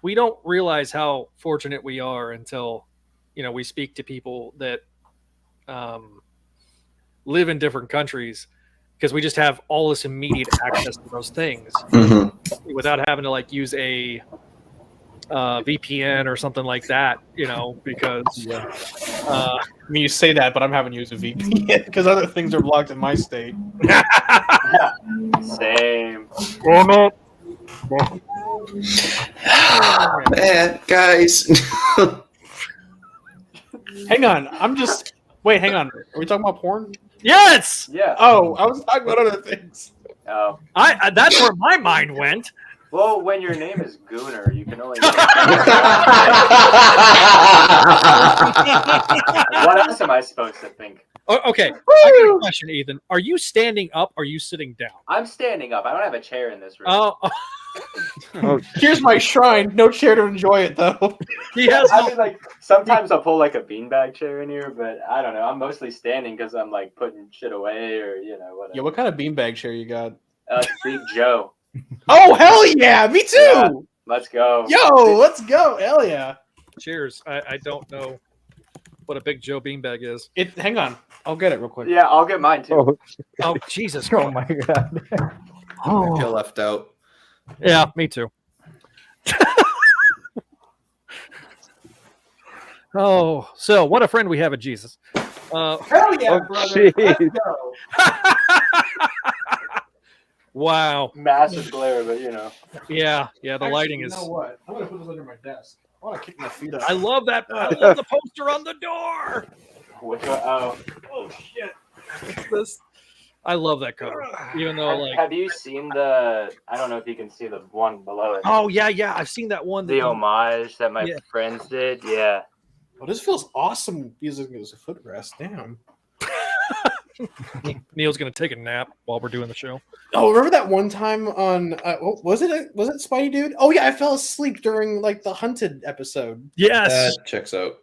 we don't realize how fortunate we are until we speak to people that live in different countries, because we just have all this immediate access to those things without having to like use a VPN or something like that, because I mean, you say that, but I'm having to use a VPN because other things are blocked in my state. Same. Man, guys. Hang on, wait. Hang on. Are we talking about porn? yes, Yeah. Oh, I was talking about other things. Oh. I that's where my mind went. Well, when your name is Gooner, you can only. What else am I supposed to think? Okay, I got a question, Ethan. Are you standing up? Or are you sitting down? I'm standing up. I don't have a chair in this room. Oh, Here's my shrine. No chair to enjoy it though. he has. I mean, like sometimes I'll pull like a beanbag chair in here, but I don't know. I'm mostly standing because I'm like putting shit away or whatever. Yeah, what kind of beanbag chair you got? Big Joe. Oh hell yeah, me too. Yeah. Let's go. Yo, let's go. Hell yeah. Cheers. I don't know what a Big Joe beanbag is. Hang on. I'll get it real quick. Yeah, I'll get mine too. Oh Jesus! Oh my god. I feel left out. Yeah, me too. Oh, so what a friend we have at Jesus. Hell yeah, Oh, brother. Let's jeez. go. Wow. Massive glare, but Yeah, the lighting is. You know what? I'm gonna put this under my desk. I want to kick my feet up. I love that. I love the poster on the door. Which one? Oh. Oh shit. This. I love that cover, even though Have you seen the? I don't know if you can see the one below it. Oh yeah, I've seen that one. The homage that my friends did. Yeah. Oh, this feels awesome using it as a footrest. Damn. Neil's gonna take a nap while we're doing the show. Oh, remember that one time on was it Spidey Dude? Oh yeah, I fell asleep during like the Hunted episode. Yes. That checks out.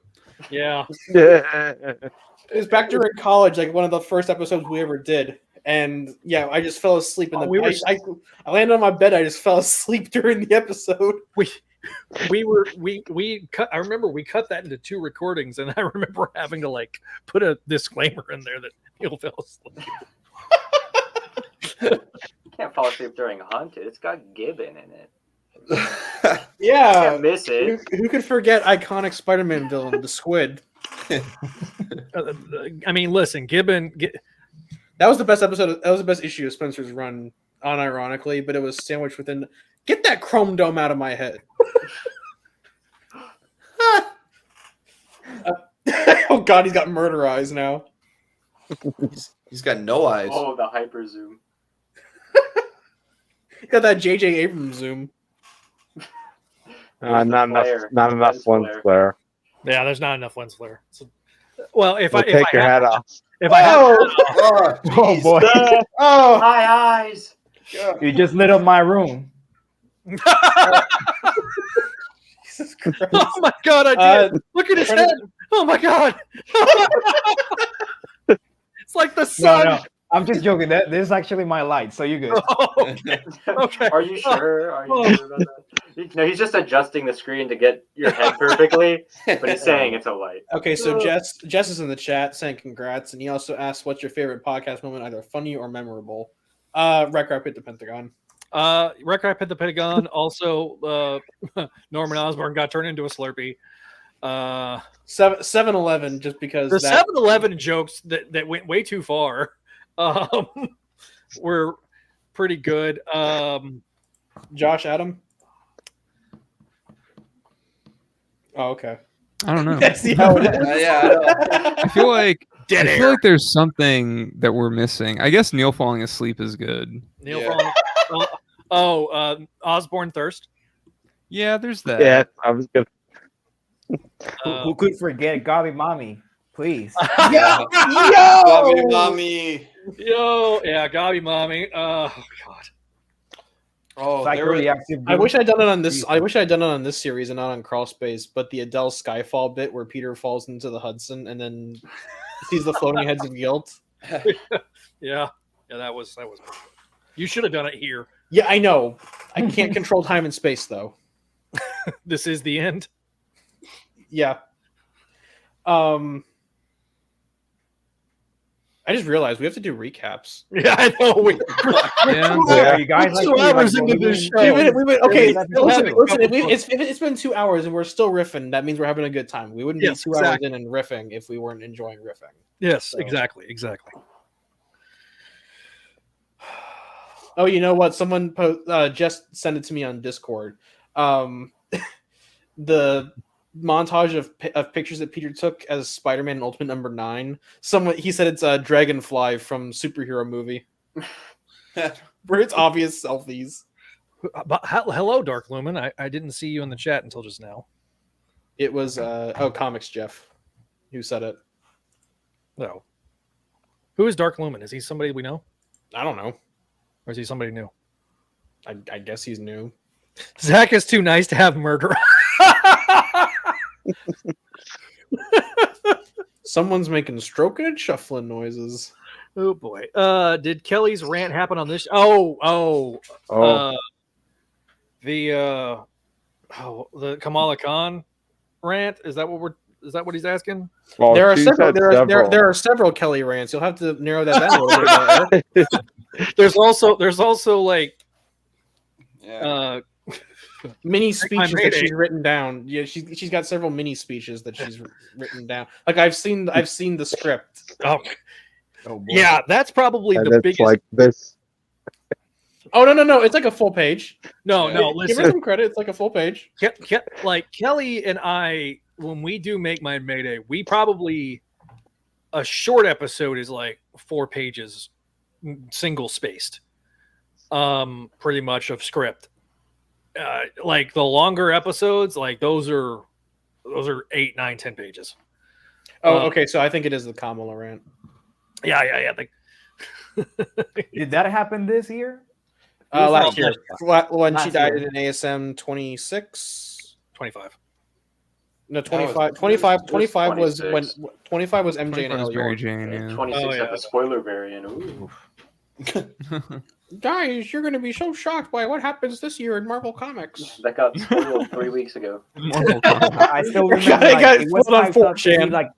Yeah. It was back during college, like one of the first episodes we ever did. And yeah, I just fell asleep in the I landed on my bed, I just fell asleep during the episode. We cut. I remember we cut that into 2 recordings, and I remember having to like put a disclaimer in there that Neil fell asleep. can't fall asleep during Hunted. It's got Gibbon in it. Yeah, Can't miss it. Who could forget iconic Spider-Man villain, the Squid? I mean, listen, Gibbon. That was the best episode. That was the best issue of Spencer's run, unironically, but it was sandwiched within. Get that chrome dome out of my head. Oh God, he's got murder eyes now. He's got no eyes. Oh, the hyper zoom. He got that J.J. Abrams zoom. Not enough lens flare. Yeah, there's not enough lens flare. So, well, if We'll I take your hat off. If I had, Oh boy! Oh, My eyes. You just lit up my room. Jesus Christ. oh my God, I did. Look at his head. Oh my God. It's like the sun. No, I'm just joking. This is actually my light, so you're good. Oh, okay. Okay. Are you sure? Are you sure about that? No, he's just adjusting the screen to get your head perfectly, but he's saying it's a light. Okay, so Jess is in the chat saying congrats, and he also asked, "What's your favorite podcast moment, either funny or memorable?" Wreck Rap Hit the Pentagon. Wreck Rap Hit the Pentagon. Also, Norman Osborn got turned into a Slurpee. 7-Eleven, just because the 7-Eleven jokes that went way too far were pretty good. Josh Adam. Oh, okay. I don't know. Yeah. I feel like Dead I air. feel like there's something that we're missing. I guess Neil falling asleep is good. Neil Yeah. Falling. Osborne Thirst. Yeah, there's that. Yeah, I was good. Who could forget Gabi Mommy? Please. Yo! Gabi Mommy. Yo, yeah, Gabi Mommy. Oh God. Oh, there was, Psychoreactive. I wish I'd done it on this. I wish I'd done it on this series and not on Crawl Space. But the Adele Skyfall bit where Peter falls into the Hudson and then sees the floating heads of guilt. Yeah, that was. You should have done it here. Yeah, I know. I can't control time and space though. This is the end. Yeah. I just realized we have to do recaps. Yeah, I know. Yeah. You guys like 2 hours into this show. Okay, Listen, listen. If it's been 2 hours and we're still riffing, that means we're having a good time. We wouldn't be 2 hours in and riffing if we weren't enjoying riffing. Yes, So. exactly. Oh, you know what? Someone just sent it to me on Discord. The montage of pictures that Peter took as Spider-Man in Ultimate Number 9. He said it's a Dragonfly from superhero movie, where it's obvious selfies. Hello, Dark Lumen. I didn't see you in the chat until just now. It was Comics Jeff who said it. No. Who is Dark Lumen? Is he somebody we know? I don't know. Or is he somebody new? I guess he's new. Zach is too nice to have murder. Someone's making stroking and shuffling noises. Oh boy. Did Kelly's rant happen on this? The Kamala Khan rant. Is that what he's asking? Well, There are she several. said There are several Kelly rants. You'll have to narrow that down a little bit. There's also like mini speeches that Mayday. she's written down. Yeah, she's got several mini speeches that she's written down. Like I've seen the script. Oh Oh, boy. yeah, that's probably and the it's biggest. like this. Oh no! It's like a full page. No, Give her listen. some credit. It's like a full page. Like Kelly and I, when we do Make My Mayday, we probably a short episode is like 4 pages, single spaced, pretty much of script. Like the longer episodes, like those are 8, 9, 10 pages. Oh, okay. So I think it is the Kamala rant. Yeah. Did that happen this year? Last year when she Last died year. in ASM 26. 25. No, That was- 25. 25. 25 was 26. when 25 was MJ and 25 Al is Mary York. Jane, yeah. 26 Oh, yeah. at the spoiler variant. Ooh. Guys, you're gonna be so shocked by what happens this year in Marvel Comics. That got spoiled 3 weeks ago. Marvel Comics. I still remember. It got It was spoiled on hyped up to be 4chan. like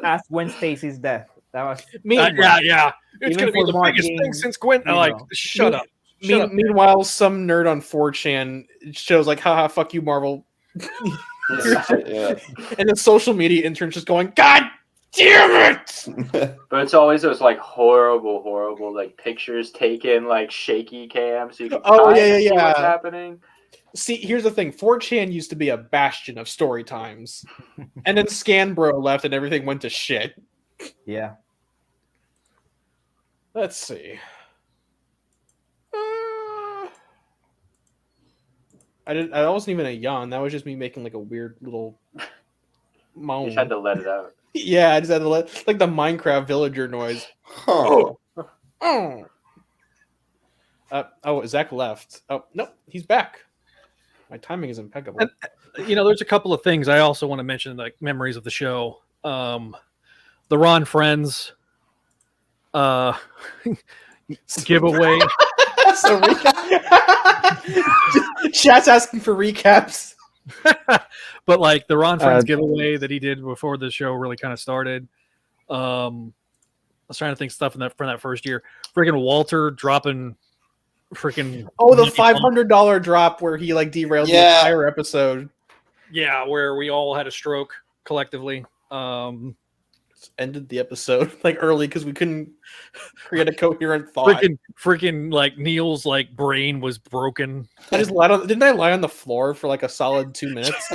asked Gwen Stacy's death. That was Me, Yeah. It's Even gonna be for the Mark biggest being, thing since Gwen. you Like, know. shut up. Shut up. Meanwhile, some nerd on 4chan shows like, haha, fuck you, Marvel. Yeah. And the social media intern's just going, God damn it! But it's always those like horrible like pictures taken like shaky cam so you can see what's happening. See, here's the thing. 4chan used to be a bastion of story times. And then Scanbro left and everything went to shit. Yeah. Let's see. I wasn't even a yawn. That was just me making like a weird little moan. You just had to let it out. Yeah, I just had to let like the Minecraft villager noise. Oh. Zach left. Oh nope, he's back. My timing is impeccable. There's a couple of things I also want to mention, like memories of the show. The Ron Friends giveaway. So chat's asking for recaps. But like the Ron Friends giveaway that he did before the show really kind of started. I was trying to think stuff from that first year. Freaking Walter dropping freaking the $500 drop where he like derailed the entire episode. Yeah, where we all had a stroke collectively. Ended the episode like early because we had a coherent thought. Freaking like Neil's like brain was broken. Didn't I lie on the floor for like a solid 2 minutes?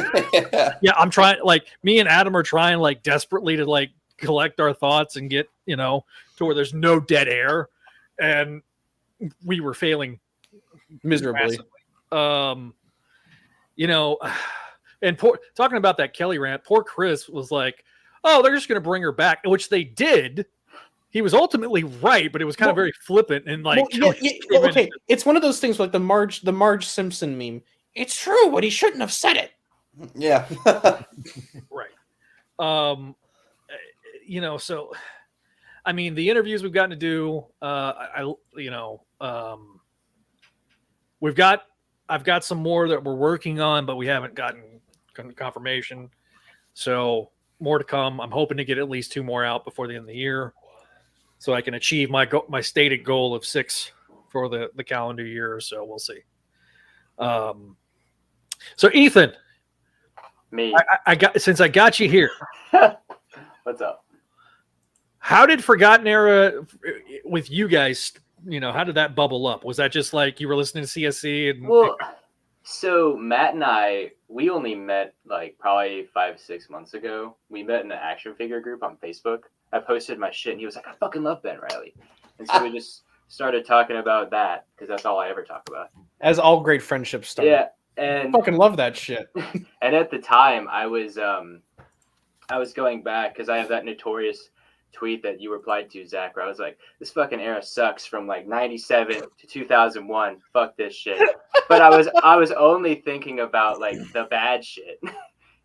Yeah, I'm trying, like me and Adam are trying like desperately to like collect our thoughts and get, to where there's no dead air, and we were failing miserably. And talking about that Kelly rant, poor Chris was like, oh, they're just going to bring her back, which they did. He was ultimately right, but it was kind of very flippant and like. Okay, it's one of those things like the Marge Simpson meme. It's true, but he shouldn't have said it. Yeah. Right. So, I mean, the interviews we've gotten to do, I've got some more that we're working on, but we haven't gotten confirmation. So more to come. I'm hoping to get at least 2 more out before the end of the year, so I can achieve my stated goal of 6 for the calendar year. So we'll see. So Ethan, me, I got you here. What's up? How did Forgotten Era with you guys? How did that bubble up? Was that just like you were listening to CSC? Well, so Matt and I, we only met like probably 5-6 months ago. We met in the action figure group on Facebook. I posted my shit and he was like, I fucking love Ben Reilly. And so we just started talking about that because that's all I ever talk about. As all great friendships start. Yeah. And I fucking love that shit. And at the time I was going back because I have that notorious tweet that you replied to, Zach, where I was like, this fucking era sucks from like 97 to 2001. Fuck this shit. But I was only thinking about like the bad shit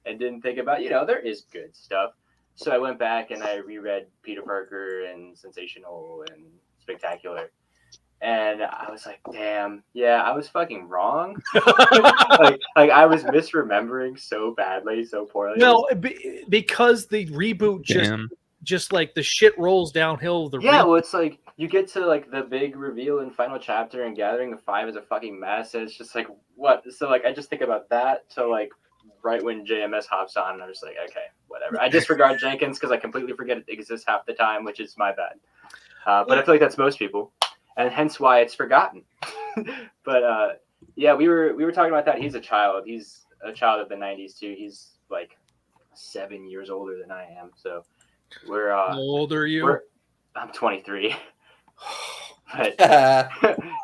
and didn't think about, there is good stuff. So I went back and I reread Peter Parker and Sensational and Spectacular. And I was like, damn, yeah, I was fucking wrong. like I was misremembering so badly, so poorly. Well, because the reboot just like the shit rolls downhill. Well, it's like you get to like the big reveal in final chapter and Gathering of 5 is a fucking mess, and it's just like what? So like I just think about that to like right when JMS hops on, and I'm just like, okay, whatever. I disregard Jenkins because I completely forget it exists half the time, which is my bad. But I feel like that's most people, and hence why it's forgotten. But yeah, we were talking about that. He's a child. He's a child of the 90s too. He's like 7 years older than I am, so. We're how old are you? I'm 23. But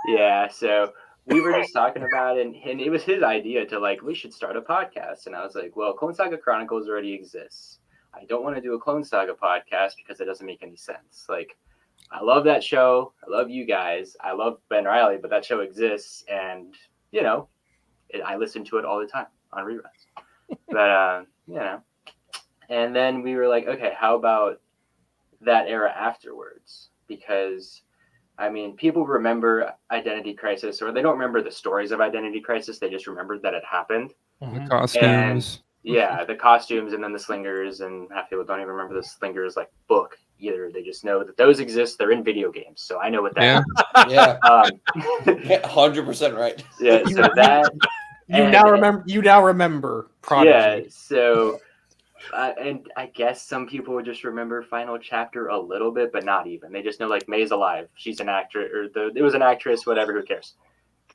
yeah, so we were just talking about it, and it was his idea to like, we should start a podcast. And I was like, well, Clone Saga Chronicles already exists. I don't want to do a Clone Saga podcast because it doesn't make any sense. Like, I love that show. I love you guys. I love Ben Reilly, but that show exists, and I listen to it all the time on reruns. But and then we were like, okay, how about that era afterwards? Because, I mean, people remember Identity Crisis, or they don't remember the stories of Identity Crisis. They just remembered that it happened. The costumes. And, the costumes, and then the slingers, and half people don't even remember the slingers like book either. They just know that those exist. They're in video games, so I know what that. Yeah. Is. Yeah, Um, 100% right. yeah. So that You now remember Prodigy. yeah. So. And I guess some people would just remember Final Chapter a little bit, but not even. They just know like May's alive. She's an actress, or it was an actress, whatever. Who cares?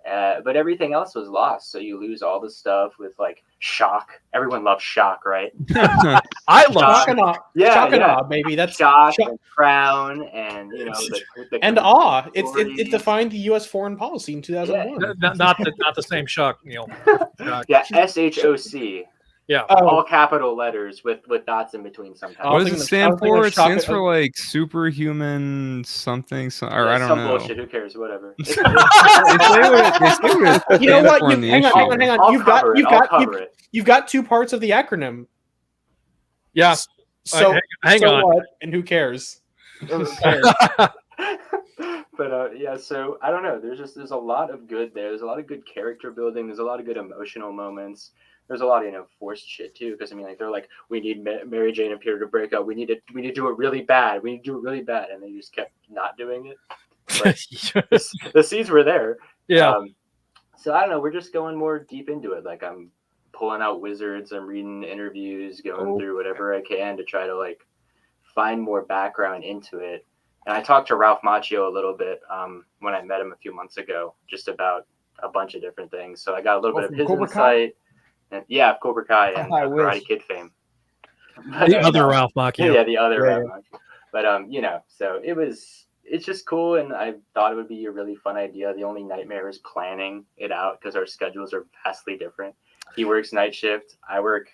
But everything else was lost. So you lose all the stuff with like Shock. Everyone loves Shock, right? I love Shock and awe. Yeah, Shock and yeah. awe, baby. That's Shock Shock. and Crown, and you know the And awe. It authorities. defined the U.S. foreign policy in 2001. not the same Shock, Neil. Shock. Yeah, SHOC. Yeah. All capital letters with dots in between sometimes. What does thinking it of- I stand was thinking for? of It stands Shock- for like superhuman something, or Yeah, I don't some know. bullshit. Who cares? Whatever. They say what it You know stands what? for in the Hang on, issue. hang on. I'll cover it. You've got 2 parts of the acronym. Yeah. So Hang so on. what? And who cares? Who cares? But yeah, so I don't know. There's a lot of good there. There's a lot of good character building. There's a lot of good emotional moments. There's a lot of forced shit too. Because I mean, like they're like, we need Mary Jane and Peter to break up. We need to do it really bad. We need to do it really bad, and they just kept not doing it. But the seeds were there. Yeah. So I don't know. We're just going more deep into it. Like I'm pulling out wizards. I'm reading interviews, going through whatever I can to try to like find more background into it. And I talked to Ralph Macchio a little bit when I met him a few months ago, just about a bunch of different things. So I got a little bit of from his Cobra Kai? insight. And, yeah, Cobra Kai and I Karate wish. Kid fame. The other Ralph Macchio. Yeah, the other Yeah, Ralph Macchio. But so it's just cool, and I thought it would be a really fun idea. The only nightmare is planning it out because our schedules are vastly different. He works night shift. I work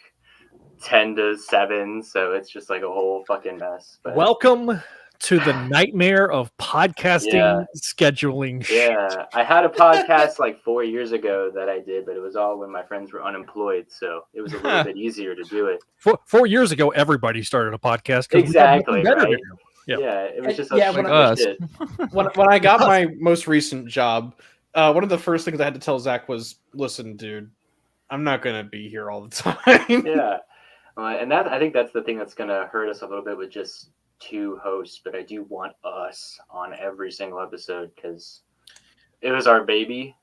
10 to 7, so it's just like a whole fucking mess. But Welcome to the nightmare of podcasting Yeah. scheduling. yeah, I had a podcast like 4 years ago that I did, but it was all when my friends were unemployed, so it was a little bit easier to do it. 4 years ago, everybody started a podcast. 'cause we had Exactly, nothing better to right? do. Yeah. Yeah, it was just Yeah, like when us. shit. when I got my most recent job, one of the first things I had to tell Zach was, "Listen, dude, I'm not gonna be here all the time." Yeah, and that I think that's the thing that's gonna hurt us a little bit with just 2 hosts. But I do want us on every single episode because it was our baby.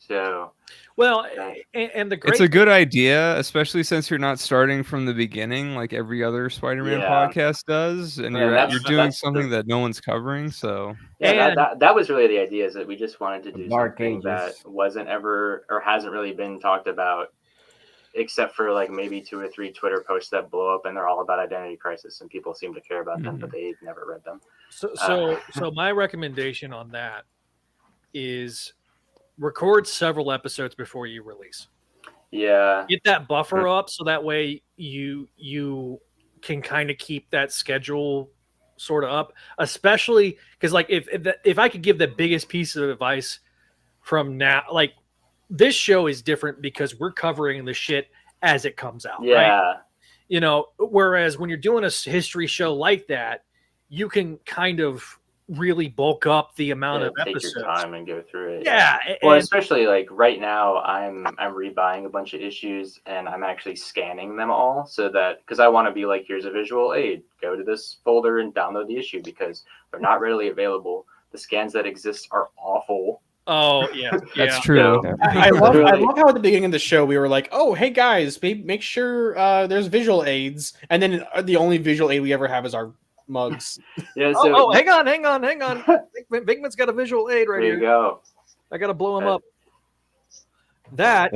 So Well, and the great It's a good idea, especially since you're not starting from the beginning like every other Spider-Man Yeah. podcast does, and Yeah, you're doing that's something that no one's covering. So yeah, And- that was really the idea, is that we just wanted to do Dark something that Ages. wasn't ever or hasn't really been talked about, except for like maybe 2 or 3 Twitter posts that blow up and they're all about Identity Crisis and people seem to care about them, but they've never read them. So my recommendation on that is record several episodes before you release. Yeah, Get that buffer up so that way you can kind of keep that schedule sort of up, especially because like if I could give the biggest piece of advice from now, like this show is different because we're covering the shit as it comes out. yeah. Right? Whereas when you're doing a history show like that, you can kind of really bulk up the amount of Take episodes. your time and go through it. Yeah. Well, and- especially like right now, I'm rebuying a bunch of issues and I'm actually scanning them all so that because I want to be like, here's a visual aid. Go to this folder and download the issue because they're not readily available. The scans that exist are awful. Oh yeah, that's true. So, I love Really? how at the beginning of the show we were like, "Oh, hey guys, make sure there's visual aids," and then the only visual aid we ever have is our mugs. yeah. So Oh, hang on. Venkman's got a visual aid right there you here. go. I gotta blow him up. That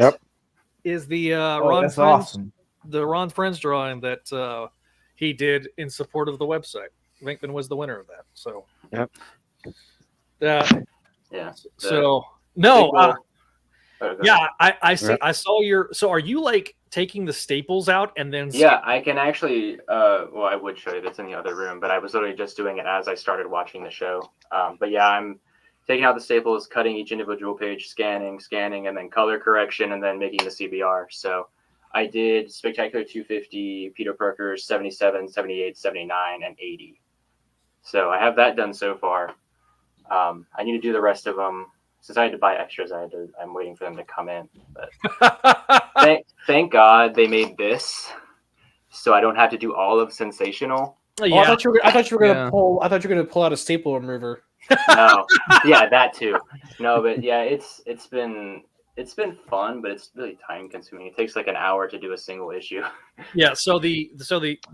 is the Oh, Ron that's Friends, awesome. the Ron Friends drawing that he did in support of the website. Venkman was the winner of that. So Yep. Yeah. So no, Go ahead. yeah, I see. I saw your. So are you like taking the staples out and then? Yeah, I can actually. Well, I would show you. That's in the other room, but I was literally just doing it as I started watching the show. But yeah, I'm taking out the staples, cutting each individual page, scanning, and then color correction, and then making the CBR. So I did Spectacular 250, Peter Parker 77, 78, 79, and 80. So I have that done so far. I need to do the rest of them. Since I had to buy extras, I'm waiting for them to come in. But thank God they made this, so I don't have to do all of Sensational. Oh, I yeah. thought you were gonna Yeah. pull. I thought you were gonna pull out a staple remover. No, yeah, that too. No, but yeah, it's been fun, but it's really time consuming. It takes like an hour to do a single issue. Yeah. So the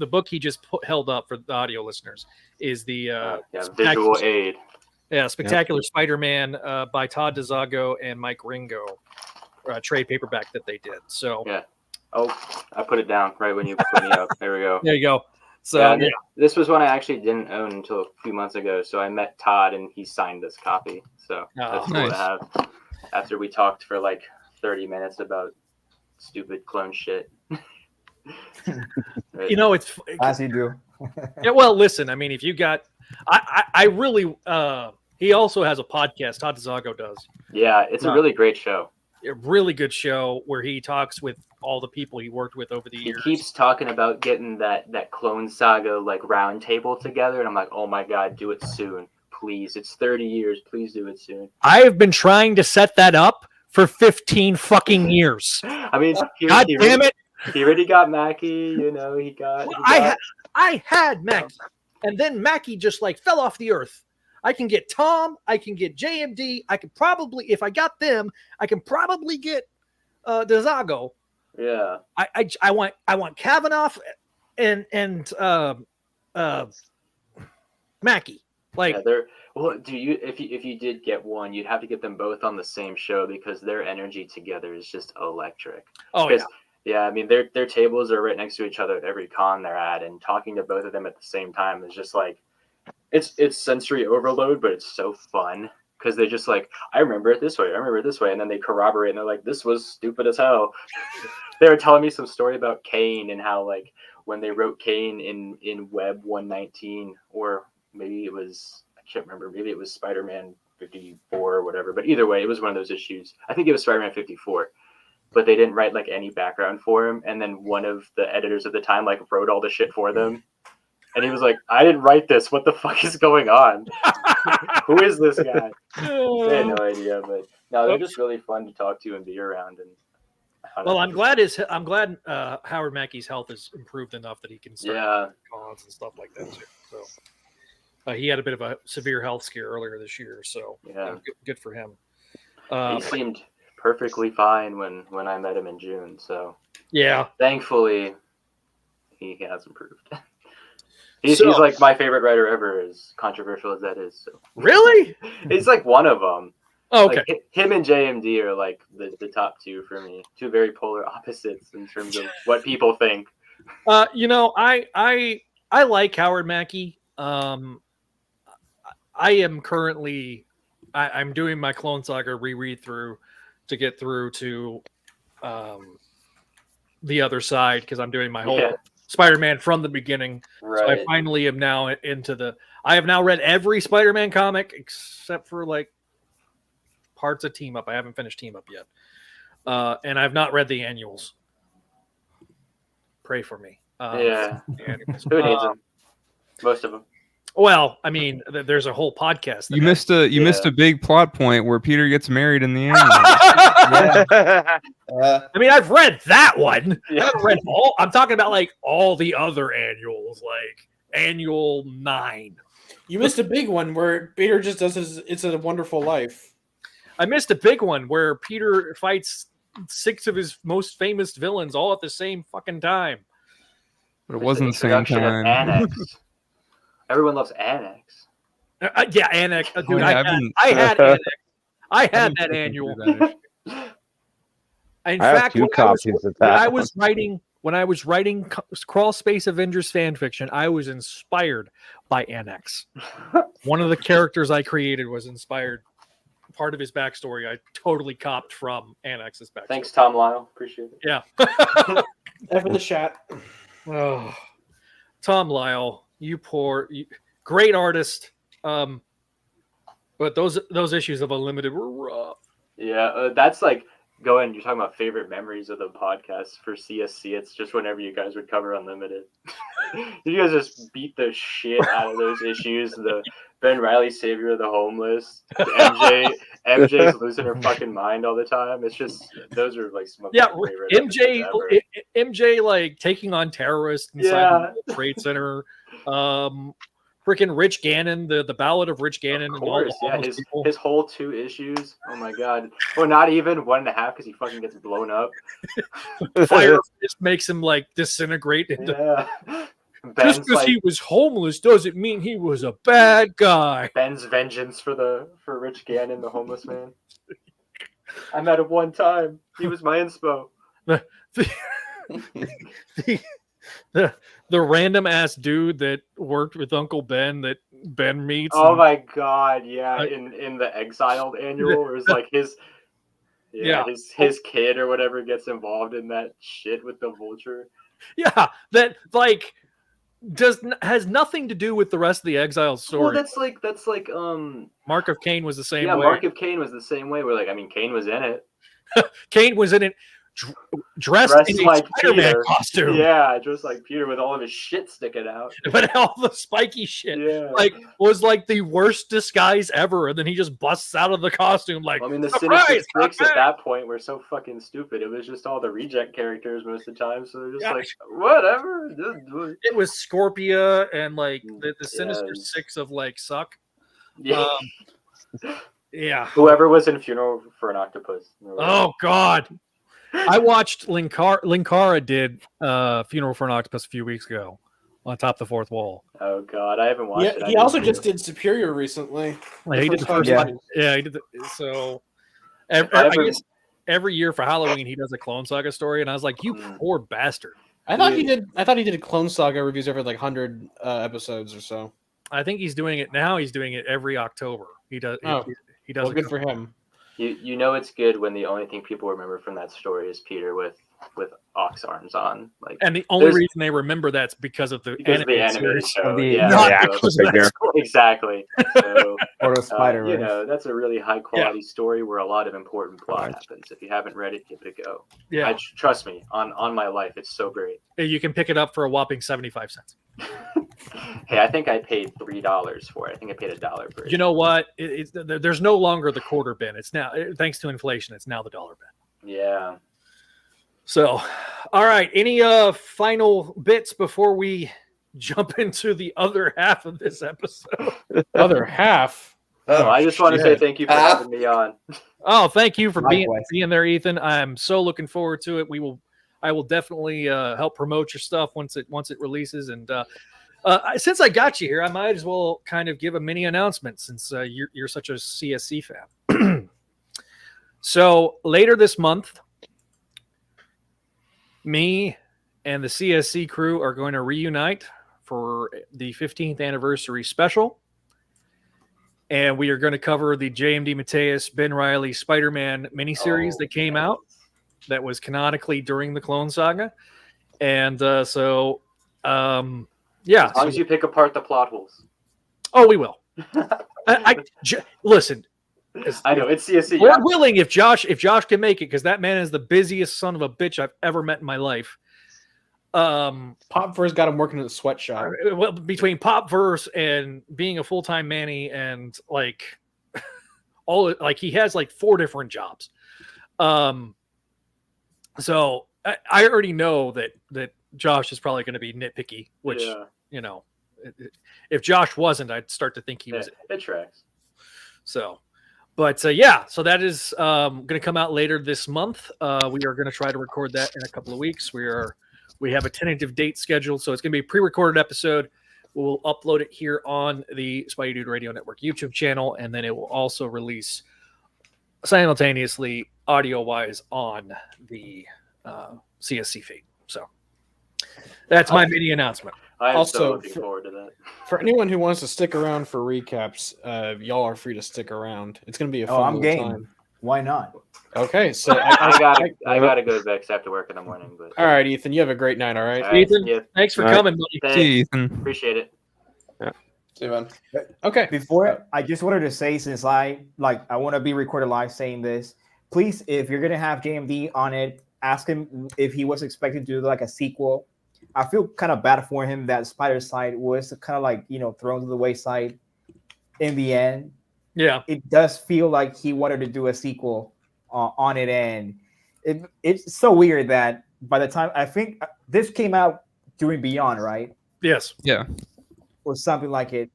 book he just held up for the audio listeners is the Yeah, visual aid. Yeah, Spectacular Spider-Man by Todd DeZago and Mike Ringo, trade paperback that they did. So Yeah. Oh, I put it down right when you put me up. There we go. there you go. So yeah, this was one I actually didn't own until a few months ago. So I met Todd and he signed this copy. So that's cool nice. to have. After we talked for like 30 minutes about stupid clone shit. you know, it's As you do. yeah. Well, listen, I mean, if you got, I really, he also has a podcast. Todd DeZago does. Yeah, it's a really great show. A really good show where he talks with all the people he worked with over the He years. keeps talking about getting that Clone Saga like round table together, and I'm like, oh my god, do it soon, please. It's 30 years, please do it soon. I have been trying to set that up for 15 fucking years. I mean, God damn it! He already got Mackie, you know. He got. I had Mackie, and then Mackie just like fell off the earth. I can get Tom. I can get JMD. I could probably, if I got them, I can probably get DeZago. Yeah. I want Kavanaugh and Mackie. Like yeah, they're well. Do you if you did get one, you'd have to get them both on the same show because their energy together is just electric. Oh yeah. Yeah, I mean their tables are right next to each other at every con they're at, and talking to both of them at the same time is just like it's sensory overload, but it's so fun because they just like, I remember it this way, I remember it this way, and then they corroborate and they're like, this was stupid as hell. They were telling me some story about Kane and how like when they wrote Kane in Web 119, or maybe it was, I can't remember, maybe it was Spider-Man 54 or whatever, but either way, it was one of those issues. I think it was Spider-Man 54. But they didn't write like any background for him, and then one of the editors at the time like wrote all the shit for them, and he was like, "I didn't write this. What the fuck is going on? Who is this guy?" They had no idea, but no, they're just really fun to talk to and be around. And well, I'm glad Howard Mackey's health has improved enough that he can start cons and stuff like that too. So he had a bit of a severe health scare earlier this year, so good for him. He seemed perfectly fine when I met him in June. So yeah, thankfully he has improved. He's like my favorite writer ever, as controversial as that is. So really, he's like one of them. Oh, okay, like, him and JMD are like the top two for me. Two very polar opposites in terms of what people think. You know, I like Howard Mackey. I am currently I'm doing my Clone Saga reread through to get through to the other side because I'm doing my whole Spider-Man from the beginning. Right. So I finally am now into I have now read every Spider-Man comic except for like parts of Team Up. I haven't finished Team Up yet. And I've not read the annuals. Pray for me. Who needs them? Most of them. Well, I mean, there's a whole podcast. You missed a big plot point where Peter gets married in the end. I mean, I've read that one. I haven't read all. I'm talking about like all the other annuals, like annual 9. You missed a big one where Peter just does his "It's a Wonderful Life." I missed a big one where Peter fights 6 of his most famous villains all at the same fucking time. But it wasn't the same time. Annex. Everyone loves Annex. Yeah, Annex. Dude, I had Annex. I had that annual. In fact, two copies of that. When I was writing Crawl Space Avengers fan fiction, I was inspired by Annex. One of the characters I created was inspired. Part of his backstory I totally copped from Annex's backstory. Thanks, Tom Lyle. Appreciate it. Yeah. After the chat. Oh, Tom Lyle, great artist. But those issues of Unlimited were rough. Yeah, that's like you're talking about favorite memories of the podcast for CSC. It's just whenever you guys would cover Unlimited. You guys just beat the shit out of those issues. The Ben Reilly, savior of the homeless. MJ's losing her fucking mind all the time. It's just, those are like some of my favorite MJ like taking on terrorists inside the Trade Center. Freaking Rich Gannon, the Ballad of Rich Gannon. Of and all the course, yeah, homeless people. his whole 2 issues. Oh my god. Well, not even 1.5 because he fucking gets blown up. Fire just makes him like disintegrate into. Yeah. Just Ben's because like, he was homeless doesn't mean he was a bad guy. Ben's vengeance for Rich Gannon, the homeless man. I met him one time. He was my inspo. The random ass dude that worked with Uncle Ben that Ben meets. Oh my god, yeah, in the Exiled annual, where it's like his kid or whatever gets involved in that shit with the vulture. Yeah, that like has nothing to do with the rest of the Exiled story. Well, that's like Mark of Cain was the same way. Yeah, Mark of Cain was the same way. Where like, I mean, Cain was in it. Cain was in it. Dressed in like a Spider-Man Peter. costume. Yeah, dressed like Peter with all of his shit sticking out. But all the spiky shit, Yeah. like, was like the worst disguise ever. And then he just busts out of the costume like, I mean, the "Surprise, Sinister Six surprise!" at that point were so fucking stupid. It was just all the reject characters most of the time. So they're just Yeah. like, whatever. It was Scorpia and like the Sinister Six of like suck. Yeah. Yeah. Whoever was in Funeral for an Octopus. Oh God. I watched Linkara did Funeral for an Octopus a few weeks ago on Top of the Fourth Wall. Oh God, I haven't watched it. He also just did Superior recently. Like, he did the first one. Yeah, he did so I guess every year for Halloween he does a Clone Saga story, and I was like, you poor bastard. I thought he did Clone Saga reviews every like 100 episodes or so. I think he's doing it now. He's doing it every October. He does. Oh, he does. Well, good for him. You know it's good when the only thing people remember from that story is Peter with ox arms on. Like, and the only reason they remember that's because of the animated series. show. Exactly. So, or the spider. You know, that's a really high quality story where a lot of important plot happens. If you haven't read it, give it a go. Yeah, trust me, on my life, it's so great. You can pick it up for a whopping 75 cents. Hey, I think I paid $3 for it. I think I paid $1 for it. You know what? There's no longer the quarter bin. It's now, thanks to inflation, it's now the dollar bin. Yeah. So, all right. Any final bits before we jump into the other half of this episode? Other half? Oh, I just want to say thank you for having me on. Oh, thank you for being Likewise. there, Ethan. I'm so looking forward to it. I will definitely help promote your stuff once it releases. And since I got you here, I might as well kind of give a mini announcement since you're such a CSC fan. So later this month, me and the CSC crew are going to reunite for the 15th anniversary special. And we are going to cover the JMD Mateus, Ben Reilly Spider-Man miniseries that came out that was canonically during the Clone Saga. And yeah. As long as you pick apart the plot holes. Oh, we will. Listen. I know, it's CSC. We're willing if Josh can make it, because that man is the busiest son of a bitch I've ever met in my life. Popverse got him working at the sweatshop. Well, between Popverse and being a full-time Manny and like he has like 4 different jobs. So I already know that Josh is probably going to be nitpicky, which you know, if Josh wasn't, I'd start to think he was. It tracks. So. But yeah, so that is going to come out later this month. We are going to try to record that in a couple of weeks. We have a tentative date scheduled, so it's going to be a pre-recorded episode. We'll upload it here on the Spidey Dude Radio Network YouTube channel, and then it will also release simultaneously, audio-wise, on the CSC feed. So that's my mini announcement. I'm Also, so looking forward to that. For anyone who wants to stick around for recaps, y'all are free to stick around. It's going to be a fun I'm little game. time. Why not? Okay, so I gotta go to bed 'cause I have to work in the morning. But all right, Ethan, you have a great night. All right, Ethan, thanks for coming, buddy. Thanks. See you, Ethan. Appreciate it. See you, man. Okay. Before I just wanted to say, since I want to be recorded live saying this, please, if you're gonna have JMD on it, ask him if he was expected to do like a sequel. I feel kind of bad for him that Spider Side was kind of like, thrown to the wayside in the end. Yeah, it does feel like he wanted to do a sequel on it, and it's so weird that by the time I think this came out during Beyond, right? Yes. Yeah. or something like it.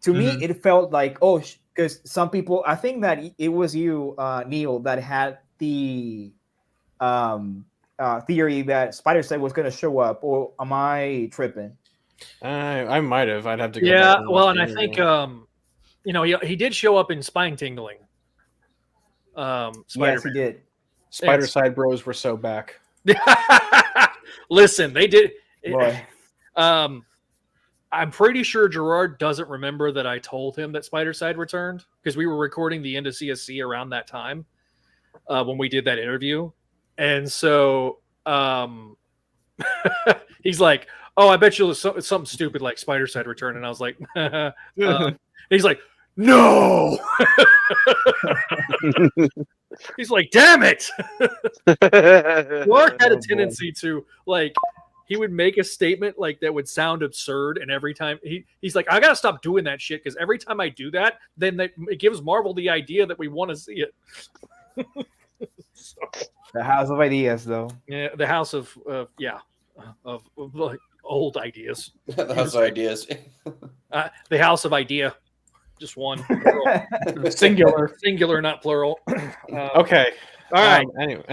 To me, Mhm. it felt like, oh, because some people, I think that it was you, Neil, that had the theory that Spider-Side was going to show up, or am I tripping? I might have. I'd have to go back Yeah, and watch well, the and I interview. think you know, he did show up in Spine Tingling. Spider-Man. Yes, he did. Spider Side Bros were so back. Listen, they did. Boy. I'm pretty sure Gerard doesn't remember that I told him that Spider-Side returned because we were recording the end of CSC around that time when we did that interview. And so he's like, oh, I bet you it's something stupid like Spider-Side return. And I was like, he's like, no. He's like, damn it. Mark had a tendency to like, he would make a statement like that would sound absurd, and every time he's like, I gotta stop doing that shit because every time I do that, then it gives Marvel the idea that we want to see it. So, the House of Ideas, though. Yeah, the House of like old ideas. The House of Ideas. The House of Idea, just one. Singular, not plural. Okay. All right. Anyway,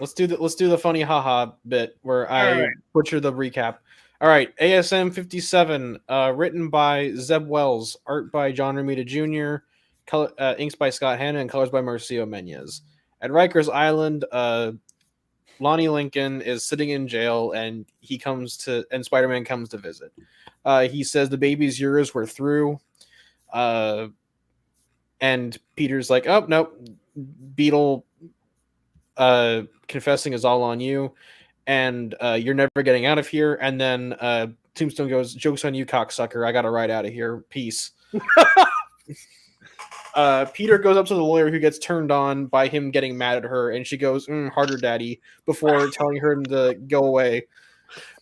let's do the funny haha bit where I butcher the recap. All right, ASM 57, written by Zeb Wells, art by John Romita Jr., inks by Scott Hanna, and colors by Marcio Menez. At Rikers Island, Lonnie Lincoln is sitting in jail, and Spider-Man comes to visit. He says the baby's yours, we're through. And Peter's like, oh no, Beetle confessing is all on you, and you're never getting out of here. And then Tombstone goes, joke's on you, cocksucker, I gotta ride out of here, peace. Peter goes up to the lawyer, who gets turned on by him getting mad at her, and she goes, harder daddy, before telling her to go away.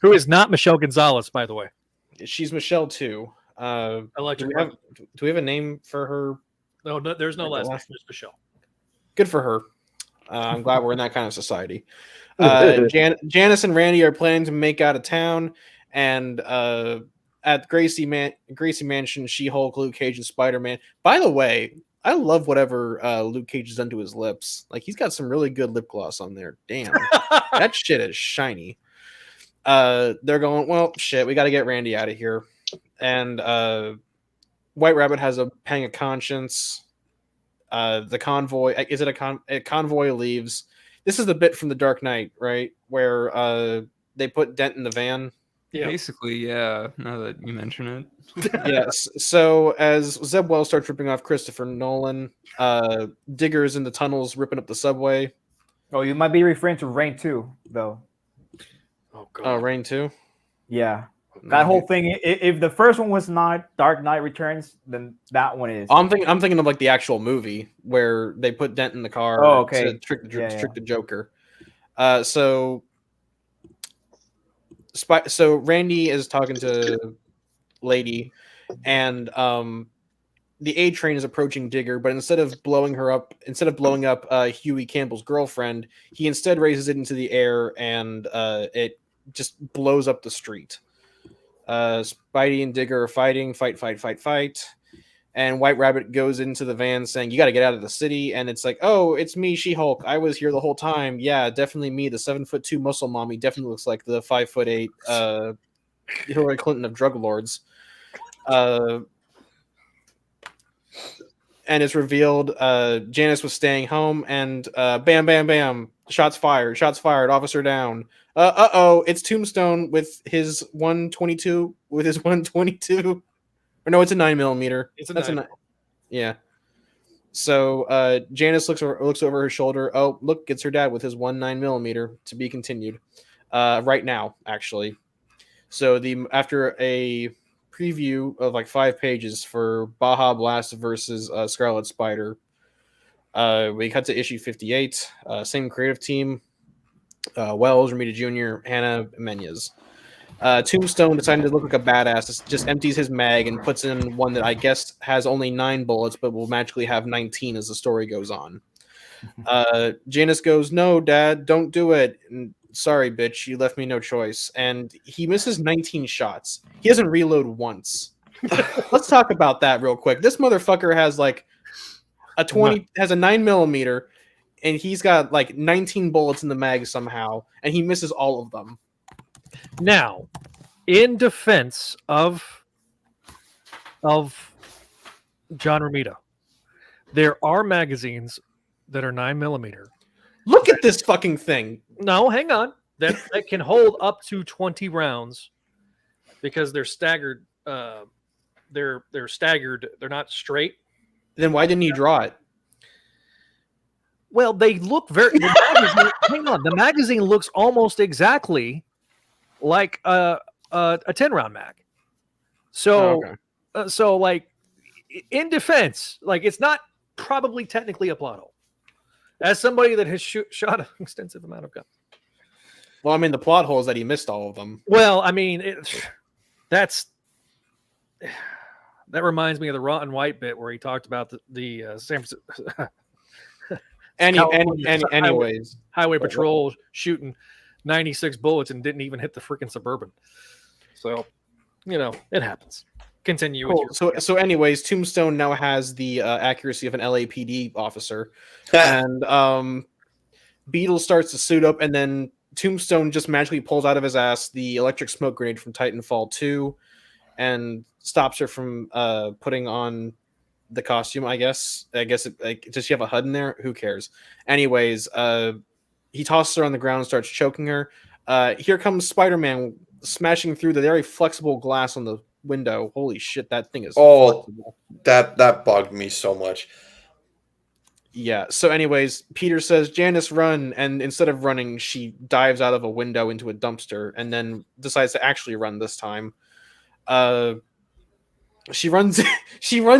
Who is not Michelle Gonzalez, by the way. She's Michelle too. Do we have a name for her? No, there's no last name, just Michelle. Good for her. I'm glad we're in that kind of society. Janice and Randy are planning to make out of town, and at Gracie Mansion, She-Hulk, Luke Cage, and Spider-Man. By the way, I love whatever Luke Cage has done to his lips. Like, he's got some really good lip gloss on there. Damn, that shit is shiny. They're going, well, shit, we got to get Randy out of here. And White Rabbit has a pang of conscience. The convoy, a convoy leaves. This is the bit from The Dark Knight, right? Where they put Dent in the van. Yeah. Basically, yeah, now that you mention it. Yes. So as Zeb Wells starts ripping off Christopher Nolan, Digger's in the tunnels ripping up the subway. Oh, you might be referring to Rain 2, though. Oh, God. Oh, Rain 2? Yeah. That whole thing, if the first one was not Dark Knight Returns, then that one is. I'm thinking of like the actual movie where they put Dent in the car to trick the Joker. So Randy is talking to Lady, and the A train is approaching Digger, but instead of blowing up Huey Campbell's girlfriend, he instead raises it into the air, and it just blows up the street. Spidey and Digger are fighting, fight. And White Rabbit goes into the van saying, you got to get out of the city. And it's like, oh, it's me, She-Hulk. I was here the whole time. Yeah, definitely me. The 7'2" muscle mommy definitely looks like the 5'8" Hillary Clinton of drug lords. And it's revealed Janice was staying home, and bam, bam, bam. Shots fired. Officer down. It's Tombstone with his 122. Or no, it's a 9mm. It's a 9mm. Yeah. So Janice looks over her shoulder. Oh, look, it's her dad with his 9mm. To be continued. Right now, actually. So after a preview of like 5 pages for Baja Blast versus Scarlet Spider, we cut to issue 58. Same creative team. Wells, Romita Jr., Hannah, Menez. Tombstone decided to look like a badass. Just empties his mag and puts in one that I guess has only 9 bullets, but will magically have 19 as the story goes on. Janice goes, "No, Dad, don't do it." And sorry, bitch, you left me no choice. And he misses 19 shots. He doesn't reload once. Let's talk about that real quick. This motherfucker has like a 9mm, and he's got like 19 bullets in the mag somehow, and he misses all of them. Now, in defense of John Romita, there are magazines that are 9mm. Look at this fucking thing. No, hang on. That can hold up to 20 rounds because they're staggered. They're staggered. They're not straight. Then why didn't he draw it? Well, they look very. Hang on. The magazine looks almost exactly like a 10-round mag. So, so like in defense, like it's not probably technically a plot hole. As somebody that has shot an extensive amount of guns. Well, I mean, the plot hole is that he missed all of them. Well, I mean, that reminds me of the Rotten White bit where he talked about the San Francisco. Anyways, highway patrol shooting 96 bullets and didn't even hit the freaking Suburban. So, it happens. Continue. Cool. So anyways, Tombstone now has the accuracy of an LAPD officer, and Beetle starts to suit up, and then Tombstone just magically pulls out of his ass the electric smoke grenade from Titanfall 2, and stops her from putting on the costume. I guess does she have a HUD in there? Who cares? Anyways, he tosses her on the ground and starts choking her. Here comes Spider-Man smashing through the very flexible glass on the window. Holy shit, that thing is flexible. That bugged me so much. Yeah, so anyways, Peter says, Janice, run, and instead of running, she dives out of a window into a dumpster and then decides to actually run this time. She runs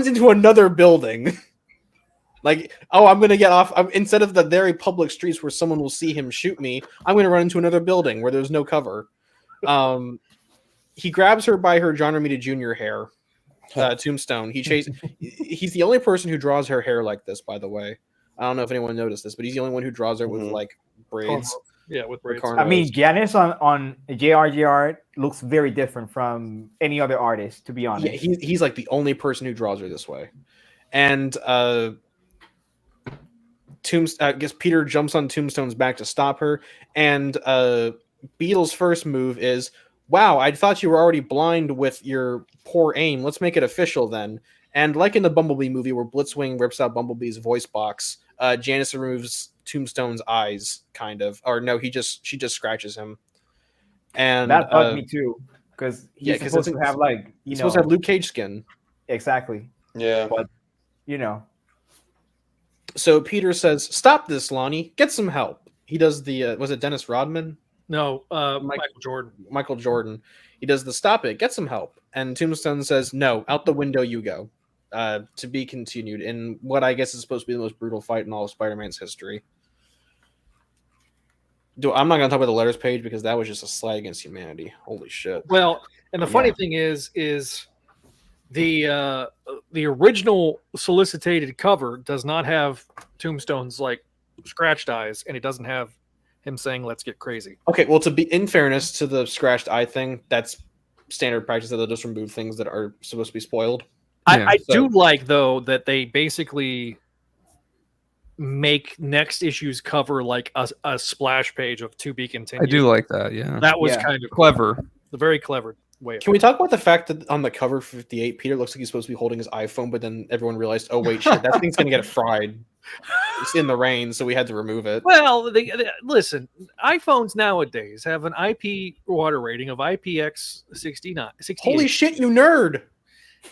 into another building. Like, I'm gonna get off. Instead of the very public streets where someone will see him shoot me, I'm gonna run into another building where there's no cover. He grabs her by her John Romita Jr. hair, Tombstone. He's the only person who draws her hair like this, by the way. I don't know if anyone noticed this, but he's the only one who draws her with like braids. Yeah, with braids. I mean, Janice on JRGR looks very different from any other artist, to be honest. Yeah, he's like the only person who draws her this way. And I guess Peter jumps on Tombstone's back to stop her, and Beetle's first move is, wow, I thought you were already blind with your poor aim. Let's make it official then. And like in the Bumblebee movie where Blitzwing rips out Bumblebee's voice box, Janice removes Tombstone's eyes, kind of. Or no, she just scratches him. And that bugged me too, because he's supposed to have like he's supposed to have Luke Cage skin. Exactly. Yeah. But So Peter says, "Stop this, Lonnie. Get some help." He does the was it Dennis Rodman? No, Michael Jordan. Michael Jordan. He does the stop it, get some help. And Tombstone says, no, out the window you go. To be continued in what I guess is supposed to be the most brutal fight in all of Spider-Man's history. I'm not going to talk about the letters page because that was just a slight against humanity. Holy shit. Well, and the funny thing is the original solicited cover does not have Tombstone's like scratched eyes, and it doesn't have him saying "Let's get crazy." Okay, well, to be in fairness to the scratched eye thing, that's standard practice that they'll just remove things that are supposed to be spoiled. I do like though that they basically make next issue's cover like a splash page of "To Be Continued." I do like that. Yeah, that was kind of clever. The very clever way. Can we talk about the fact that on the cover 58, Peter looks like he's supposed to be holding his iPhone, but then everyone realized, oh wait, shit, that thing's gonna get fried. It's in the rain, so we had to remove it. Well, listen, iPhones nowadays have an IP water rating of IPX69. Holy shit, you nerd!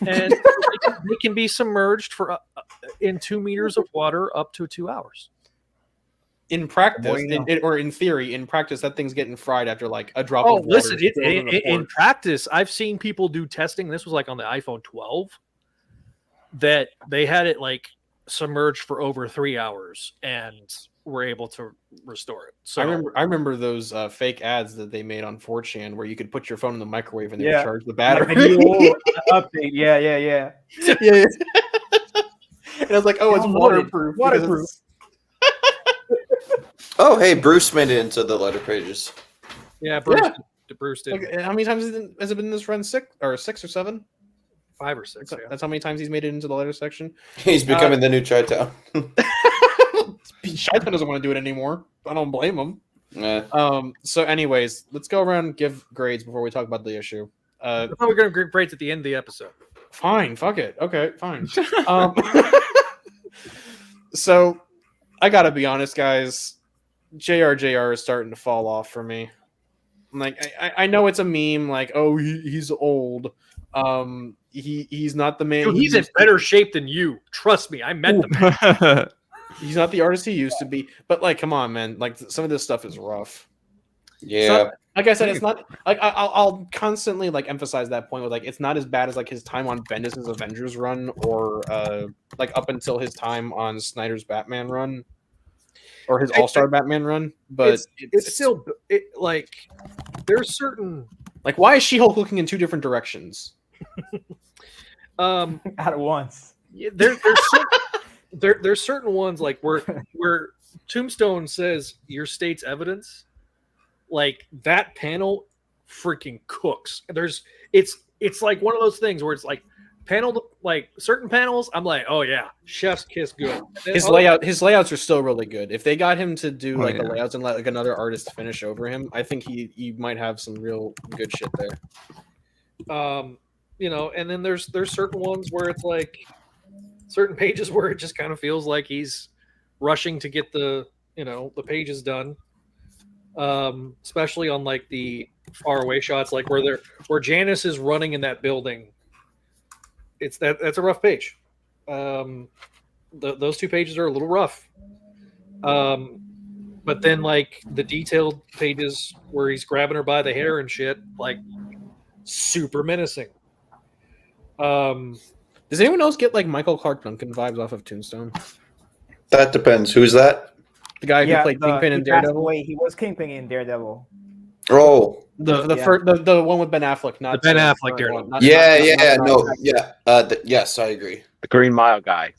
And they can be submerged for in 2 meters of water up to 2 hours. In practice, or in theory, in practice, that thing's getting fried after like a drop of water. Listen, in practice, I've seen people do testing. This was like on the iPhone 12 that they had it like submerged for over 3 hours and were able to restore it. So I remember those fake ads that they made on 4chan where you could put your phone in the microwave and they would charge the battery. Update. Yeah. And I was like, oh, it's waterproof. Waterproof. Oh, hey, Bruce made it into the letter pages. Yeah, Bruce. Yeah. Bruce did. Look, how many times has it been in this run? Six or 7? 5 or 6. That's how many times he's made it into the letter section. He's becoming the new Chi-Town. Chi-Town doesn't want to do it anymore. I don't blame him. Yeah. So, anyways, let's go around and give grades before we talk about the issue. I thought we were going to give grades at the end of the episode. Fine, fuck it. Okay, fine. So, I gotta be honest, guys. JR is starting to fall off for me. Like, I know it's a meme. Like, oh, he's old. He's not the man. Dude, he's in better shape than you. Trust me, I met the man. He's not the artist he used to be. But like, come on, man. Like, some of this stuff is rough. Yeah. Like I said, it's not like I'll constantly like emphasize that point with like it's not as bad as like his time on Bendis' Avengers run or like up until his time on Snyder's Batman run or his All-Star Batman run. But it's still like there's certain like why is She-Hulk looking in 2 different directions? At once. Yeah, there's certain ones like where Tombstone says your state's evidence. Like that panel freaking cooks. It's like one of those things where it's like like certain panels I'm like, oh yeah, chef's kiss good. His layouts are still really good. If they got him to do the layouts and let like another artist finish over him, I think he might have some real good shit there. You know, and then there's certain ones where it's like certain pages where it just kind of feels like he's rushing to get the pages done. Especially on like the far away shots, like where Janice is running in that building. That's a rough page. Those 2 pages are a little rough. But then like the detailed pages where he's grabbing her by the hair and shit, like super menacing. Does anyone else get like Michael Clark Duncan vibes off of Tombstone? That depends. Who's that? The guy who played Kingpin in Daredevil. He was Kingpin in Daredevil. Oh, the one with Ben Affleck, not the Ben Affleck Daredevil. Yes, I agree. The Green Mile guy.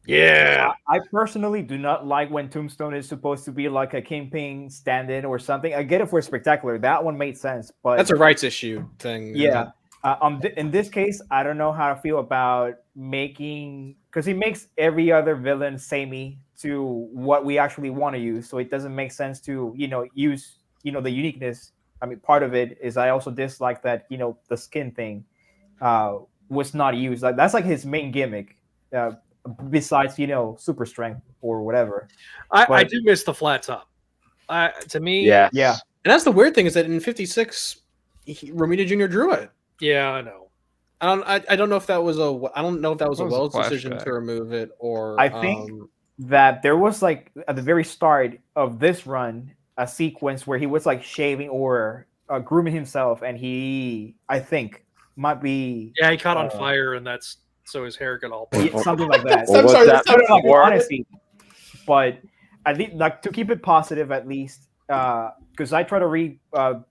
Yeah. I personally do not like when Tombstone is supposed to be like a Kingpin stand-in or something. I get it for Spectacular. That one made sense, but that's a rights issue thing. Yeah. In this case, I don't know how to feel about making because he makes every other villain samey to what we actually want to use. So it doesn't make sense to, use, the uniqueness. I mean, part of it is I also dislike that, the skin thing was not used. Like that's like his main gimmick, besides, super strength or whatever. I do miss the flat top. To me, yeah. And that's the weird thing is that in 56, Romita Jr. drew it. Yeah, I know. I don't know if that was a Wells decision to remove it or I think that there was like at the very start of this run a sequence where he was like shaving or grooming himself, and I think might be he caught on fire, and that's so his hair got all something like that. I'm sorry, that's honestly, but I think like to keep it positive at least, because I try to read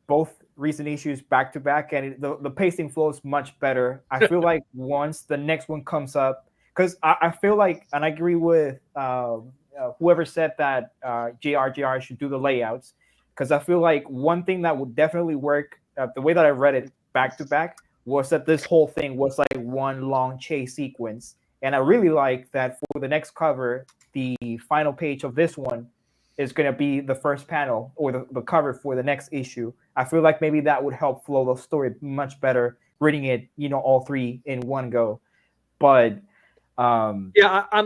both recent issues back to back, and the pacing flows much better. I feel like once the next one comes up, because I feel like, and I agree with whoever said that JR should do the layouts, because I feel like one thing that would definitely work, the way that I read it back to back, was that this whole thing was like one long chase sequence. And I really like that for the next cover, the final page of this one is going to be the first panel or the cover for the next issue. I feel like maybe that would help flow the story much better, reading it, all 3 in one go. But I'm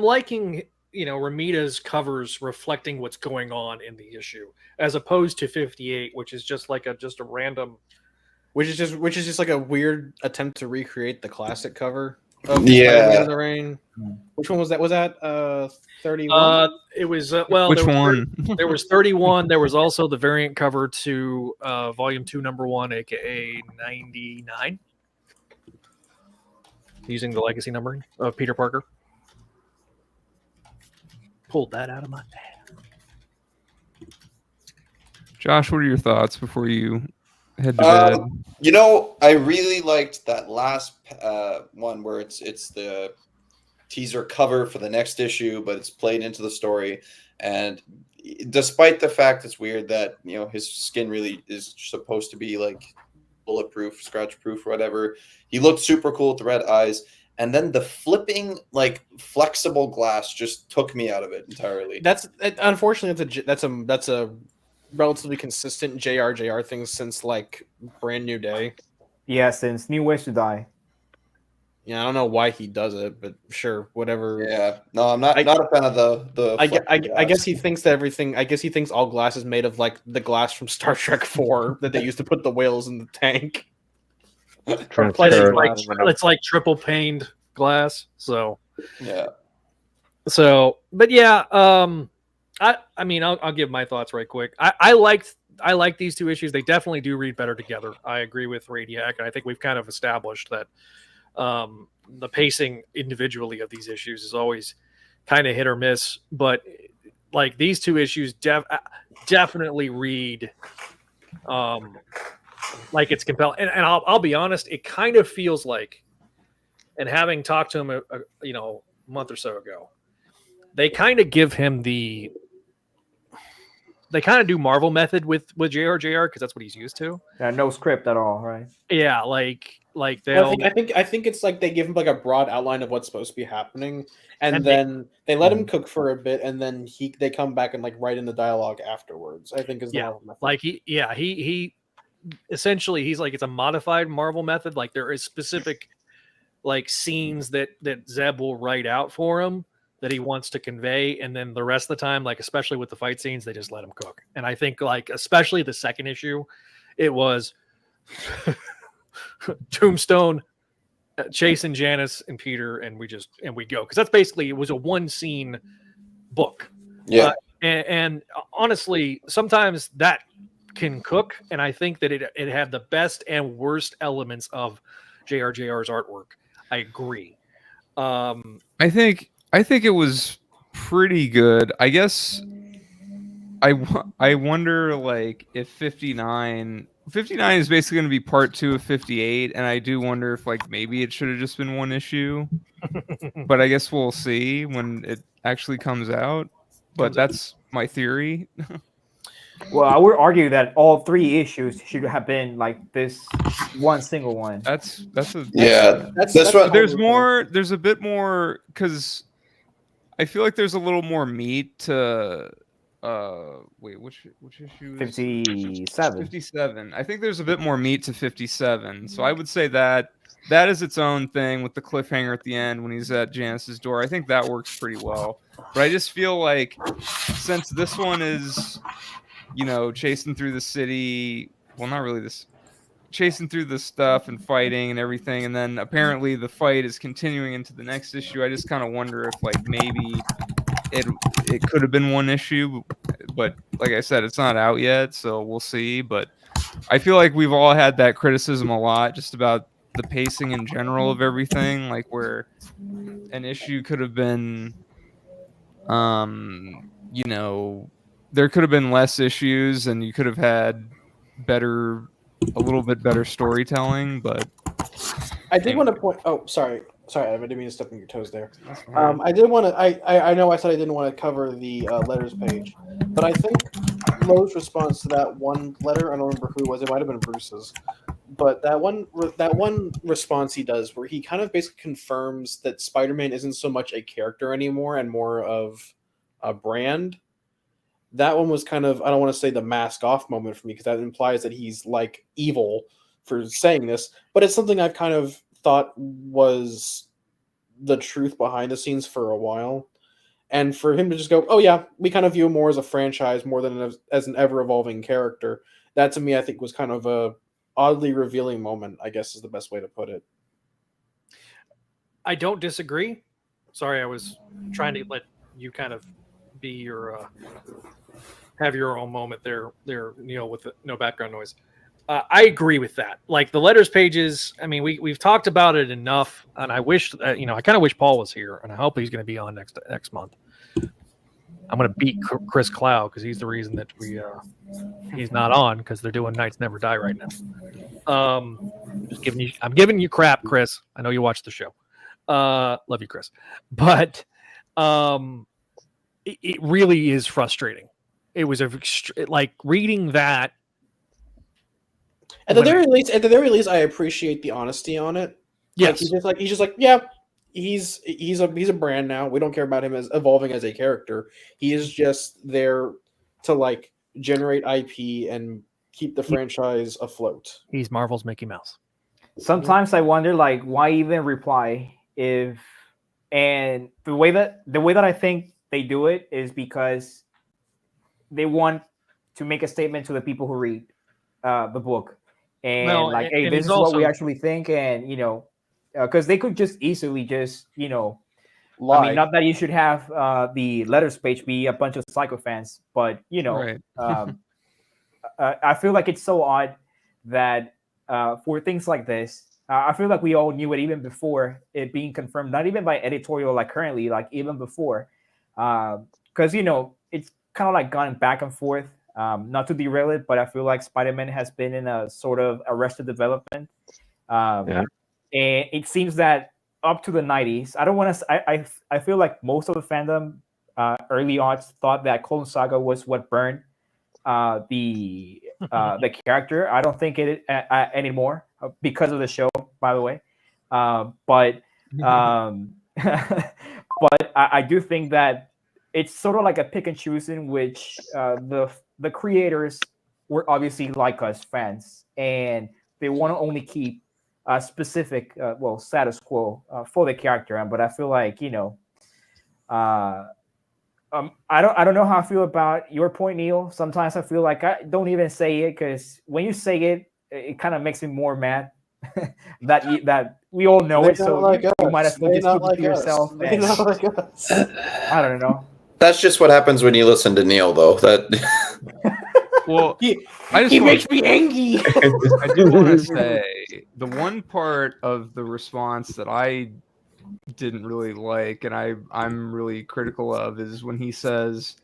liking, Romita's covers reflecting what's going on in the issue, as opposed to 58, which is just like a random, which is just like a weird attempt to recreate the classic cover of Spider-Man in the Rain. Which one was that? Was that 31? It was which one? There was 31. There was also the variant cover to Volume 2, Number 1, aka 99, using the legacy numbering of Peter Parker. Pulled that out of my bag. Josh, what are your thoughts before you head to bed? I really liked that last one where it's the teaser cover for the next issue, but it's played into the story, and despite the fact it's weird that his skin really is supposed to be like bulletproof, scratch proof, or whatever. He looked super cool with the red eyes, and then the flipping like flexible glass just took me out of it entirely. That's unfortunately that's a relatively consistent JR thing since like Brand New Day. Yeah, since New Ways to Die. Yeah, I don't know why he does it, but sure, whatever. Yeah, no, I'm not a fan of the. I guess he thinks that everything. I guess he thinks all glass is made of like the glass from Star Trek 4 that they used to put the whales in the tank. It's like triple paned glass. So yeah. So, but yeah, I mean, I'll give my thoughts right quick. I like these two issues. They definitely do read better together. I agree with Radiak, and I think we've kind of established that the pacing individually of these issues is always kind of hit or miss. But like these two issues definitely read like it's compelling. And I'll be honest, it kind of feels like, and having talked to him a month or so ago, they kind of give him they kind of do Marvel method with JR because that's what he's used to. Yeah, no script at all, right? Yeah, like they'll. I think it's like they give him like a broad outline of what's supposed to be happening, and then they let him cook for a bit, and then they come back and like write in the dialogue afterwards. I think is the Marvel method. Like he essentially he's like it's a modified Marvel method. Like there is specific like scenes that Zeb will write out for him that he wants to convey, and then the rest of the time, like especially with the fight scenes, they just let him cook. And I think like especially the second issue, it was Tombstone, Chase and Janice and Peter, and we go, because that's basically, it was a one scene book. Yeah. And honestly, sometimes that can cook, and I think that it had the best and worst elements of JR's artwork. I agree. I think it was pretty good. I guess I wonder like if 59 is basically going to be part 2 of 58, and I do wonder if like maybe it should have just been one issue. But I guess we'll see when it actually comes out. But that's my theory. Well, I would argue that all 3 issues should have been like this one single one. That's what there's more. There's a bit more because I feel like there's a little more meat to. Wait, which issue? 57. 57. I think there's a bit more meat to 57. So I would say that is its own thing with the cliffhanger at the end when he's at Janice's door. I think that works pretty well. But I just feel like since this one is, chasing through the city. Well, not really this. Chasing through the stuff and fighting and everything, and then apparently the fight is continuing into the next issue. I just kind of wonder if like maybe it could have been one issue, but like I said, it's not out yet, so we'll see. But I feel like we've all had that criticism a lot just about the pacing in general of everything, like where an issue could have been there could have been less issues and you could have had a little bit better storytelling. But I did want to point. Oh, sorry, I didn't mean to step on your toes there. I did want to. I know I said I didn't want to cover the letters page, but I think Lowe's response to that one letter, I don't remember who it was. It might have been Bruce's, but that one response he does, where he kind of basically confirms that Spider-Man isn't so much a character anymore and more of a brand. That one was kind of, I don't want to say the mask off moment for me, because that implies that he's like evil for saying this, but it's something I've kind of thought was the truth behind the scenes for a while. And for him to just go, oh yeah, we kind of view him more as a franchise more than as an ever-evolving character, that to me I think was kind of a oddly revealing moment, I guess is the best way to put it. I don't disagree. Sorry, I was trying to let you kind of be your have your own moment there with no background noise. I agree with that. Like the letters pages, I mean, we've talked about it enough, and I wish I kind of wish Paul was here, and I hope he's going to be on next month. I'm going to beat Chris Clow because he's the reason that he's not on, because they're doing Knights Never Die right now. I'm giving you crap, Chris. I know you watch the show. Love you, Chris, but it really is frustrating it was like reading that. At the very least, I appreciate the honesty on it. Yes, he's just like, yeah, he's a brand now. We don't care about him as evolving as a character. He is just there to like generate IP and keep the franchise afloat. He's Marvel's Mickey Mouse. Sometimes I wonder, like, why even reply if, and the way that I think they do it is because they want to make a statement to the people who read the book, and hey, this is what we actually think, and because they could just easily just lie. I mean, not that you should have the letters page be a bunch of psychophants, but Right. I feel like it's so odd that for things like this, I feel like we all knew it even before it being confirmed, not even by editorial, like currently, like even before, because it's kind of like gone back and forth. Not to derail it, but I feel like Spider-Man has been in a sort of arrested development, and it seems that up to the 90s, I don't want to. I feel like most of the fandom, early odds, thought that Clone Saga was what burned the character. I don't think it anymore because of the show, by the way. But I do think that it's sort of like a pick and choose in which the creators were obviously like us fans, and they want to only keep a specific status quo for the character. But I feel like I don't know how I feel about your point, Neil. Sometimes I feel like I don't even say it, because when you say it, it kind of makes me more mad that we all know it. So you might as well just keep it to yourself. I don't know. That's just what happens when you listen to Neil, though. Well, he makes me angry. I do want to say the one part of the response that I didn't really like, and I'm really critical of, is when he says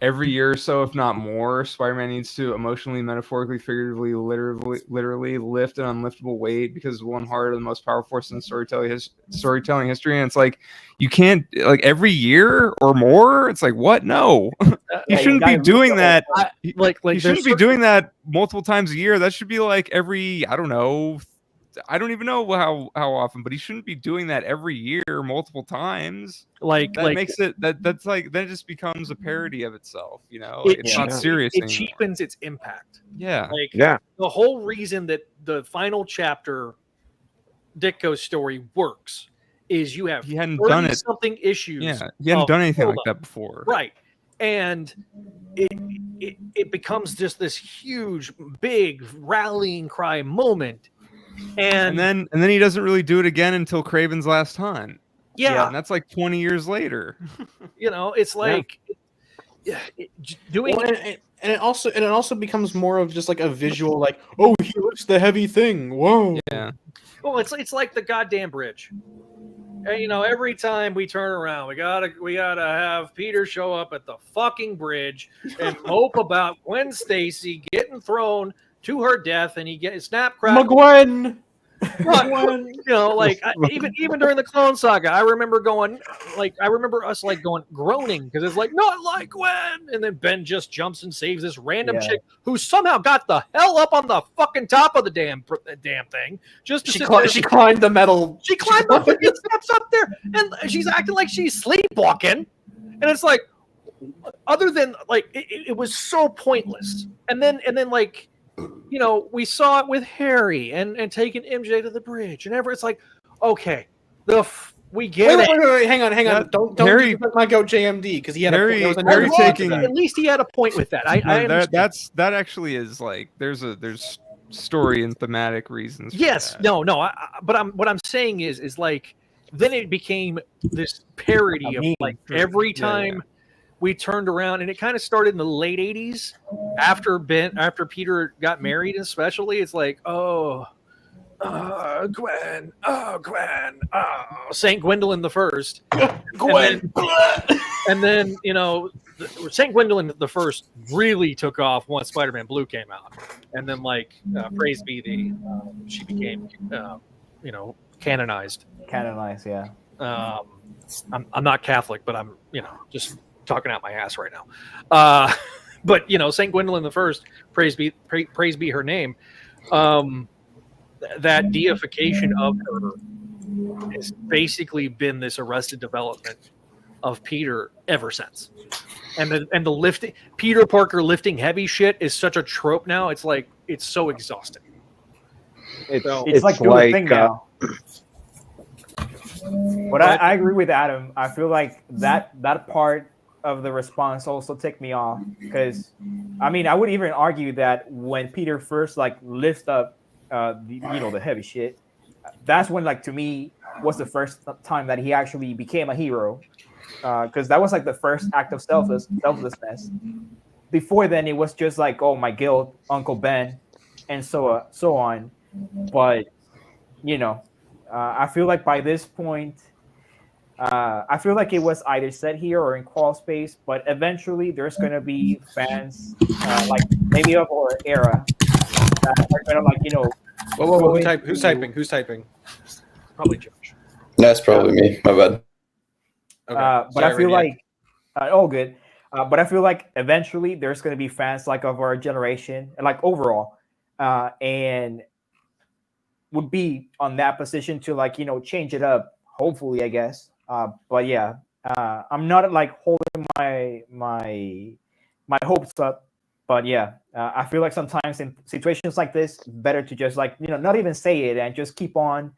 every year or so, if not more, Spider-Man needs to emotionally, metaphorically, figuratively, literally lift an unliftable weight because one heart of the most powerful force in storytelling history. And it's like, you can't, like, every year or more. It's like, what? No, you shouldn't be doing that. Like you shouldn't be doing that multiple times a year. That should be like every, I don't know. I don't even know how often, but he shouldn't be doing that every year, multiple times. That makes it that's like, then it just becomes a parody of itself. It's not serious. It cheapens its impact. Yeah, The whole reason that the final chapter Ditko's story works is you have he hadn't done it something issues. Yeah, he hadn't done anything like that before. Right, and it becomes just this huge, big rallying cry moment. And then he doesn't really do it again until Kraven's Last Hunt. Yeah, and that's like 20 years later. It's like doing and it also becomes more of just like a visual, like, oh, he lifts the heavy thing. Whoa. Yeah. Well, it's like the goddamn bridge. And, every time we turn around, we gotta have Peter show up at the fucking bridge and mope about Gwen Stacy getting thrown to her death, and he gets snap crackle. McGwen. Even during the Clone Saga, I remember us going groaning because it's like, not like Gwen, and then Ben just jumps and saves this random chick who somehow got the hell up on the fucking top of the damn thing. She climbed the metal. She climbed the fucking steps up there, and she's acting like she's sleepwalking, and it's like, other than like, it was so pointless, and then like. We saw it with Harry and taking MJ to the bridge, and it's like, okay, we get it. Wait, hang on. Don't Harry my go JMD, because he had Harry taking. At least he had a point with that. That actually is like, there's story and thematic reasons. Yes, no. What I'm saying is like, then it became this parody of like every time. We turned around, and it kind of started in the late 80s after Peter got married, especially. It's like, Gwen, St. Gwendolyn the First. Gwen. And then, St. Gwendolyn the First really took off once Spider-Man Blue came out. And then, praise be she became, canonized. Canonized, yeah. I'm not Catholic, but I'm, just talking out my ass right now. But Saint Gwendolyn the First, praise be her name. That deification of her has basically been this arrested development of Peter ever since. And the lifting, Peter Parker lifting heavy shit is such a trope now. It's like it's so exhausting. It's like doing a thing now. But I agree with Adam. I feel like that part of the response also ticked me off because, I mean, I would even argue that when Peter first like lifts up, the heavy shit, that's when like to me was the first time that he actually became a hero, because that was like the first act of selflessness. Before then, it was just like, oh, my guilt, Uncle Ben, and so on. But I feel like by this point, I feel like it was either said here or in crawl space, but eventually there's going to be fans like maybe of our era that are going to like, Whoa, who's typing? Probably Josh. That's probably me. My bad. Okay. But I feel like, all good. But I feel like eventually there's going to be fans like of our generation, like overall, and would be on that position to like, change it up, hopefully, I guess. But yeah, I'm not like holding my hopes up. But yeah, I feel like sometimes in situations like this, better to just like, not even say it and just keep on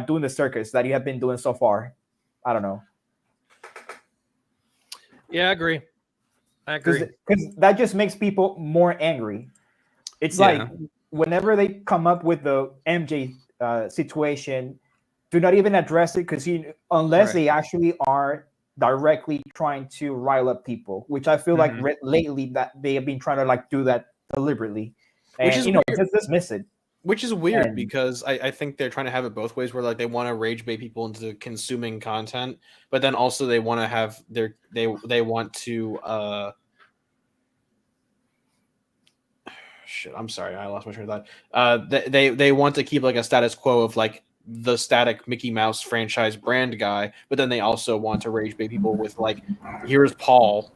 doing the circus that you have been doing so far. I don't know. Yeah, I agree. Because that just makes people more angry. It's like whenever they come up with the MJ situation, do not even address it because unless they actually are directly trying to rile up people, which I feel like lately that they have been trying to like do that deliberately, and Which is just dismiss it. Which is weird because I think they're trying to have it both ways, where like they want to rage bait people into consuming content, but then also they want to have they want to shit. I'm sorry, I lost my train of thought. They want to keep like a status quo of like the static Mickey Mouse franchise brand guy, but then they also want to rage bait people with like, here's Paul,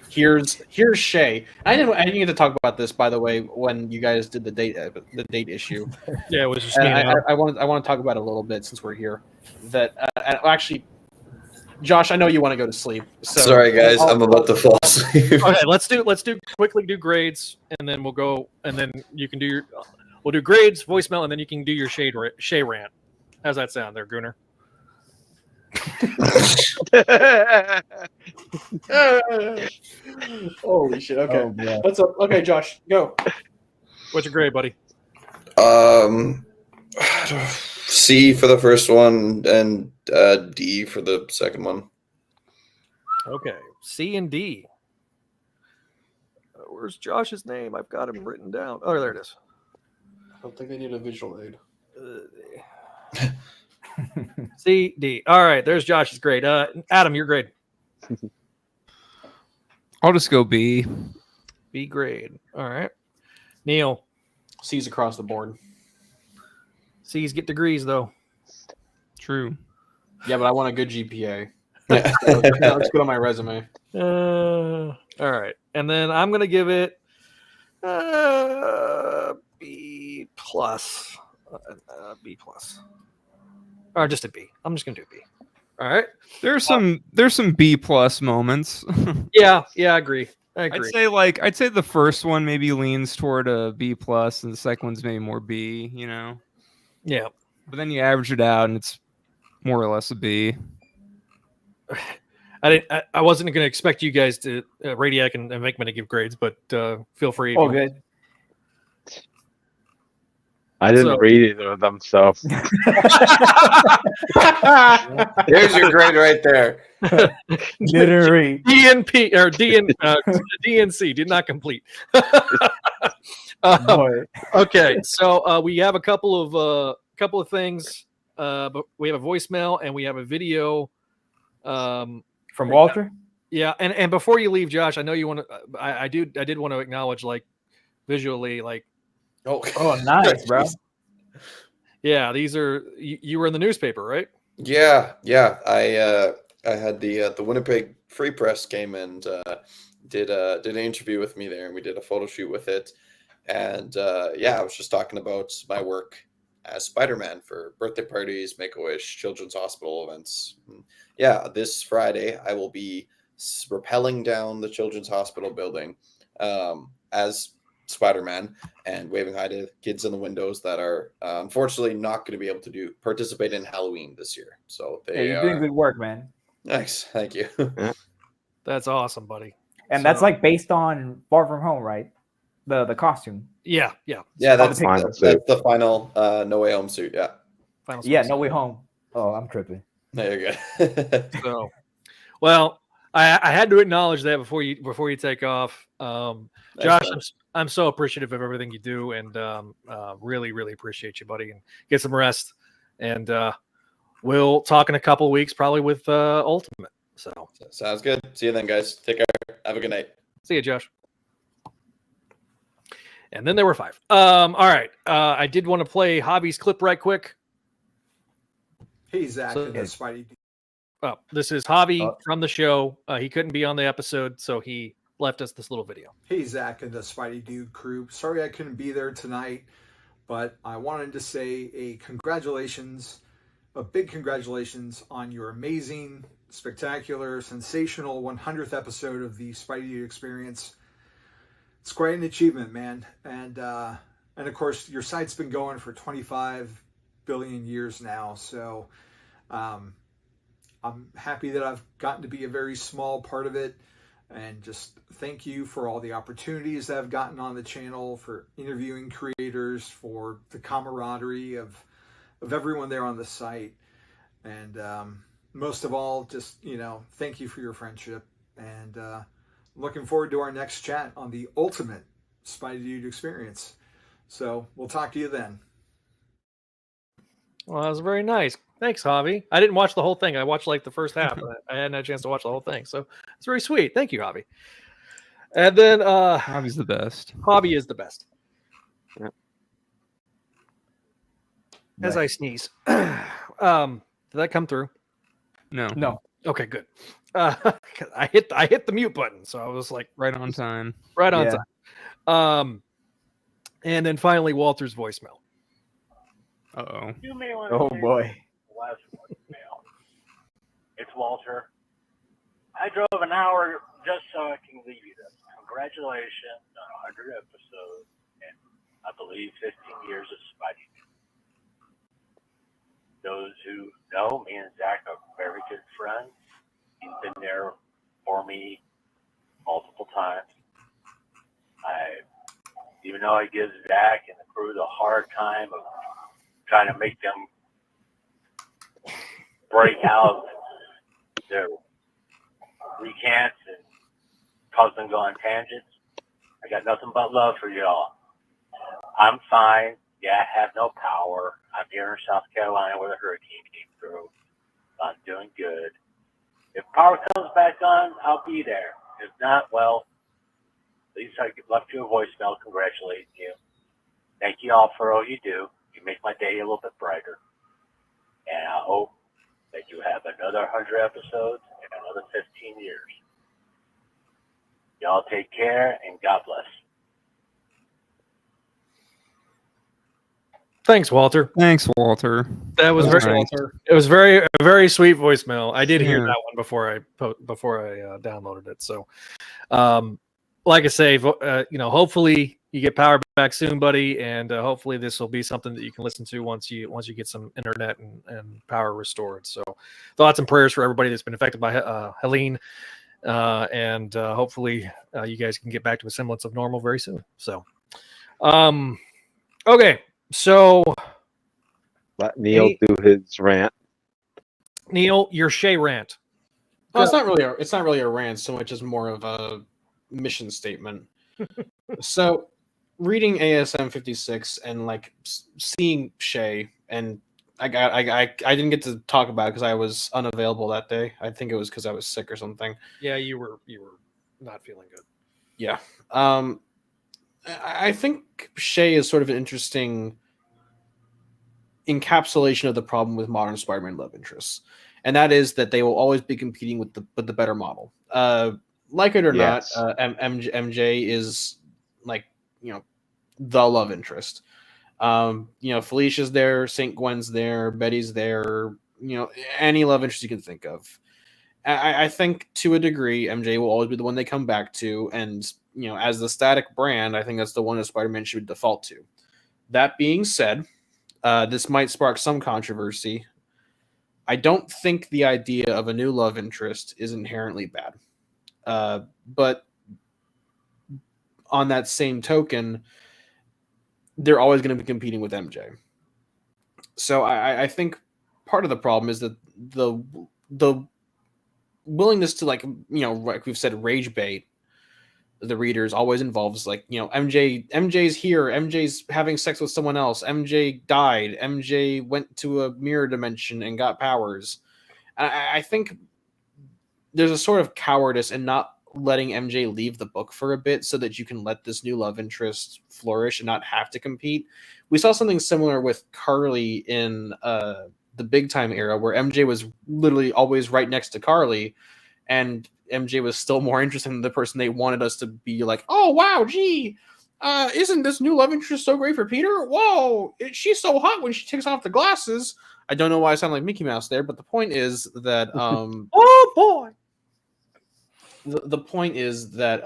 here's Shay. I didn't get to talk about this, by the way, when you guys did the date issue. Yeah, it was just I want to talk about it a little bit since we're here. That actually, Josh, I know you want to go to sleep. So sorry, guys, I'm about to fall asleep. Okay, let's quickly do grades, and then we'll go, and then you can do we'll do grades, voicemail, and then you can do your Shay rant. How's that sound there, Gooner? Holy shit! Okay, what's up? Okay, Josh, go. What's your grade, buddy? C for the first one and D for the second one. Okay, C and D. Where's Josh's name? I've got him written down. Oh, there it is. I don't think they need a visual aid. C, D. All right, there's Josh's grade. Adam, your grade. I'll just go B. B grade. All right. Neil. C's across the board. C's get degrees, though. True. Yeah, but I want a good GPA. Let's go on my resume. All right. And then I'm going to give it B plus. B plus. Or just a B. I'm just going to do B. All right. There's some B plus moments. Yeah, I agree. I'd say the first one maybe leans toward a B plus, and the second one's maybe more B. Yeah. But then you average it out, and it's more or less a B. I wasn't going to expect you guys to Radiak and Venk-Man to give grades, but feel free. Oh, good. I didn't read either of them, so There's your grade right there. Literally. DNP or DNC did not complete. Okay, so we have a couple of things. But we have a voicemail and we have a video from Walter. Yeah, and before you leave, Josh, I know you want to. I did want to acknowledge, like, visually, like. Oh, nice, bro. Yeah, these are you were in the newspaper, right? Yeah. I had the Winnipeg Free Press came and did an interview with me there, and we did a photo shoot with it. And I was just talking about my work as Spider-Man for birthday parties, Make-A-Wish, Children's Hospital events. Yeah, this Friday I will be rappelling down the Children's Hospital building as Spider-Man and waving hi to kids in the windows that are unfortunately not going to be able to participate in Halloween this year. So you're doing good work, man. Nice, thank you. That's awesome, buddy. And that's like based on Far From Home, right? The costume. Yeah. That's the final No Way Home suit. Yeah. No Way Home. Oh, I'm tripping. There you go. So, well, I had to acknowledge that before you take off. Josh, I'm so appreciative of everything you do, and really, really appreciate you, buddy. And get some rest. And we'll talk in a couple of weeks, probably with Ultimate. So sounds good. See you then, guys. Take care. Have a good night. See you, Josh. And then there were 5. All right. I did want to play Javi's clip right quick. Hey, Zach, and the Spidey. Oh, this is Javi from the show. He couldn't be on the episode, so he left us this little video. Hey, Zach and the Spidey Dude crew. Sorry I couldn't be there tonight, but I wanted to say a big congratulations on your amazing, spectacular, sensational 100th episode of the Spidey Dude Experience. It's quite an achievement, man. And of course, your site's been going for 25 billion years now. So I'm happy that I've gotten to be a very small part of it. And just thank you for all the opportunities that I've gotten on the channel, for interviewing creators, for the camaraderie of everyone there on the site. And most of all, just, thank you for your friendship. And looking forward to our next chat on the Ultimate Spidey Dude Experience. So we'll talk to you then. Well, that was very nice. Thanks, Javi. I didn't watch the whole thing. I watched like the first half. I hadn't had a chance to watch the whole thing. So it's very sweet. Thank you, Javi. And then Javi's the best. Javi is the best. Yeah. As I sneeze. Did that come through? No. Okay, good. I hit the mute button, so I was like right on time. Right on time. And then finally Walter's voicemail. Uh-oh. You may want Oh boy. last voicemail. It's Walter. I drove an hour just so I can leave you this. Congratulations on 100 episodes and I believe 15 years of Spidey. Those who know me and Zach are very good friends. He's been there for me multiple times. Even though he gives Zach and the crew the hard time of trying to make them break out their recants and cause them go on tangents, I got nothing but love for y'all. I'm fine. Yeah, I have no power. I'm here in South Carolina where the hurricane came through. I'm doing good. If power comes back on, I'll be there. If not, well, at least I left you a voicemail congratulating you. Thank you all for all you do. You make my day a little bit brighter. And I hope that you have another 100 episodes and another 15 years. Y'all take care and God bless. Thanks, Walter. Thanks, Walter. That was very nice. It was very a very sweet voicemail. I did hear that one before I downloaded it. So, like I say, hopefully you get power back soon, buddy, and hopefully this will be something that you can listen to once you get some internet and power restored. So, thoughts and prayers for everybody that's been affected by Helene, and hopefully you guys can get back to a semblance of normal very soon. So, okay. So let Neil do his rant. Neil, your Shay rant. Oh, it's not really a rant so much as more of a mission statement. So, reading ASM 56 and like seeing Shay, and I didn't get to talk about it because I was unavailable that day. I think it was because I was sick or something. Yeah, you were not feeling good. Yeah. I think Shay is sort of an interesting encapsulation of the problem with modern Spider-Man love interests, and that is that they will always be competing with the better model. like it or Yes. not, MJ is like, the love interest. Felicia's there, St. Gwen's there, Betty's there, any love interest you can think of. I think to a degree, MJ will always be the one they come back to. And, as the static brand, I think that's the one that Spider-Man should default to. That being said, this might spark some controversy. I don't think the idea of a new love interest is inherently bad. But on that same token, they're always going to be competing with MJ. So I think part of the problem is that the willingness to, like we've said, rage bait the readers always involves, like, MJ's here, MJ's having sex with someone else, MJ died, MJ went to a mirror dimension and got powers. I think there's a sort of cowardice in not letting MJ leave the book for a bit so that you can let this new love interest flourish and not have to compete. We saw something similar with Carly in the Big Time era, where MJ was literally always right next to Carly, and MJ was still more interested in the person they wanted us to be like, oh, wow, gee, isn't this new love interest so great for Peter? Whoa, she's so hot when she takes off the glasses. I don't know why I sound like Mickey Mouse there, but the point is that... oh, boy! The point is that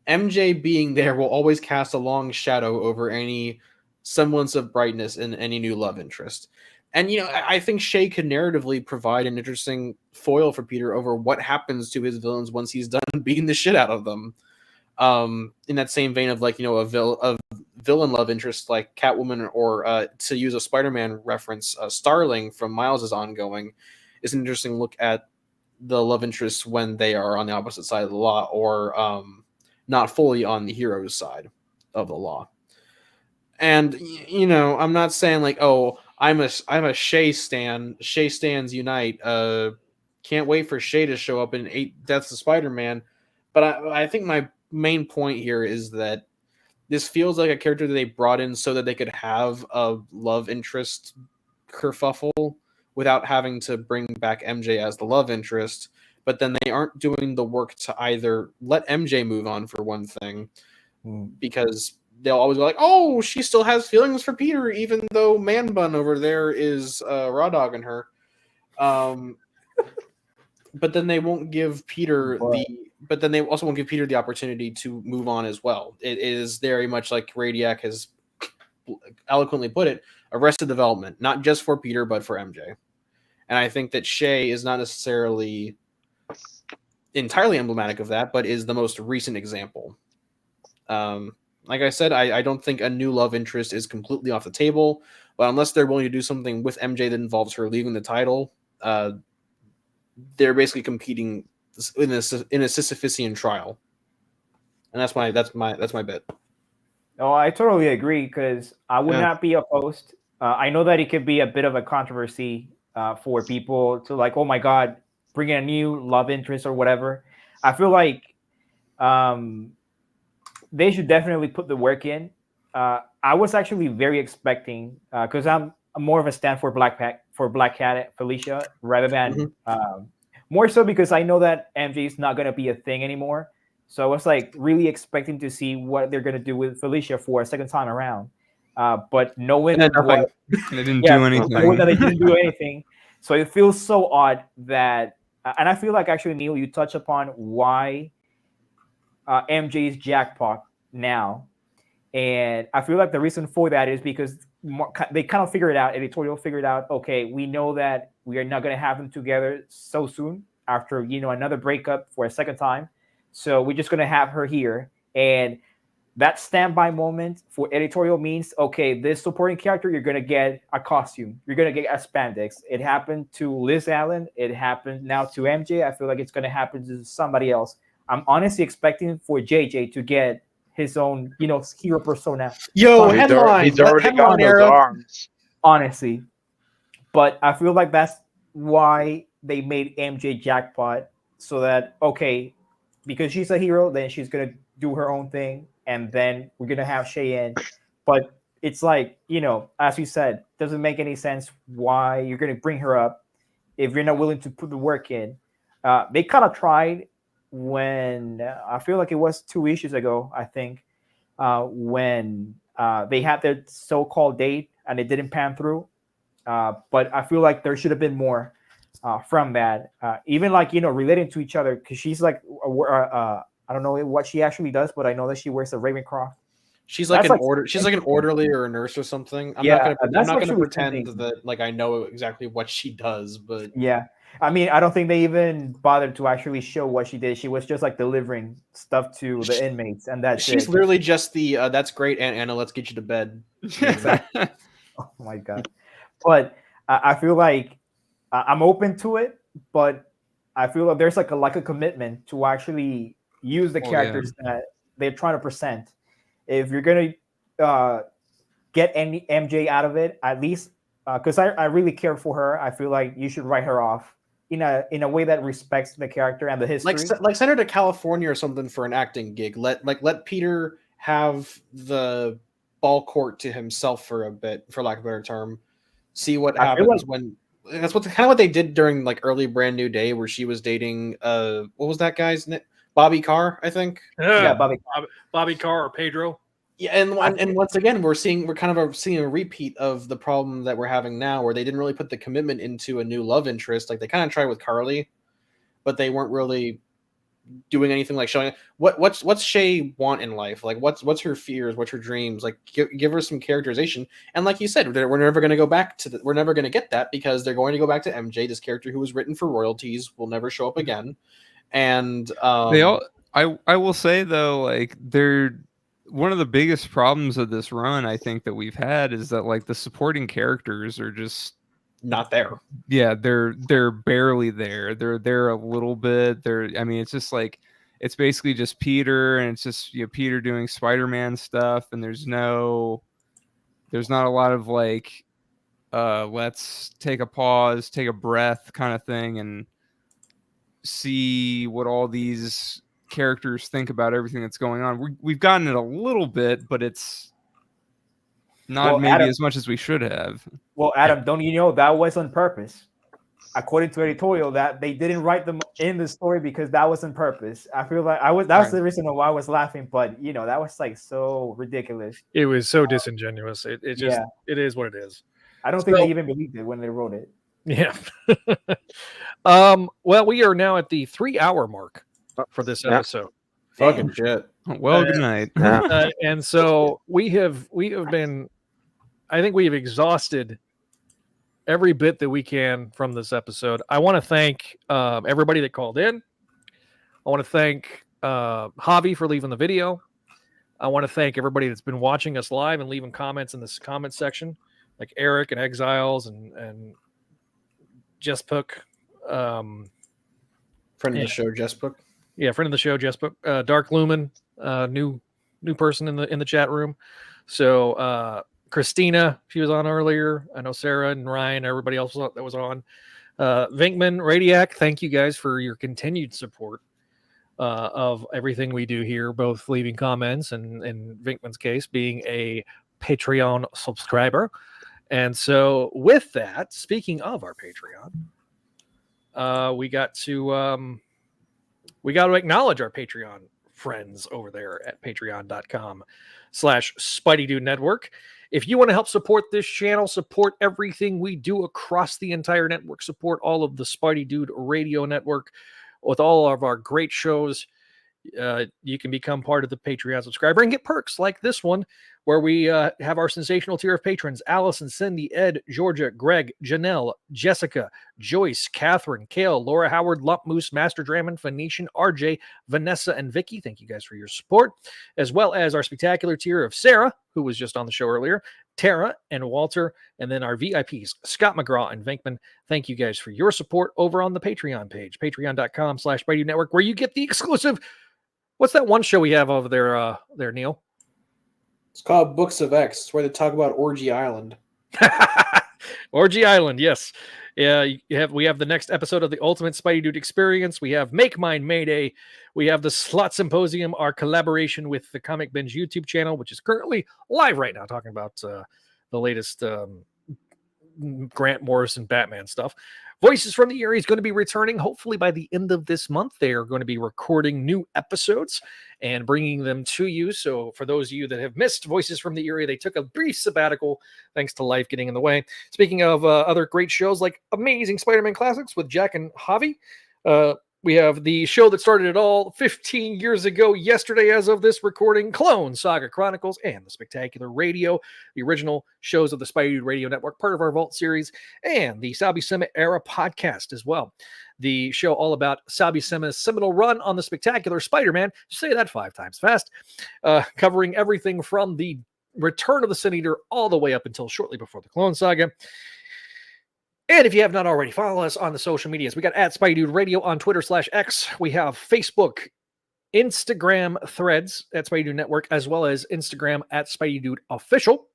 MJ being there will always cast a long shadow over any semblance of brightness in any new love interest. And, I think Shay could narratively provide an interesting foil for Peter over what happens to his villains once he's done beating the shit out of them. In that same vein of, like, a villain love interest like Catwoman, or to use a Spider-Man reference, Starling from Miles' ongoing is an interesting look at the love interests when they are on the opposite side of the law, or not fully on the hero's side of the law. And, I'm not saying like, oh, I'm a Shay stan. Shay stans unite. Can't wait for Shay to show up in 8 Deaths of Spider-Man. But I think my main point here is that this feels like a character that they brought in so that they could have a love interest kerfuffle without having to bring back MJ as the love interest. But then they aren't doing the work to either let MJ move on, for one thing, because they'll always be like, oh, she still has feelings for Peter, even though Man Bun over there is raw dogging her. But then they won't give Peter but then they also won't give Peter the opportunity to move on as well. It is very much like Radiak has eloquently put it, arrested development, not just for Peter, but for MJ. And I think that Shay is not necessarily entirely emblematic of that, but is the most recent example. Like I said, I don't think a new love interest is completely off the table, but unless they're willing to do something with MJ that involves her leaving the title, they're basically competing in a Sisyphusian trial. And that's my bit. Oh, I totally agree, because I would not be opposed. I know that it could be a bit of a controversy for people to, like, oh my God, bring in a new love interest or whatever. I feel like they should definitely put the work in. I was actually very expecting, because I'm more of a stand for Black Cat Felicia, rather than more so because I know that MJ is not going to be a thing anymore. So I was like really expecting to see what they're going to do with Felicia for a second time around. But knowing they didn't do anything. Knowing that they didn't do anything. So it feels so odd that, and I feel like actually, Neil, you touch upon why MJ's jackpot now. And I feel like the reason for that is because they kind of figured out, editorial figured out, okay, we know that we are not going to have them together so soon after, another breakup for a second time. So we're just going to have her here. And that standby moment for editorial means, okay, this supporting character, you're going to get a costume. You're going to get a spandex. It happened to Liz Allen. It happened now to MJ. I feel like it's going to happen to somebody else. I'm honestly expecting for JJ to get his own, hero persona. Yo, headline. He's already got those arms. Honestly. But I feel like that's why they made MJ jackpot, so that, okay, because she's a hero, then she's going to do her own thing, and then we're going to have Shay in. But it's like, as you said, doesn't make any sense why you're going to bring her up if you're not willing to put the work in. They kind of tried when I feel like it was 2 issues ago, I think, when they had their so-called date and it didn't pan through. But I feel like there should have been more from that, even like, relating to each other, because she's like, I don't know what she actually does, but I know that she wears a Ravencroft. She's like That's She's like an orderly or a nurse or something. I'm Yeah, not that's gonna actually pretend something. that like I know exactly what she does, but Yeah. I mean, I don't think they even bothered to actually show what she did. She was just like delivering stuff to the inmates, and that's she's it. literally just the that's great, Aunt Anna, let's get you to bed. Exactly. Oh my god. But I feel like I'm open to it, but I feel like there's like a commitment to actually use the Oh, yeah. characters that they're trying to present. If you're gonna get any MJ out of it, at least because I really care for her, I feel like you should write her off in a way that respects the character and the history. Like send her to California or something for an acting gig. Let Peter have the ball court to himself for a bit, for lack of a better term. See what I feel happens like- when that's what kind of what they did during like early Brand New Day, where she was dating what was that guy's name? Bobby Carr, I think. Yeah, Bobby Carr or Pedro. Yeah, and once again, we're kind of seeing a repeat of the problem that we're having now, where they didn't really put the commitment into a new love interest. Like they kind of tried with Carly, but they weren't really doing anything like showing what's Shay want in life. Like what's her fears, what's her dreams. Like give her some characterization. And like you said, we're never going to go back to we're never going to get that, because they're going to go back to MJ, this character who was written for royalties, will never show up again. And They all. I will say though, like they're. One of the biggest problems of this run, I think, that we've had is that like the supporting characters are just not there. Yeah, they're barely there. They're there a little bit. I mean, it's just like it's basically just Peter, and it's just Peter doing Spider-Man stuff, and there's not a lot of like let's take a pause, take a breath kind of thing, and see what all these characters think about everything that's going on. We've gotten it a little bit, but it's not maybe Adam, as much as we should have. Well, Adam, don't you know that was on purpose? According to editorial, that they didn't write them in the story because that was on purpose. I feel like that's the reason why I was laughing, but that was like so ridiculous. It was so disingenuous. It just it is what it is. I don't think they even believed it when they wrote it. Yeah. Well, we are now at the 3-hour mark for this episode. Fucking shit. Well, good night. And so we have been, I think we have exhausted every bit that we can from this episode. I want to thank everybody that called in. I want to thank Javi for leaving the video. I want to thank everybody that's been watching us live and leaving comments in this comment section, like Eric and Exiles and Jespuk. Friend of the show, Jespuk. Yeah, friend of the show, Jespuk. Dark Lumen, new person in the chat room. So Christina, she was on earlier. I know Sara and Ryan, everybody else that was on. Venk-Man, Radiak, thank you guys for your continued support of everything we do here, both leaving comments and in Venkman's case, being a Patreon subscriber. And so with that, speaking of our Patreon, we got to acknowledge our Patreon friends over there at patreon.com/SpideyDude Network. If you want to help support this channel, support everything we do across the entire network, support all of the Spidey Dude Radio Network with all of our great shows, you can become part of the Patreon subscriber and get perks like this one, where we have our sensational tier of patrons: Allison, Cindy, Ed, Georgia, Greg, Janelle, Jessica, Joyce, Catherine, Kale, Laura Howard, Lump Moose, Master Draman, Phoenician, RJ, Vanessa, and Vicky. Thank you guys for your support, as well as our spectacular tier of Sara, who was just on the show earlier, Tara, and Walter, and then our VIPs, Scott McGraw and Venkman. Thank you guys for your support over on the Patreon page, patreon.com/Spidey Network, where you get the exclusive. What's that one show we have over there, Neil? It's called Books of X. It's where they talk about Orgy Island. Orgy Island, yes. Yeah, we have the next episode of the Ultimate Spidey Dude Experience. We have Make Mine Mayday. We have the Slot Symposium, our collaboration with the Comic Binge YouTube channel, which is currently live right now, talking about the latest Grant Morrison Batman stuff. Voices from the Eyrie is going to be returning hopefully by the end of this month. They are going to be recording new episodes and bringing them to you. So for those of you that have missed Voices from the Eyrie, they took a brief sabbatical thanks to life getting in the way. Speaking of other great shows like Amazing Spider-Man Classics with Jack and Javi, we have the show that started it all 15 years ago yesterday as of this recording, Clone Saga Chronicles, and the Spectacular Radio, the original shows of the Spidey Dude Radio Network, part of our Vault series, and the Sabi Sema Era podcast as well. The show all about Sabi Sema's seminal run on the Spectacular Spider-Man, say that 5 times fast, covering everything from the return of the Sin Eater all the way up until shortly before the Clone Saga. And if you have not already, follow us on the social medias. We got @SpideyDude Radio on Twitter/X. We have Facebook, Instagram threads at Spidey Dude Network, as well as Instagram @SpideyDude Official.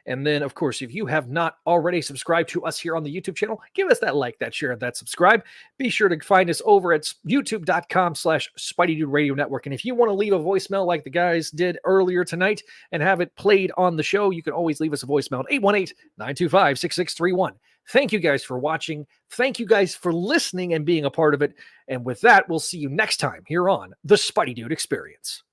And then, of course, if you have not already subscribed to us here on the YouTube channel, give us that like, that share, that subscribe. Be sure to find us over at youtube.com/SpideyDude Radio Network. And if you want to leave a voicemail like the guys did earlier tonight and have it played on the show, you can always leave us a voicemail at 818-925-6631. Thank you guys for watching. Thank you guys for listening and being a part of it. And with that, we'll see you next time here on the Spidey Dude Experience.